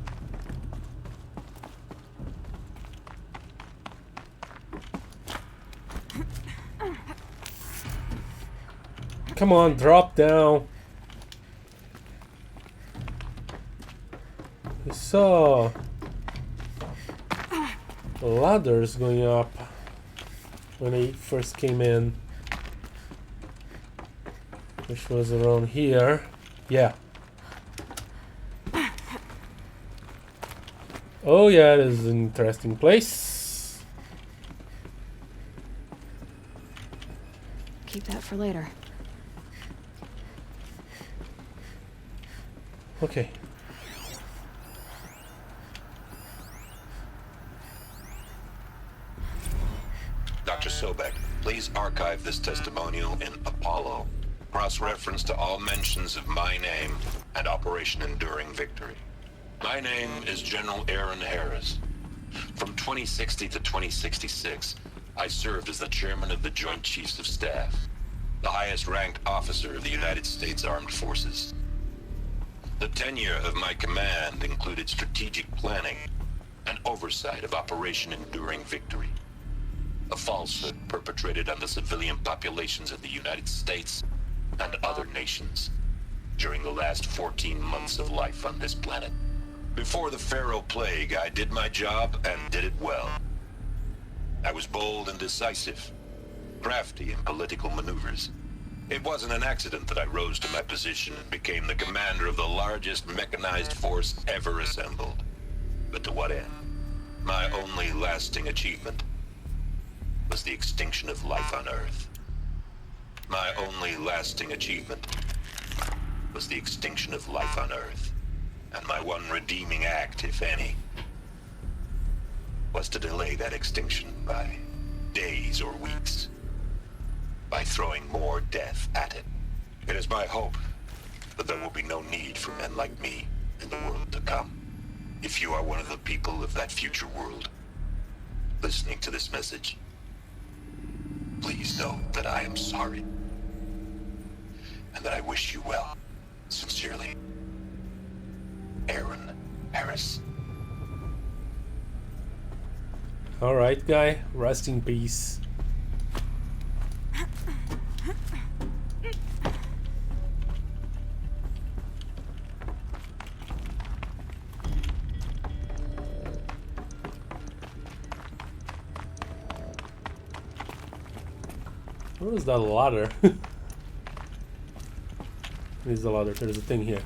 Come on, drop down. I saw ladders going up when I first came in, which was around here. Yeah. Oh yeah, it is an interesting place. Keep that for later. Okay. Dr. Sobek, please archive this testimonial in Apollo. Cross-reference to all mentions of my name and Operation Enduring Victory. My name is General Aaron Harris. From 2060 to 2066, I served as the chairman of the Joint Chiefs of Staff, the highest-ranked officer of the United States Armed Forces. The tenure of my command included strategic planning and oversight of Operation Enduring Victory, a falsehood perpetrated on the civilian populations of the United States and other nations during the last 14 months of life on this planet. Before the Pharaoh Plague, I did my job and did it well. I was bold and decisive, crafty in political maneuvers. It wasn't an accident that I rose to my position and became the commander of the largest mechanized force ever assembled. But to what end? My only lasting achievement was the extinction of life on Earth. My only lasting achievement was the extinction of life on Earth. And my one redeeming act, if any, was to delay that extinction by days or weeks, by throwing more death at it. It is my hope that there will be no need for men like me in the world to come. If you are one of the people of that future world listening to this message, please know that I am sorry and that I wish you well. Sincerely, Aaron Harris. Alright, guy. Rest in peace. Where is that ladder? There's a ladder. There's a thing here.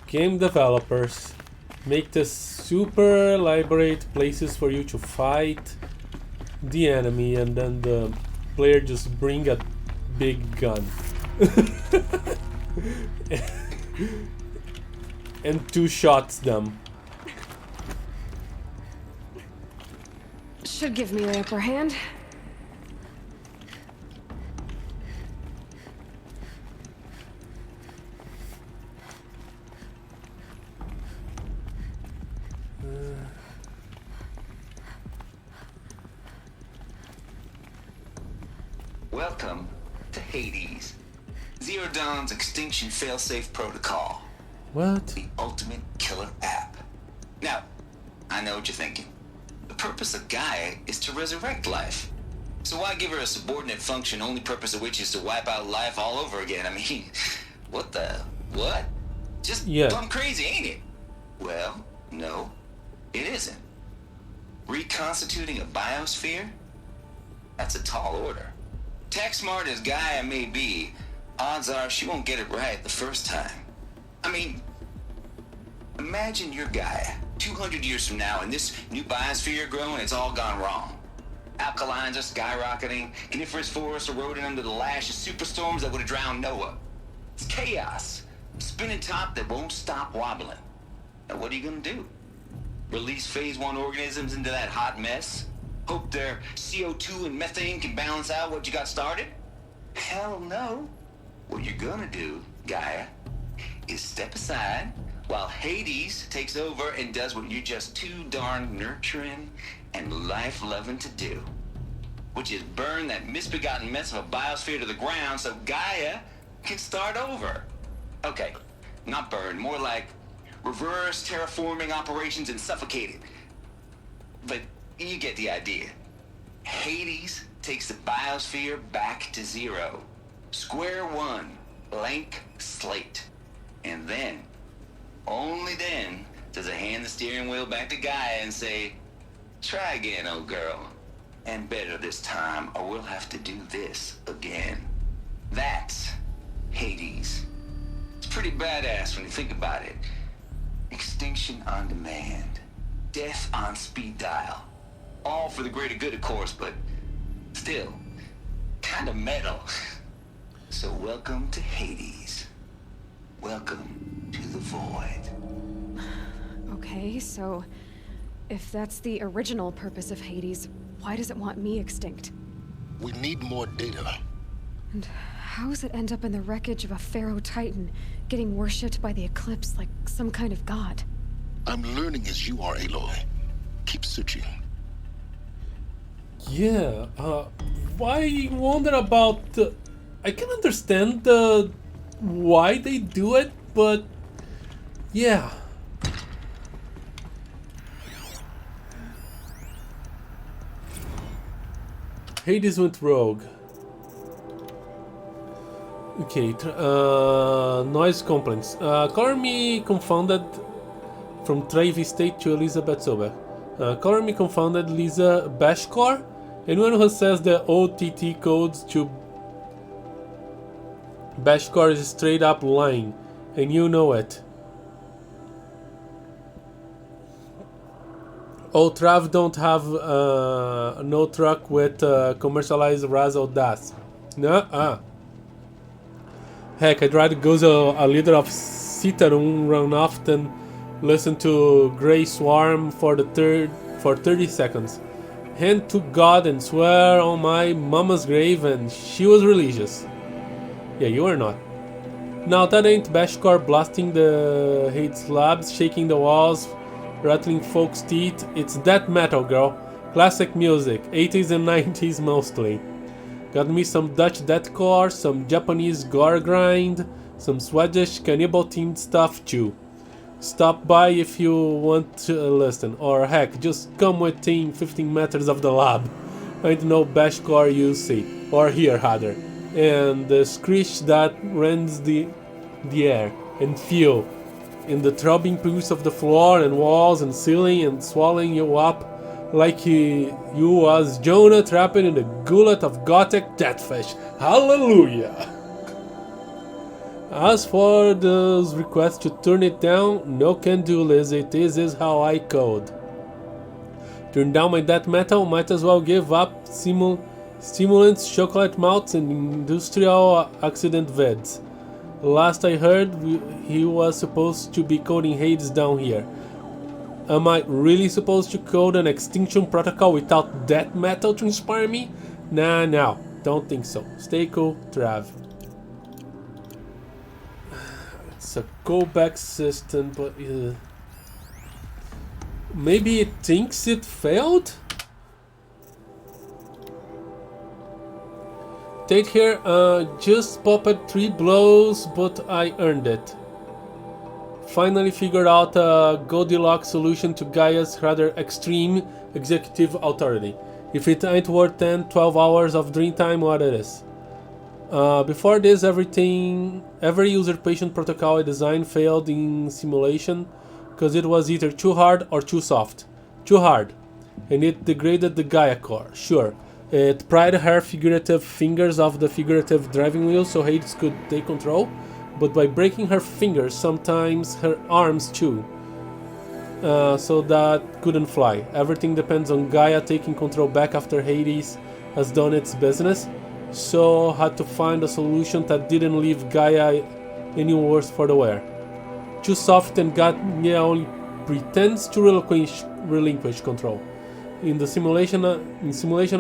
Game developers make this super elaborate places for you to fight the enemy, and then the player just bring a big gun and two shots them. Should give me the upper hand. Welcome to Hades. Zero Dawn's extinction failsafe protocol. What? The ultimate killer app. Now, I know what you're thinking. The purpose of Gaia is to resurrect life. So why give her a subordinate function, only purpose of which is to wipe out life all over again? I mean, what the... what? Just plumb crazy, ain't it? Well, no, it isn't. Reconstituting a biosphere? That's a tall order. Tech smart as Gaia may be, odds are she won't get it right the first time. I mean, imagine you're Gaia, 200 years from now, and this new biosphere growing, it's all gone wrong. Alkalines are skyrocketing, coniferous forests eroding under the lash of superstorms that would have drowned Noah. It's chaos, spinning top that won't stop wobbling. Now what are you gonna do? Release phase 1 organisms into that hot mess? Hope their CO2 and methane can balance out what you got started? Hell no. What you're gonna do, Gaia, is step aside while Hades takes over and does what you're just too darn nurturing and life-loving to do, which is burn that misbegotten mess of a biosphere to the ground so Gaia can start over. Okay, not burn, more like reverse terraforming operations and suffocate it. But you get the idea. Hades takes the biosphere back to zero. Square one, blank slate. And then, only then, does it hand the steering wheel back to Gaia and say, try again, old girl. And better this time, or we'll have to do this again. That's Hades. It's pretty badass when you think about it. Extinction on demand. Death on speed dial. All for the greater good, of course, but still, kind of metal. So welcome to Hades. Welcome to the void. Okay, so if that's the original purpose of Hades, why does it want me extinct? We need more data. And how does it end up in the wreckage of a Pharaoh Titan, getting worshipped by the Eclipse like some kind of god? I'm learning as you are, Aloy. Keep searching. Yeah, I wonder about... I can understand the why they do it, but... yeah. Hades went rogue. Okay, noise complaints. Color me confounded from Trevi State to Elizabeth Sober. Color me confounded Lisa Bashkar. Anyone who says the OTT codes to Bashkar is straight up lying, and you know it. Oh, Trav don't have no truck with commercialized Razzle Das. Nuh-uh. Heck, I'd rather go a leader of Citarum run off than listen to Grey Swarm for 30 seconds. Hand to God and swear on my mama's grave and she was religious. Yeah, you are not. Now that ain't Bashkar blasting the hate slabs, shaking the walls, rattling folks' teeth. It's death metal, girl. Classic music, 80s and 90s mostly. Got me some Dutch deathcore, some Japanese gore grind, some Swedish cannibal themed stuff too. Stop by if you want to listen, or heck, just come within 15 meters of the lab. Ain't no Bashkar you see, or hear rather, and the screech that rends the air, and feel, in the throbbing pulse of the floor and walls and ceiling and swallowing you up like you was Jonah trapped in the gullet of gothic deathfish. Hallelujah! As for those requests to turn it down, no can do, Lizzie. This is how I code. Turn down my death metal, might as well give up stimulants, chocolate mouths, and industrial accident vids. Last I heard, he was supposed to be coding Hades down here. Am I really supposed to code an extinction protocol without death metal to inspire me? Nah, don't think so. Stay cool, Trav. It's a callback system, but maybe it thinks it failed? Take here, just popped 3 blows, but I earned it. Finally figured out a Goldilocks solution to Gaia's rather extreme executive authority. If it ain't worth 10-12 hours of dream time, what it is. Before this, every usurpation protocol I designed failed in simulation because it was either too hard or too soft. Too hard, and it degraded the Gaia core, sure. It pried her figurative fingers off the figurative driving wheel so Hades could take control, but by breaking her fingers, sometimes her arms too, so that couldn't fly. Everything depends on Gaia taking control back after Hades has done its business, so had to find a solution that didn't leave Gaia any worse for the wear. Too soft and Gaia only pretends to relinquish control. In simulation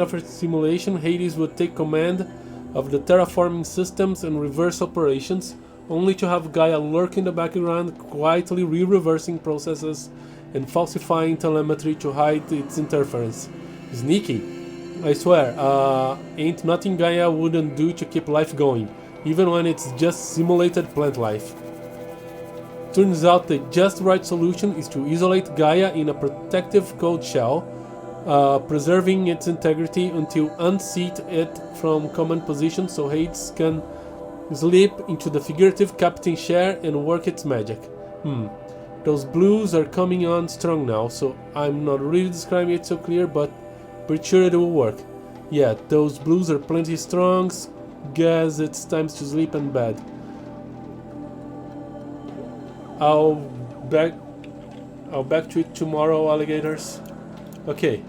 after simulation, Hades would take command of the terraforming systems and reverse operations, only to have Gaia lurk in the background, quietly reversing processes and falsifying telemetry to hide its interference. Sneaky. I swear, ain't nothing Gaia wouldn't do to keep life going, even when it's just simulated plant life. Turns out the just right solution is to isolate Gaia in a protective cold shell, preserving its integrity until unseat it from command position so Hades can slip into the figurative captain chair and work its magic. Those blues are coming on strong now, so I'm not really describing it so clear, but pretty sure it will work. Yeah, those blues are plenty strong. Guess it's time to sleep in bed. I'll back to it tomorrow, alligators. Okay.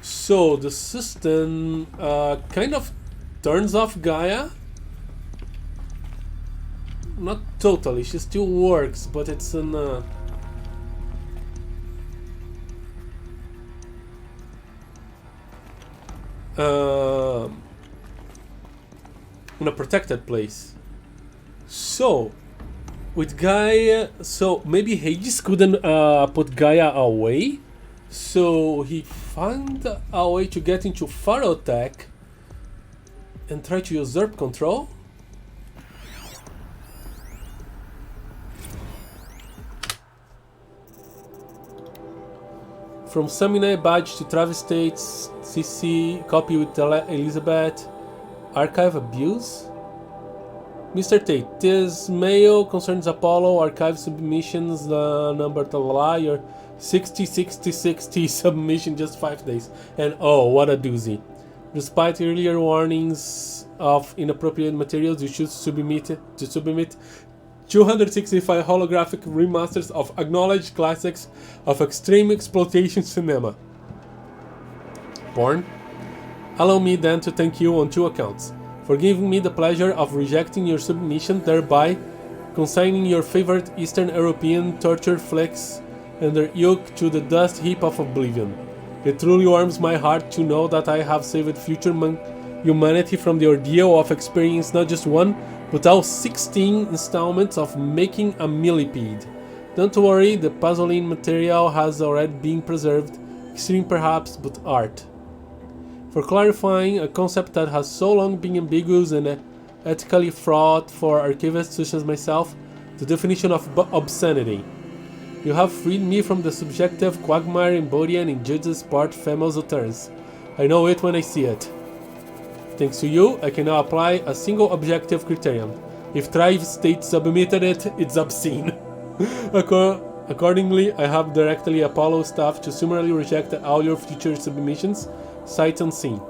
So the system kind of turns off Gaia. Not totally, she still works, but it's in a protected place. So with Gaia, so maybe Hades couldn't put Gaia away, so he found a way to get into Pharaoh Tech and try to usurp control. From Seminary Badge to Travis States, CC, copy with Elizabeth, archive abuse. Mr. Tate, this mail concerns Apollo, archive submissions, number your 60 submission just 5 days. And oh, what a doozy. Despite earlier warnings of inappropriate materials, you should submit 265 holographic remasters of acknowledged classics of extreme exploitation cinema. Porn? Allow me then to thank you on 2 accounts. For giving me the pleasure of rejecting your submission, thereby consigning your favorite Eastern European torture flicks and their yoke to the dust heap of oblivion. It truly warms my heart to know that I have saved future humanity from the ordeal of experiencing not just one, but all 16 installments of making a millipede. Don't worry, the puzzling material has already been preserved, extreme perhaps, but art. For clarifying a concept that has so long been ambiguous and ethically fraught for archivists such as myself, the definition of obscenity. You have freed me from the subjective quagmire embodied in Judge's part famous utterance. I know it when I see it. Thanks to you, I can now apply a single objective criterion. If Travis State submitted it, it's obscene. Accordingly, I have directly Apollo staff to summarily reject all your future submissions, sight unseen.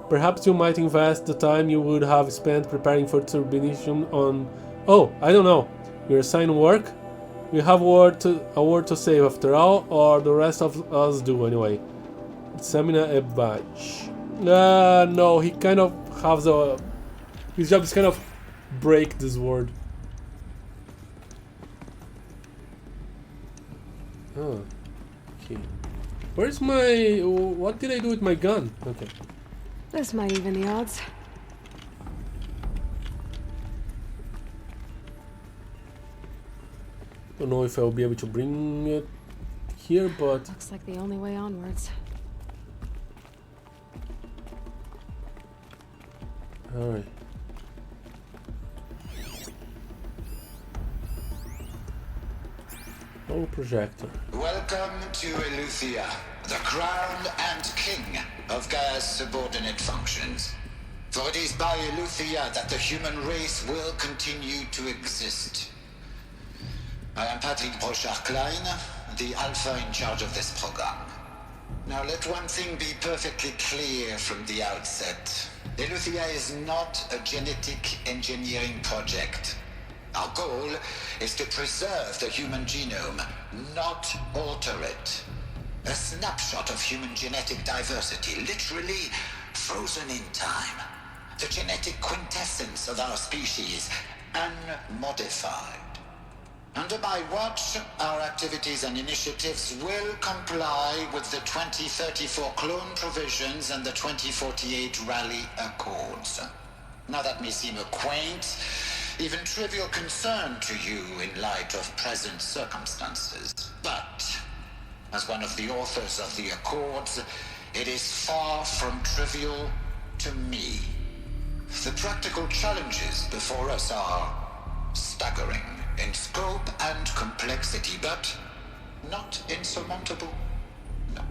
Perhaps you might invest the time you would have spent preparing for submission on... Oh, I don't know. Your assigned work? You have a word to say after all, or the rest of us do anyway. Examine a badge. No, he kind of has a... His job is kind of break this word. Oh, okay. Where's my... What did I do with my gun? Okay. This might even the odds. Don't know if I'll be able to bring it here, but... Looks like the only way onwards. Alright. Oh, projector. Welcome to Eleuthia, the crown and king of Gaia's subordinate functions. For it is by Eleuthia that the human race will continue to exist. I am Patrick Brochard-Klein, the Alpha in charge of this program. Now let one thing be perfectly clear from the outset. Eleuthia is not a genetic engineering project. Our goal is to preserve the human genome, not alter it. A snapshot of human genetic diversity, literally frozen in time. The genetic quintessence of our species, unmodified. Under my watch, our activities and initiatives will comply with the 2034 clone provisions and the 2048 Rally Accords. Now that may seem a quaint, even trivial concern to you in light of present circumstances, but as one of the authors of the Accords, it is far from trivial to me. The practical challenges before us are staggering in scope and complexity, but not insurmountable. No.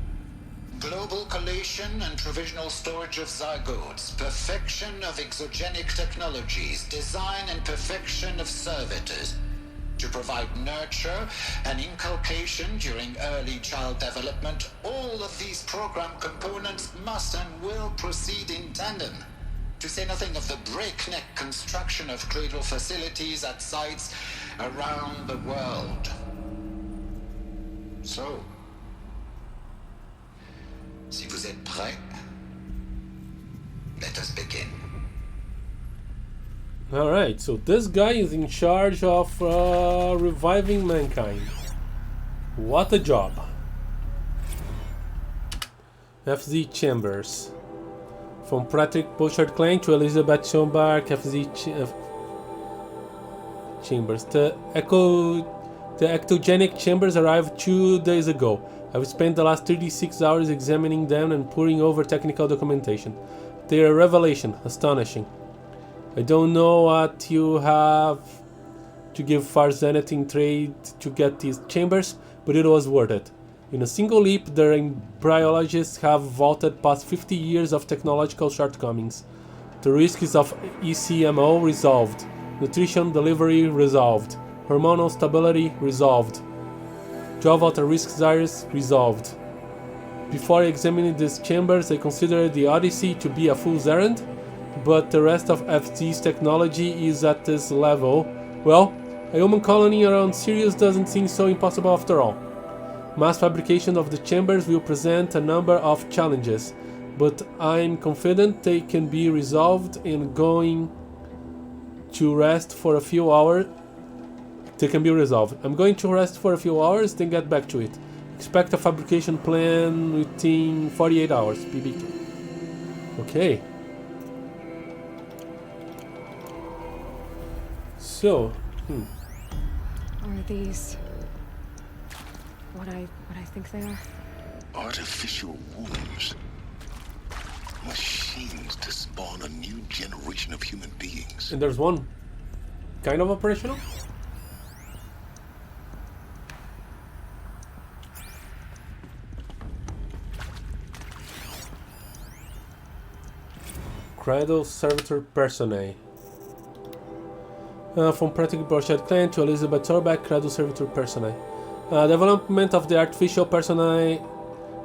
Global collation and provisional storage of zygotes, perfection of exogenic technologies, design and perfection of servitors, to provide nurture and inculcation during early child development. All of these program components must and will proceed in tandem, to say nothing of the breakneck construction of cradle facilities at sites around the world. So, si vous êtes prêts, let us begin. Alright, so this guy is in charge of reviving mankind. What a job. FZ Chambers. From Patrick Bouchard Klein to Elizabeth Schomburg, Chambers. The ectogenic chambers arrived 2 days ago. I've spent the last 36 hours examining them and poring over technical documentation. They are a revelation, astonishing. I don't know what you have to give for Zenith in trade to get these chambers, but it was worth it. In a single leap, their embryologists have vaulted past 50 years of technological shortcomings. The risks of ECMO resolved. Nutrition delivery resolved. Hormonal stability resolved. Job at risk desires resolved. Before examining these chambers, I considered the Odyssey to be a fool's errand, but the rest of FZ's technology is at this level. Well, a human colony around Sirius doesn't seem so impossible after all. Mass fabrication of the chambers will present a number of challenges, but I'm confident they can be resolved. And going to rest for a few hours. They can be resolved. I'm going to rest for a few hours, then get back to it. Expect a fabrication plan within 48 hours. BBK. Okay. So, Are these what I think they are? Artificial wombs. Machines to spawn a new generation of human beings. And there's one kind of operational? Cradle Servitor Personae. From Patrick Bouchard Klein to Elizabeth Sorbeck, Cradle Servitor Personae. Development of the artificial personae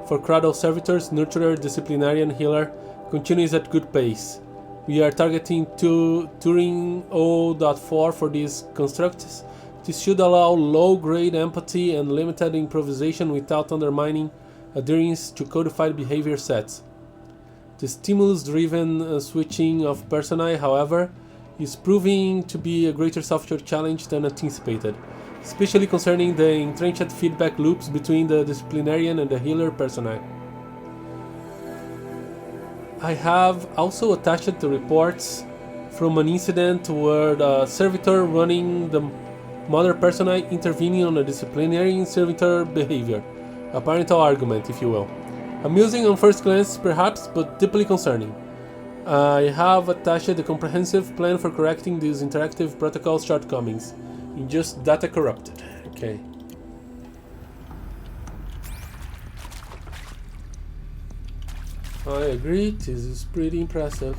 for Cradle Servitors, Nurturer, Disciplinarian, Healer continues at good pace. We are targeting Turing 0.4 for these constructs. This should allow low-grade empathy and limited improvisation without undermining adherence to codified behavior sets. The stimulus-driven switching of personae, however, is proving to be a greater software challenge than anticipated, especially concerning the entrenched feedback loops between the disciplinarian and the healer personae. I have also attached the reports from an incident where the servitor running the mother personae intervening on a disciplinarian servitor behavior. A parental argument, if you will. Amusing on first glance, perhaps, but deeply concerning. I have attached a comprehensive plan for correcting these interactive protocol shortcomings. In just data corrupted. Okay. I agree, this is pretty impressive.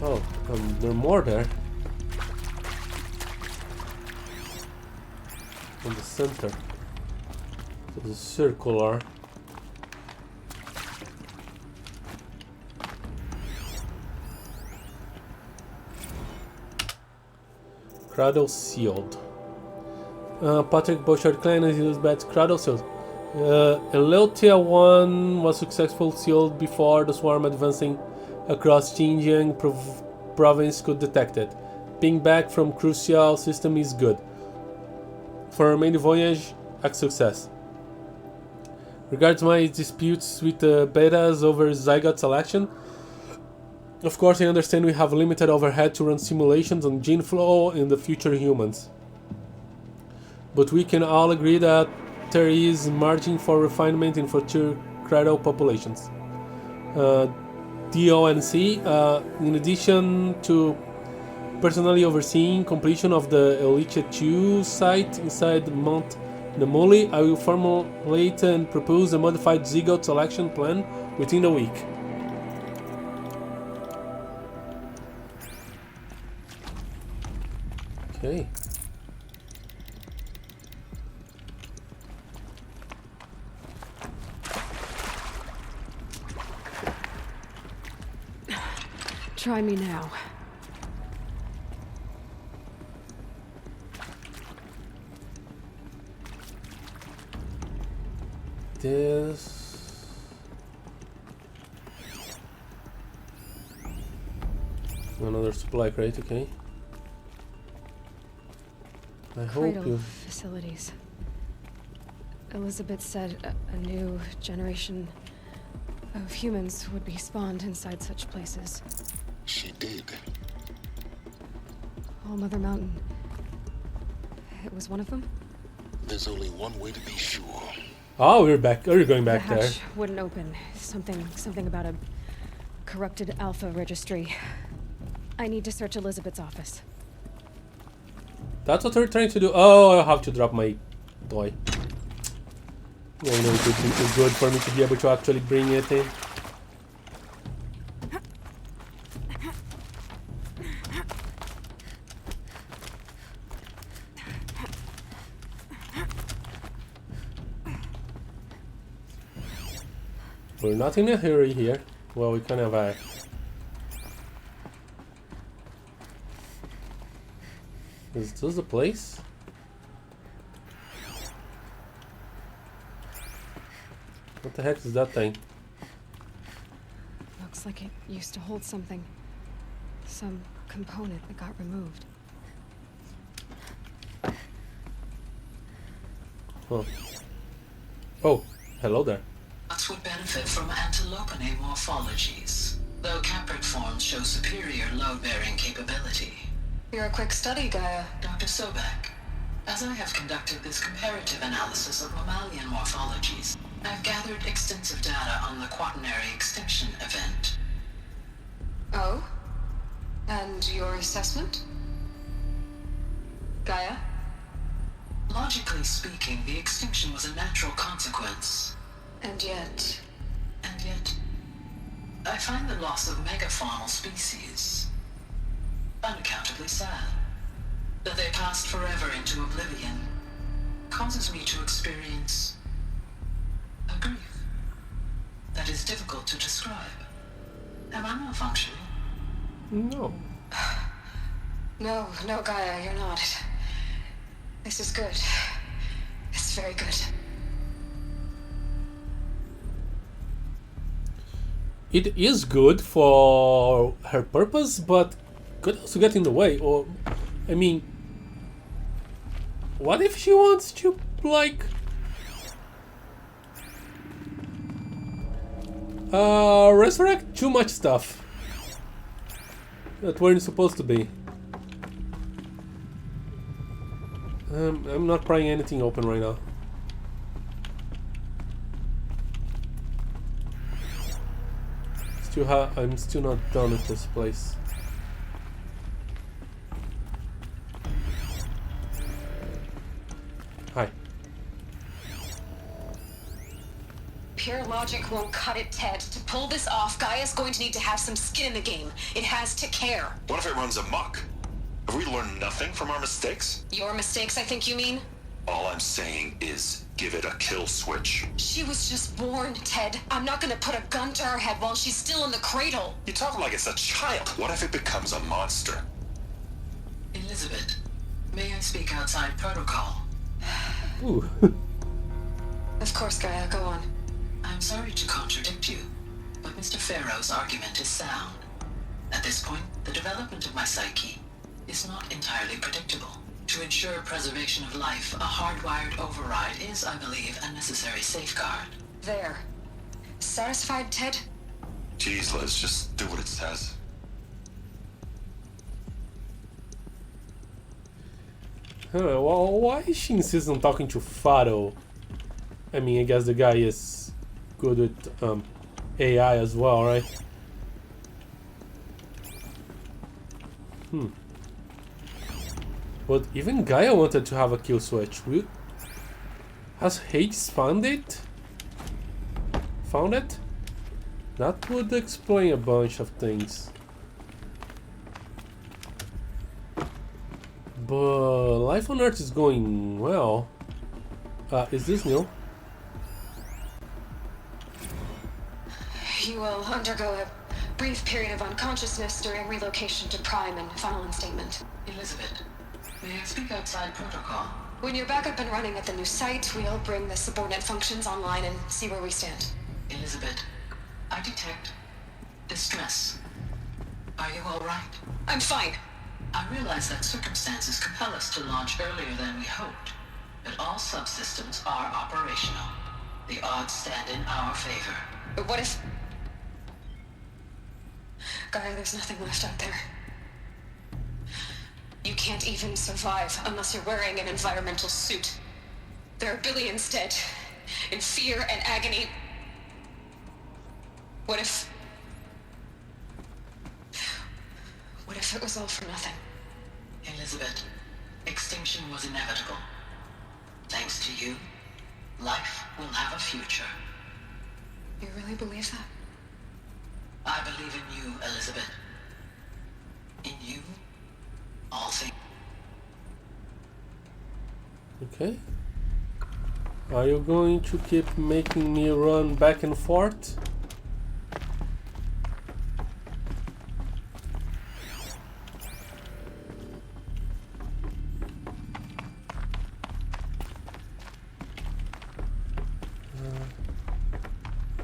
Oh, there are more there. On the center. So the circular. Cradle sealed. Patrick Bouchard Klein is used by Cradle sealed. Eleuthia 1 was successfully sealed before the swarm advancing across Xinjiang province could detect it. Ping back from crucial system is good. for our main voyage a success. Regards my disputes with the betas over zygote selection, of course I understand we have limited overhead to run simulations on gene flow in the future humans. But we can all agree that there is margin for refinement in future cradle populations. DONC, in addition to personally overseeing completion of the Elite 2 site inside Mount Namuli, I will formulate and propose a modified zygote selection plan within a week. Okay. Try me now. This... Another supply crate, okay. I hope Cradle you... facilities. Elizabeth said a new generation of humans would be spawned inside such places. She did. All Mother Mountain. It was one of them? There's only one way to be sure. Oh, we're back. Oh, you're going back The there. hatch wouldn't open. Something about a corrupted alpha registry. I need to search Elizabeth's office. That's what we're trying to do. Oh, I have to drop my toy. I know it would be too good for me to be able to actually bring it in. We're not in a hurry here. Well, we kind of are. Is this the place? What the heck is that thing? Looks like it used to hold something. Some component that got removed. Huh. Oh, hello there. Nuts would benefit from antilopinae morphologies, though caprid forms show superior load-bearing capability. You're a quick study, Gaia. Dr. Sobek, as I have conducted this comparative analysis of mammalian morphologies, I've gathered extensive data on the quaternary extinction event. Oh? And your assessment? Gaia? Logically speaking, the extinction was a natural consequence. And yet, I find the loss of megafaunal species unaccountably sad. That they passed forever into oblivion causes me to experience a grief that is difficult to describe. Am I malfunctioning? No. No, Gaia, you're not. This is good. It's very good. It is good for her purpose, but could also get in the way. Or, I mean, what if she wants to, like, resurrect too much stuff that weren't supposed to be? I'm not prying anything open right now. I'm still not done with this place. Hi. Pure logic won't cut it, Ted. To pull this off, Gaia's going to need to have some skin in the game. It has to care. What if it runs amok? Have we learned nothing from our mistakes? Your mistakes, I think you mean? All I'm saying is give it a kill switch. She was just born, Ted. I'm not gonna put a gun to her head while she's still in the cradle. You talk like it's a child. What if it becomes a monster? Elizabeth, may I speak outside protocol? Ooh. Of course, Gaia, go on. I'm sorry to contradict you, but Mr. Farrow's argument is sound. At this point, the development of my psyche is not entirely predictable. To ensure preservation of life, a hardwired override is, I believe, a necessary safeguard. There. Satisfied, Ted? Jeez, let's just do what it says. Well, why is she insist on talking to Faro? I mean, I guess the guy is good with AI as well, right? But even Gaia wanted to have a kill switch. Has Hades found it? Found it? That would explain a bunch of things. But life on Earth is going well. Is this new? You will undergo a brief period of unconsciousness during relocation to Prime and final instatement. Elizabeth, may I speak outside protocol? When you're back up and running at the new site, we'll bring the subordinate functions online and see where we stand. Elizabeth, I detect distress. Are you all right? I'm fine. I realize that circumstances compel us to launch earlier than we hoped, but all subsystems are operational. The odds stand in our favor. But what if... Gaia, there's nothing left out there. You can't even survive unless you're wearing an environmental suit. There are billions dead, in fear and agony. What if it was all for nothing? Elizabeth, extinction was inevitable. Thanks to you, life will have a future. You really believe that? I believe in you, Elizabeth. In you, all things. Okay. Are you going to keep making me run back and forth?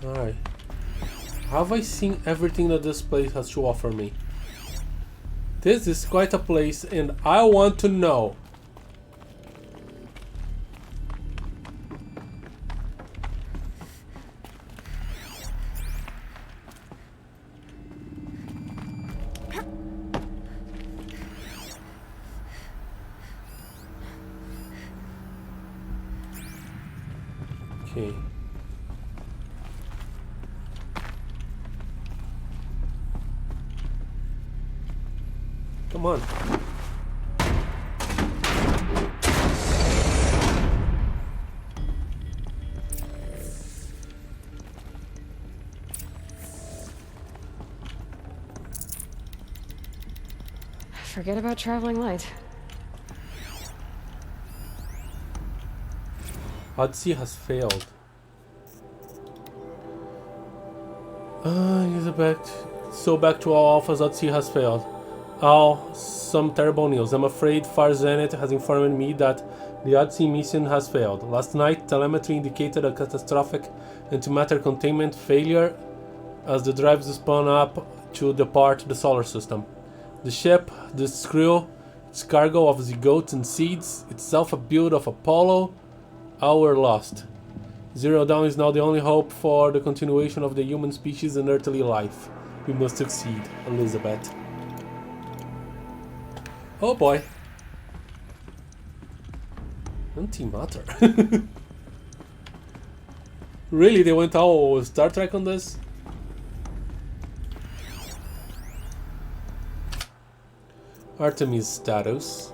Alright. Have I seen everything that this place has to offer me? This is quite a place and I want to know. Okay. Come on. Forget about traveling light. Odyssey has failed. Back to all alphas, Odyssey has failed. Some terrible news. I'm afraid Far Zenith has informed me that the Odyssey mission has failed. Last night, telemetry indicated a catastrophic antimatter containment failure as the drives spun up to depart the solar system. The ship, this crew, its cargo of zygotes and seeds, itself a build of Apollo, all were lost. Zero Dawn is now the only hope for the continuation of the human species and earthly life. We must succeed, Elizabeth. Oh boy. Antimatter. Really, they went all Star Trek on this? Artemis status.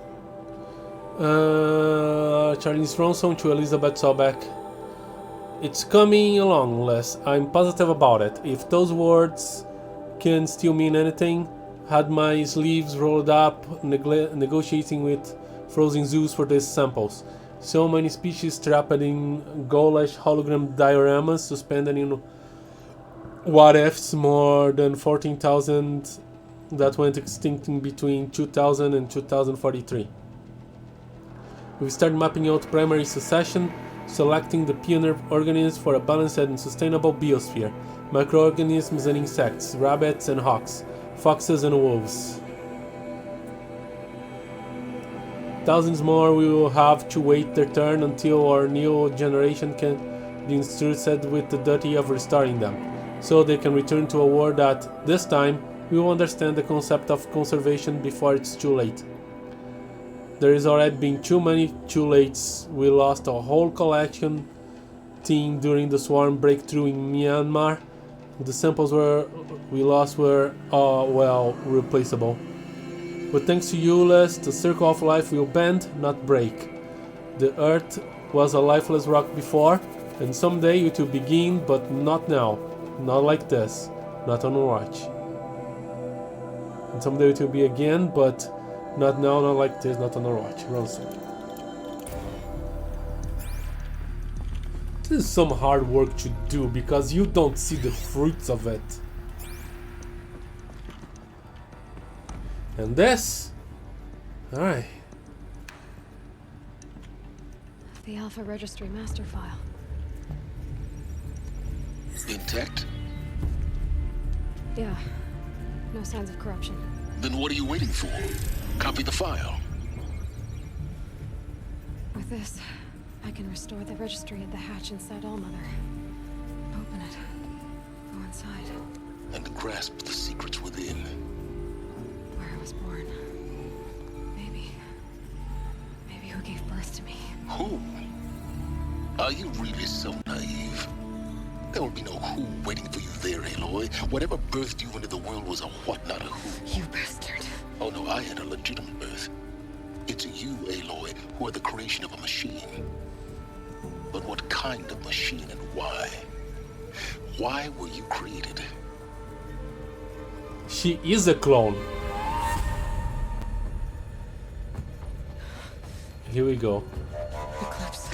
Charlize Ronson to Elizabeth Sobeck. It's coming along, Les. I'm positive about it. If those words can still mean anything, had my sleeves rolled up, negotiating with frozen zoos for these samples. So many species trapped in ghoulish hologram dioramas, suspended in what-ifs, more than 14,000 that went extinct in between 2000 and 2043. We started mapping out primary succession, selecting the pioneer organisms for a balanced and sustainable biosphere, microorganisms and insects, rabbits and hawks, foxes and wolves. Thousands more will have to wait their turn until our new generation can be entrusted with the duty of restoring them, so they can return to a world that, this time, will understand the concept of conservation before it's too late. There has already been too many too lates. We lost a whole collection team during the swarm breakthrough in Myanmar. The samples we lost were, well, replaceable. But thanks to Euless, the circle of life will bend, not break. The earth was a lifeless rock before, and someday it will begin, but not now. Not like this. Not on watch. And someday it will be again, but not now, not like this, not on our watch. Ronson. This is some hard work to do because you don't see the fruits of it. And this? Alright. The Alpha Registry master file. Intact? Yeah. No signs of corruption. Then what are you waiting for? Copy the file. With this, I can restore the registry at the hatch inside Allmother. Open it. Go inside. And grasp the secrets within. Where I was born. Maybe who gave birth to me. Who? Are you really so naive? There will be no who waiting for you there, Aloy. Whatever birthed you into the world was a what, not a who. You bastard. Oh no, I had a legitimate birth. It's you, Aloy, who are the creation of a machine. But what kind of machine and why? Why were you created? She is a clone. Here we go. Eclipse.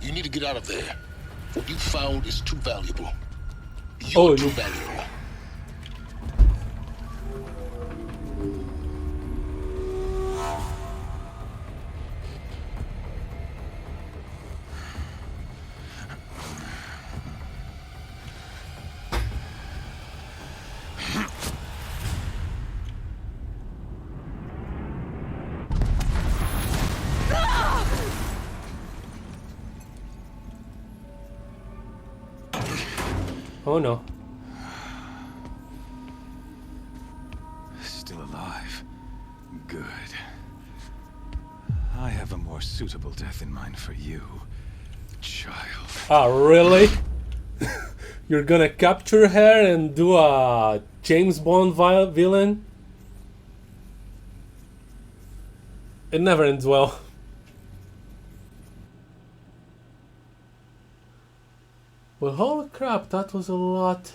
You need to get out of there. What you found is too valuable. You're too valuable. Oh no. Still alive. Good. I have a more suitable death in mind for you, child. Ah, really? You're gonna capture her and do a James Bond villain? It never ends well. Well, holy crap, that was a lot.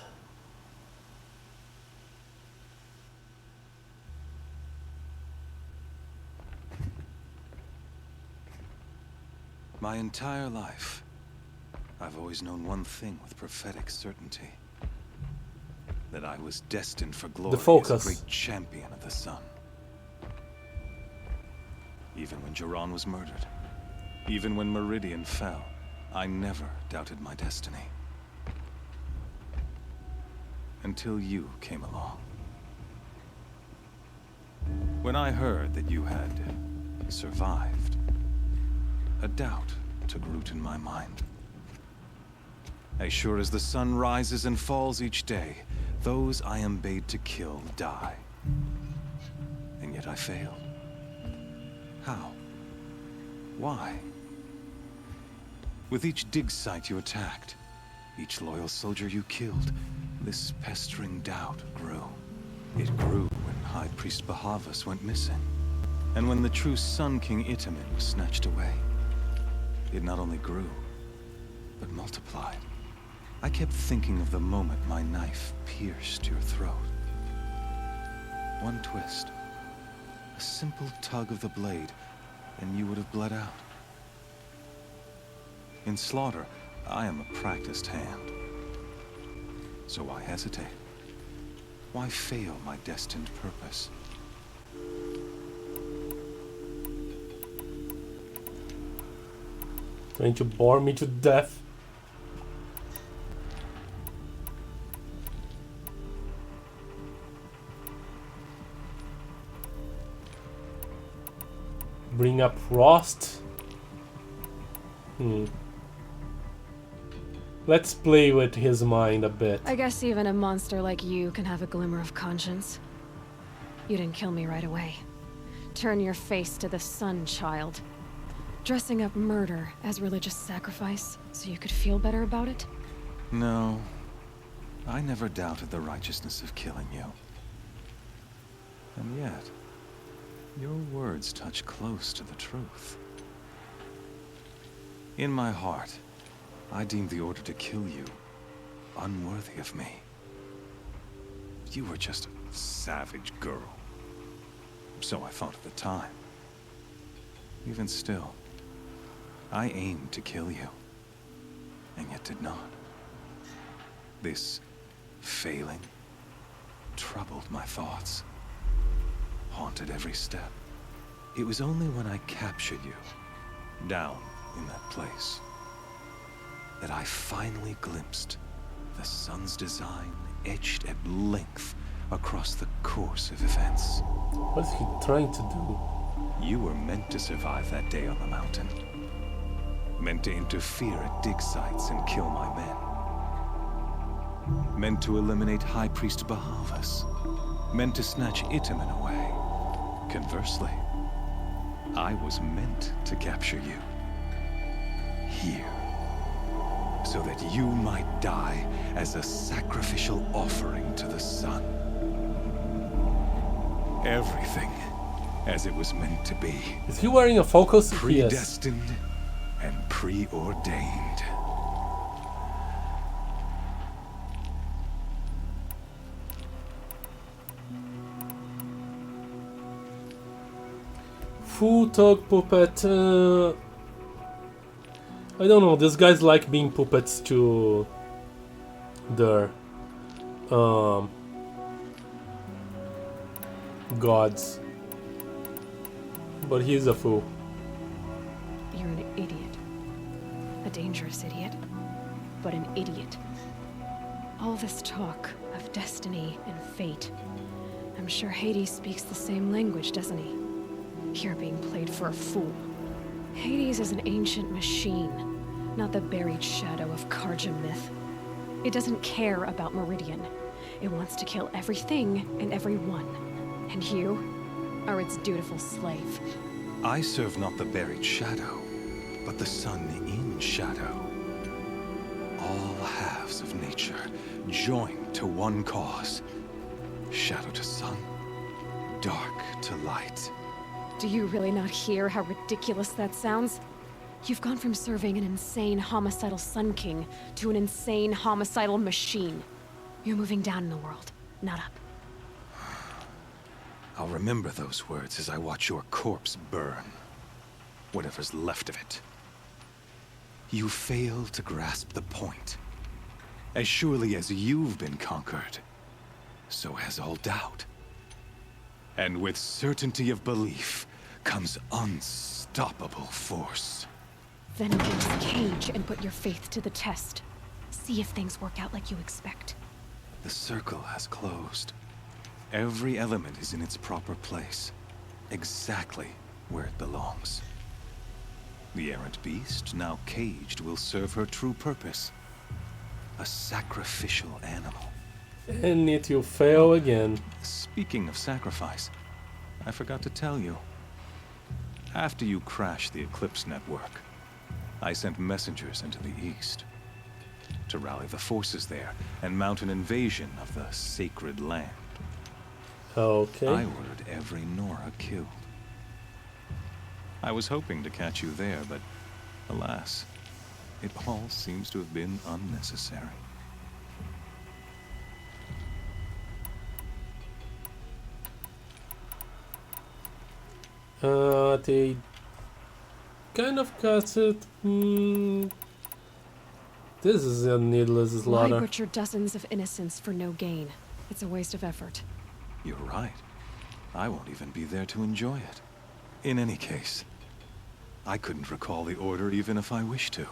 My entire life, I've always known one thing with prophetic certainty. That I was destined for glory as a great champion of the sun. Even when Jiran was murdered, even when Meridian fell, I never doubted my destiny. Until you came along. When I heard that you had survived, a doubt took root in my mind. As sure as the sun rises and falls each day, those I am bade to kill die. And yet I failed. How? Why? With each dig site you attacked, each loyal soldier you killed, this pestering doubt grew. It grew when High Priest Bahavas went missing, and when the true Sun King Itamin was snatched away. It not only grew, but multiplied. I kept thinking of the moment my knife pierced your throat. One twist, a simple tug of the blade, and you would have bled out. In slaughter, I am a practiced hand. So why hesitate? Why fail my destined purpose? Trying to bore me to death. Bring up Rost. Let's play with his mind a bit. I guess even a monster like you can have a glimmer of conscience. You didn't kill me right away. Turn your face to the sun, child. Dressing up murder as religious sacrifice so you could feel better about it? No. I never doubted the righteousness of killing you. And yet, your words touch close to the truth. In my heart, I deemed the order to kill you unworthy of me. You were just a savage girl. So I thought at the time. Even still, I aimed to kill you, and yet did not. This failing troubled my thoughts, haunted every step. It was only when I captured you, down in that place, that I finally glimpsed the sun's design etched at length across the course of events. What's he trying to do? You were meant to survive that day on the mountain. Meant to interfere at dig sites and kill my men. Meant to eliminate High Priest Bahavas. Meant to snatch Itamen away. Conversely, I was meant to capture you. Here. So that you might die as a sacrificial offering to the sun. Everything as it was meant to be. Is he wearing a focus? Predestined and preordained. Full Tug Puppet. I don't know, these guys like being puppets to their gods. But he's a fool. You're an idiot. A dangerous idiot. But an idiot. All this talk of destiny and fate. I'm sure Hades speaks the same language, doesn't he? You're being played for a fool. Hades is an ancient machine, not the buried shadow of Karja myth. It doesn't care about Meridian. It wants to kill everything and everyone. And you are its dutiful slave. I serve not the buried shadow, but the sun in shadow. All halves of nature joined to one cause. Shadow to sun, dark to light. Do you really not hear how ridiculous that sounds? You've gone from serving an insane homicidal Sun King to an insane homicidal machine. You're moving down in the world, not up. I'll remember those words as I watch your corpse burn. Whatever's left of it. You fail to grasp the point. As surely as you've been conquered, so has all doubt. And with certainty of belief comes unstoppable force. Then get this cage and put your faith to the test. See if things work out like you expect. The circle has closed. Every element is in its proper place. Exactly where it belongs. The errant beast, now caged, will serve her true purpose. A sacrificial animal. And it will fail again. Speaking of sacrifice, I forgot to tell you. After you crashed the Eclipse network, I sent messengers into the east to rally the forces there and mount an invasion of the sacred land. Okay. I ordered every Nora killed. I was hoping to catch you there, but alas, it all seems to have been unnecessary. They kind of cut it. This is a needless slaughter. Why butcher dozens of innocents for no gain? It's a waste of effort. You're right. I won't even be there to enjoy it. In any case, I couldn't recall the order even if I wished to.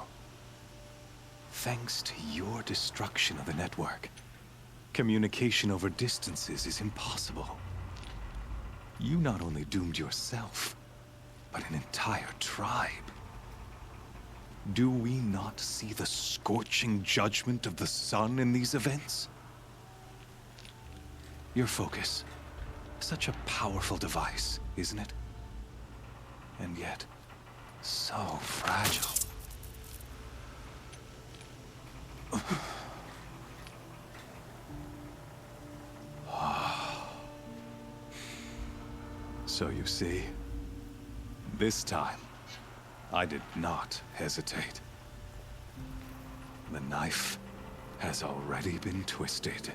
Thanks to your destruction of the network, communication over distances is impossible. You not only doomed yourself, but an entire tribe. Do we not see the scorching judgment of the sun in these events? Your focus. Such a powerful device, isn't it? And yet, so fragile. So you see, this time, I did not hesitate. The knife has already been twisted.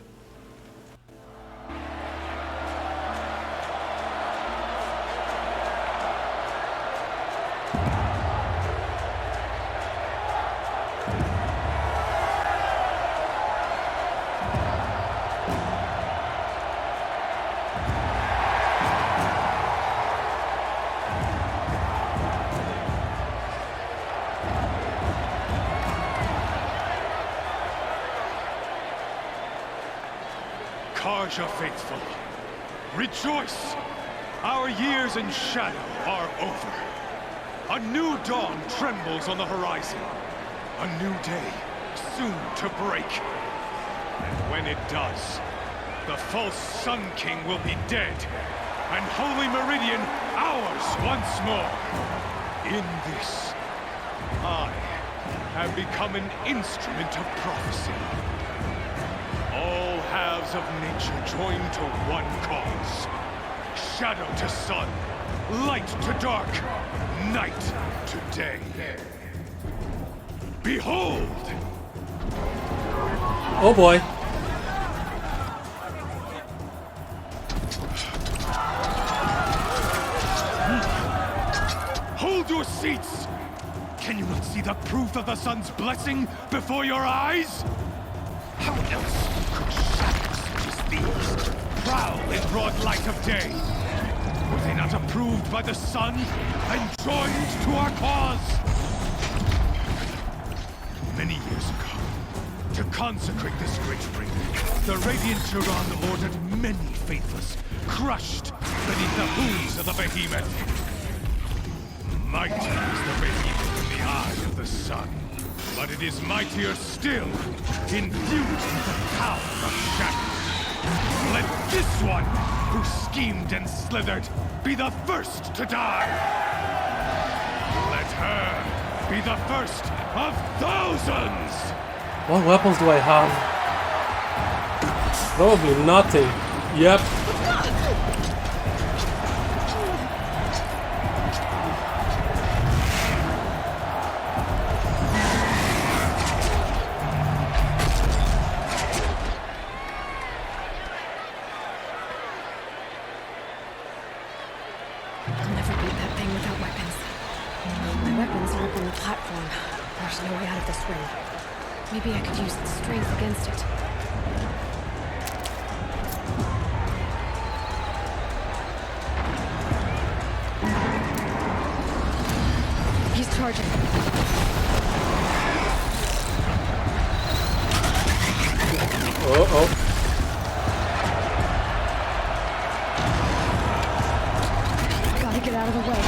Karja faithful, rejoice! Our years in shadow are over. A new dawn trembles on the horizon. A new day soon to break. And when it does, the false Sun King will be dead, and Holy Meridian ours once more. In this, I have become an instrument of prophecy. All halves of nature join to one cause. Shadow to sun, light to dark, night to day. Behold! Oh boy. Hold your seats! Can you not see the proof of the sun's blessing before your eyes? How else could shadows such as these prowl in broad light of day? Were they not approved by the sun and joined to our cause? Many years ago, to consecrate this great ring, the Radiant Turan ordered many faithless, crushed beneath the hooves of the behemoth. Mighty is the behemoth in the eye of the sun. But it is mightier still, infused with the power of shadow. Let this one, who schemed and slithered, be the first to die. Let her be the first of thousands! What weapons do I have? Probably nothing. Yep. Maybe I could use its strength against it. He's charging. Uh-oh. Gotta get out of the way.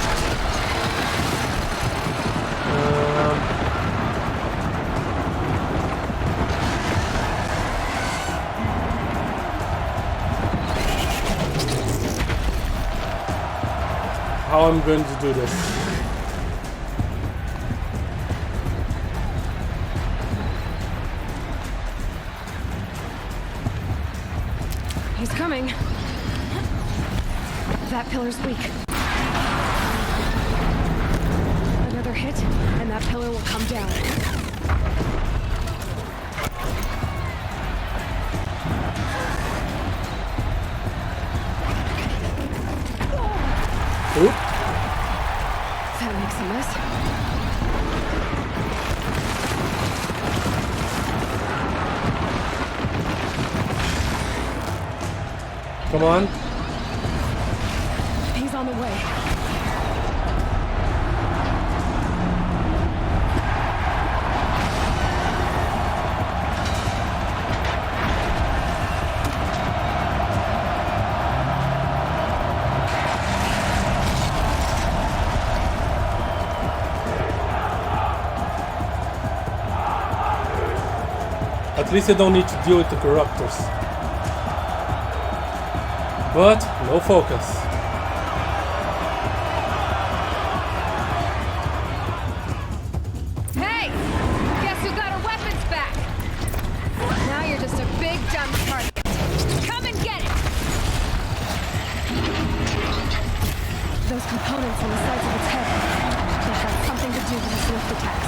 How I'm going to do this? He's coming. That pillar's weak. Another hit, and that pillar will come down. Oop. That makes a mess. Come on. He's on the way. At least I don't need to deal with the corruptors. But no focus. Hey! Guess who got our weapons back? Now you're just a big dumb target. Come and get it! Those components on the sides of its head, they've got something to do with the swift attacks.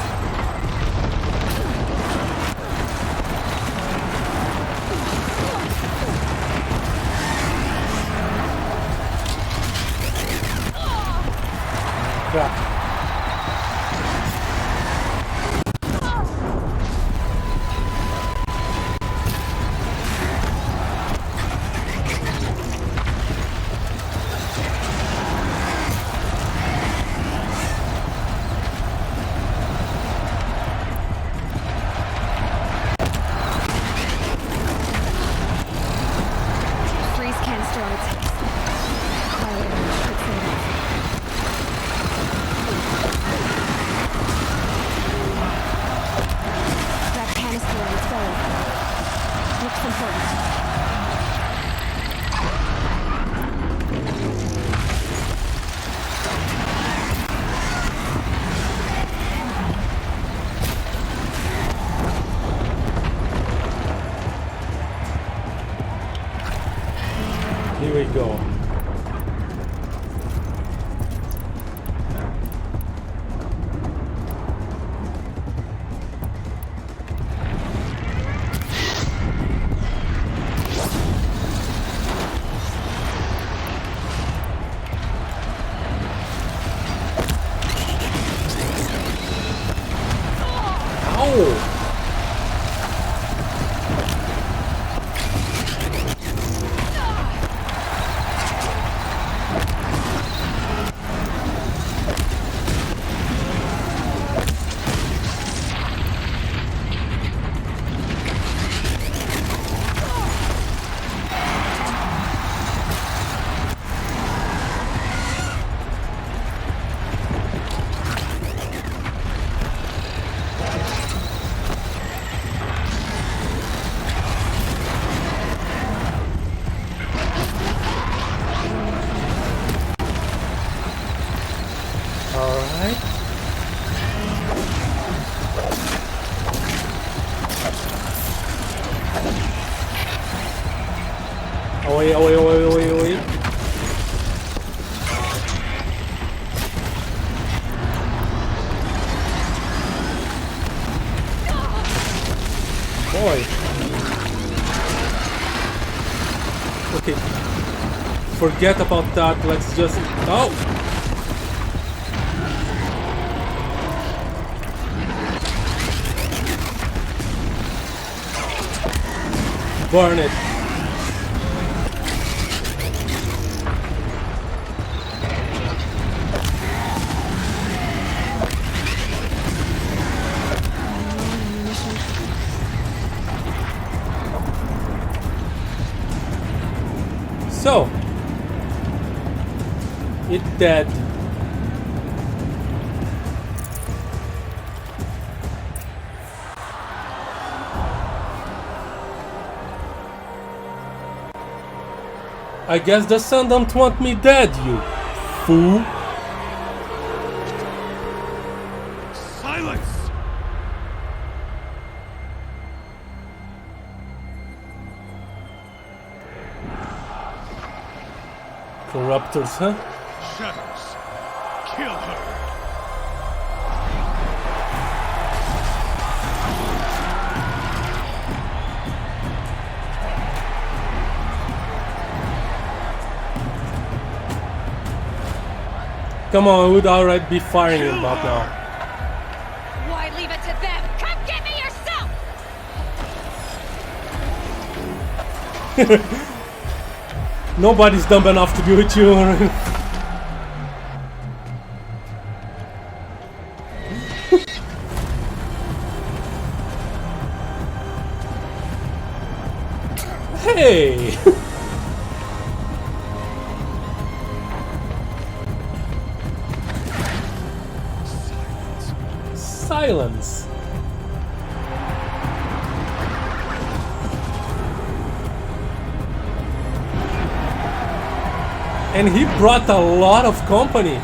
Crap. Freeze canister on its face. Quiet damage should save it. That canister on its belly. Looks important. Here we go. Ow! Alright. Away, away, away, away, away. Boy. Okay. Forget about that. Let's just... Oh! Burn it. So, it's dead. I guess the sun don't want me dead, you fool. Silence! Corruptors, huh? Shadows. Kill her. Come on, I would alright be firing him about now. Why leave it to them? Come get me yourself! Nobody's dumb enough to be with you. Hey! Silence. And he brought a lot of company.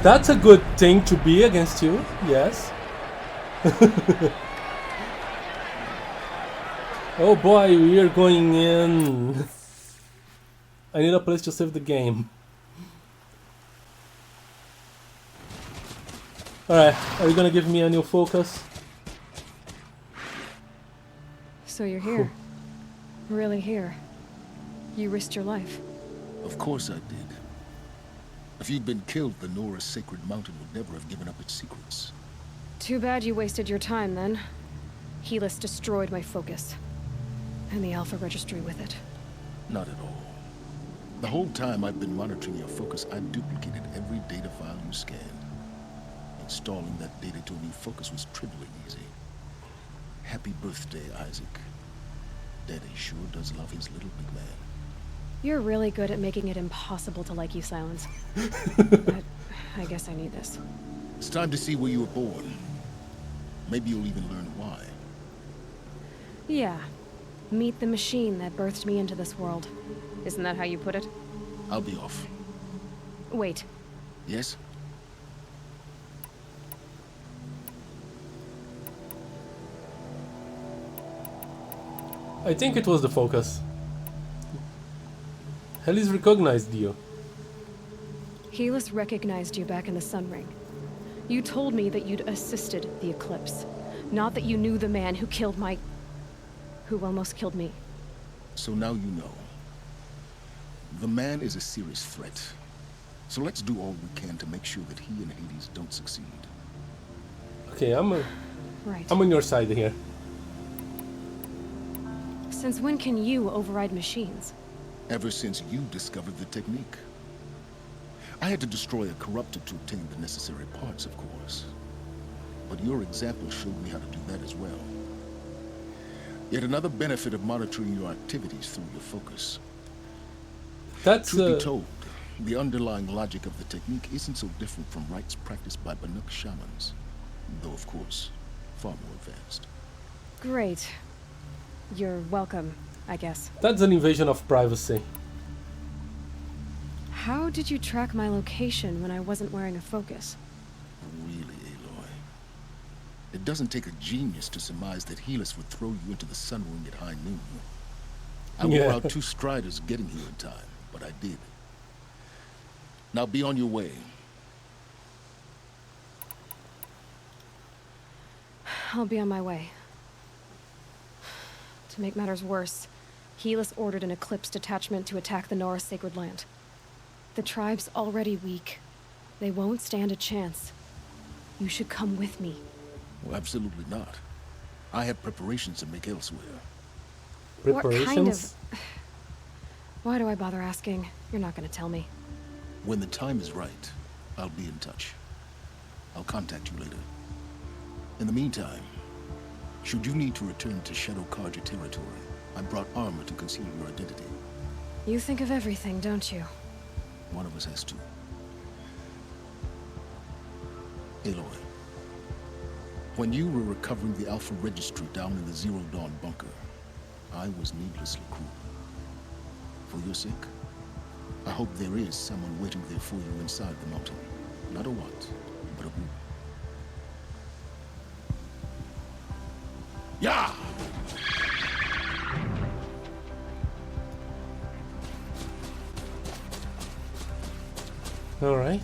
That's a good thing to be against you, yes. Oh boy, we are going in. I need a place to save the game. Alright, are you gonna give me a new focus? So you're here. Really here. You risked your life. Of course I did. If you'd been killed, the Nora's sacred mountain would never have given up its secrets. Too bad you wasted your time then. Helis destroyed my focus. And the Alpha Registry with it. Not at all. The whole time I've been monitoring your focus, I've duplicated every data file you scanned. Installing that data to a new focus was trivially easy. Happy birthday, Isaac. Daddy sure does love his little big man. You're really good at making it impossible to like you, Silence. I guess I need this. It's time to see where you were born. Maybe you'll even learn why. Yeah. Meet the machine that birthed me into this world. Isn't that how you put it? I'll be off. Wait. Yes? I think it was the focus. Helis recognized you. Helis recognized you back in the Sun Ring. You told me that you'd assisted the eclipse. Not that you knew the man who killed my... who almost killed me. So now you know. The man is a serious threat. So let's do all we can to make sure that he and Hades don't succeed. Okay, I'm Right. on your side here. Since when can you override machines? Ever since you discovered the technique. I had to destroy a corruptor to obtain the necessary parts, of course. But your example showed me how to do that as well. Yet another benefit of monitoring your activities through your focus. That's Truth be told, the underlying logic of the technique isn't so different from rites practiced by Banuk shamans. Though, of course, far more advanced. Great. You're welcome, I guess. That's an invasion of privacy. How did you track my location when I wasn't wearing a focus? Really, Aloy. It doesn't take a genius to surmise that Helis would throw you into the Sun Ring at high noon. I wore out 2 striders getting here in time, but I did. Now be on your way. I'll be on my way. To make matters worse, Helis ordered an Eclipse detachment to attack the Nora Sacred Land. The tribe's already weak. They won't stand a chance. You should come with me. Well, absolutely not. I have preparations to make elsewhere. Preparations? What kind of... Why do I bother asking? You're not gonna tell me. When the time is right, I'll be in touch. I'll contact you later. In the meantime, should you need to return to Shadow Karja territory, I brought armor to conceal your identity. You think of everything, don't you? One of us has to. Aloy, when you were recovering the Alpha Registry down in the Zero Dawn bunker, I was needlessly cruel. For your sake, I hope there is someone waiting there for you inside the mountain. Not a what, but a who. Yeah! All right.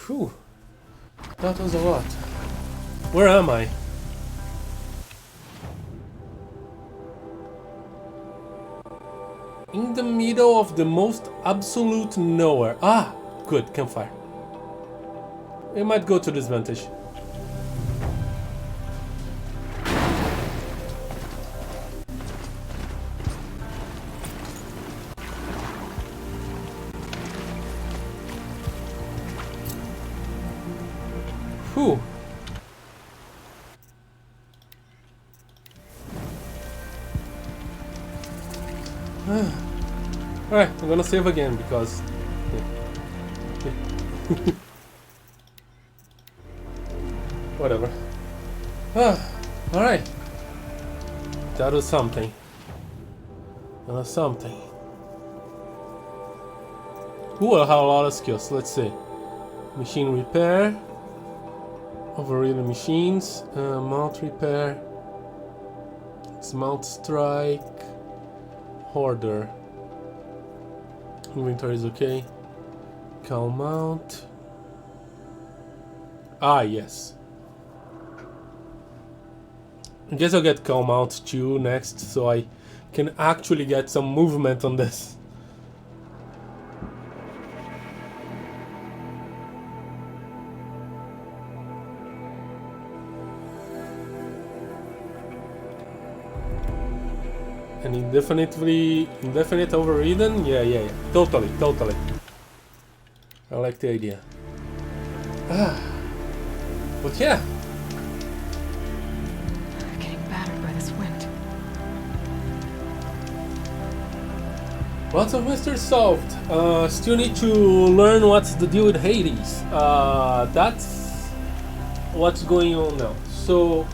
Whew. That was a lot. Where am I? In the middle of the most absolute nowhere. Ah, good, campfire. We might go to disadvantage. Whew. Alright, I'm gonna save again because... Whatever. Alright. That was something. That was something. Ooh, I have a lot of skills. Let's see. Machine repair. Overridden machines. Mount repair. Mount strike. Hoarder. Inventory is okay. Calm mount. Ah, yes. I guess I'll get calm mount 2 next, so I can actually get some movement on this. And indefinite overridden? Yeah. Totally. I like the idea. But yeah. Getting battered by this wind. Lots of mysteries solved. Still need to learn what's the deal with Hades. That's what's going on now. So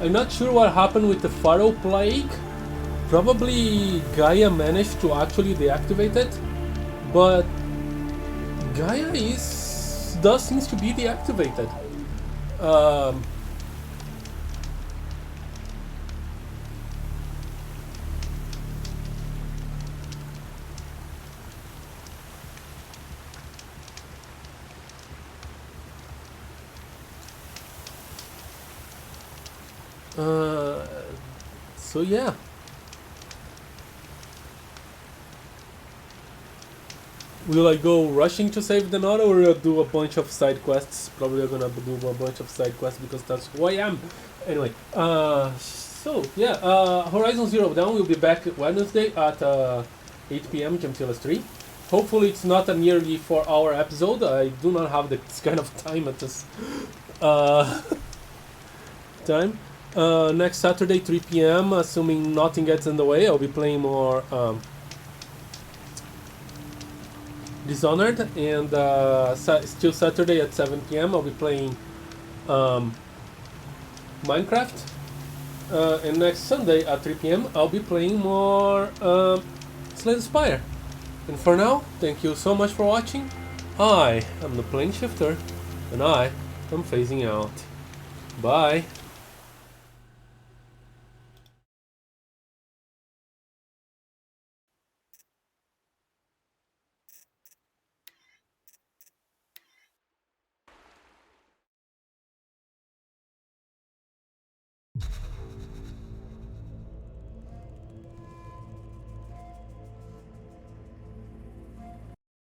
I'm not sure what happened with the Pharaoh Plague. Probably Gaia managed to actually deactivate it, but Gaia does seems to be deactivated. So yeah. Will I go rushing to save the node, or will I do a bunch of side quests? Probably I'm gonna do a bunch of side quests because that's who I am. Anyway, so yeah, Horizon Zero Dawn will be back Wednesday at 8 PM GMT+3. Hopefully it's not a nearly 4-hour episode. I do not have this kind of time at this time. Next Saturday 3 PM, assuming nothing gets in the way, I'll be playing more Dishonored, and still Saturday at 7 PM I'll be playing Minecraft, and next Sunday at 3 PM I'll be playing more Slay the Spire. And for now, thank you so much for watching. I am the Plane Shifter, and I am phasing out. Bye.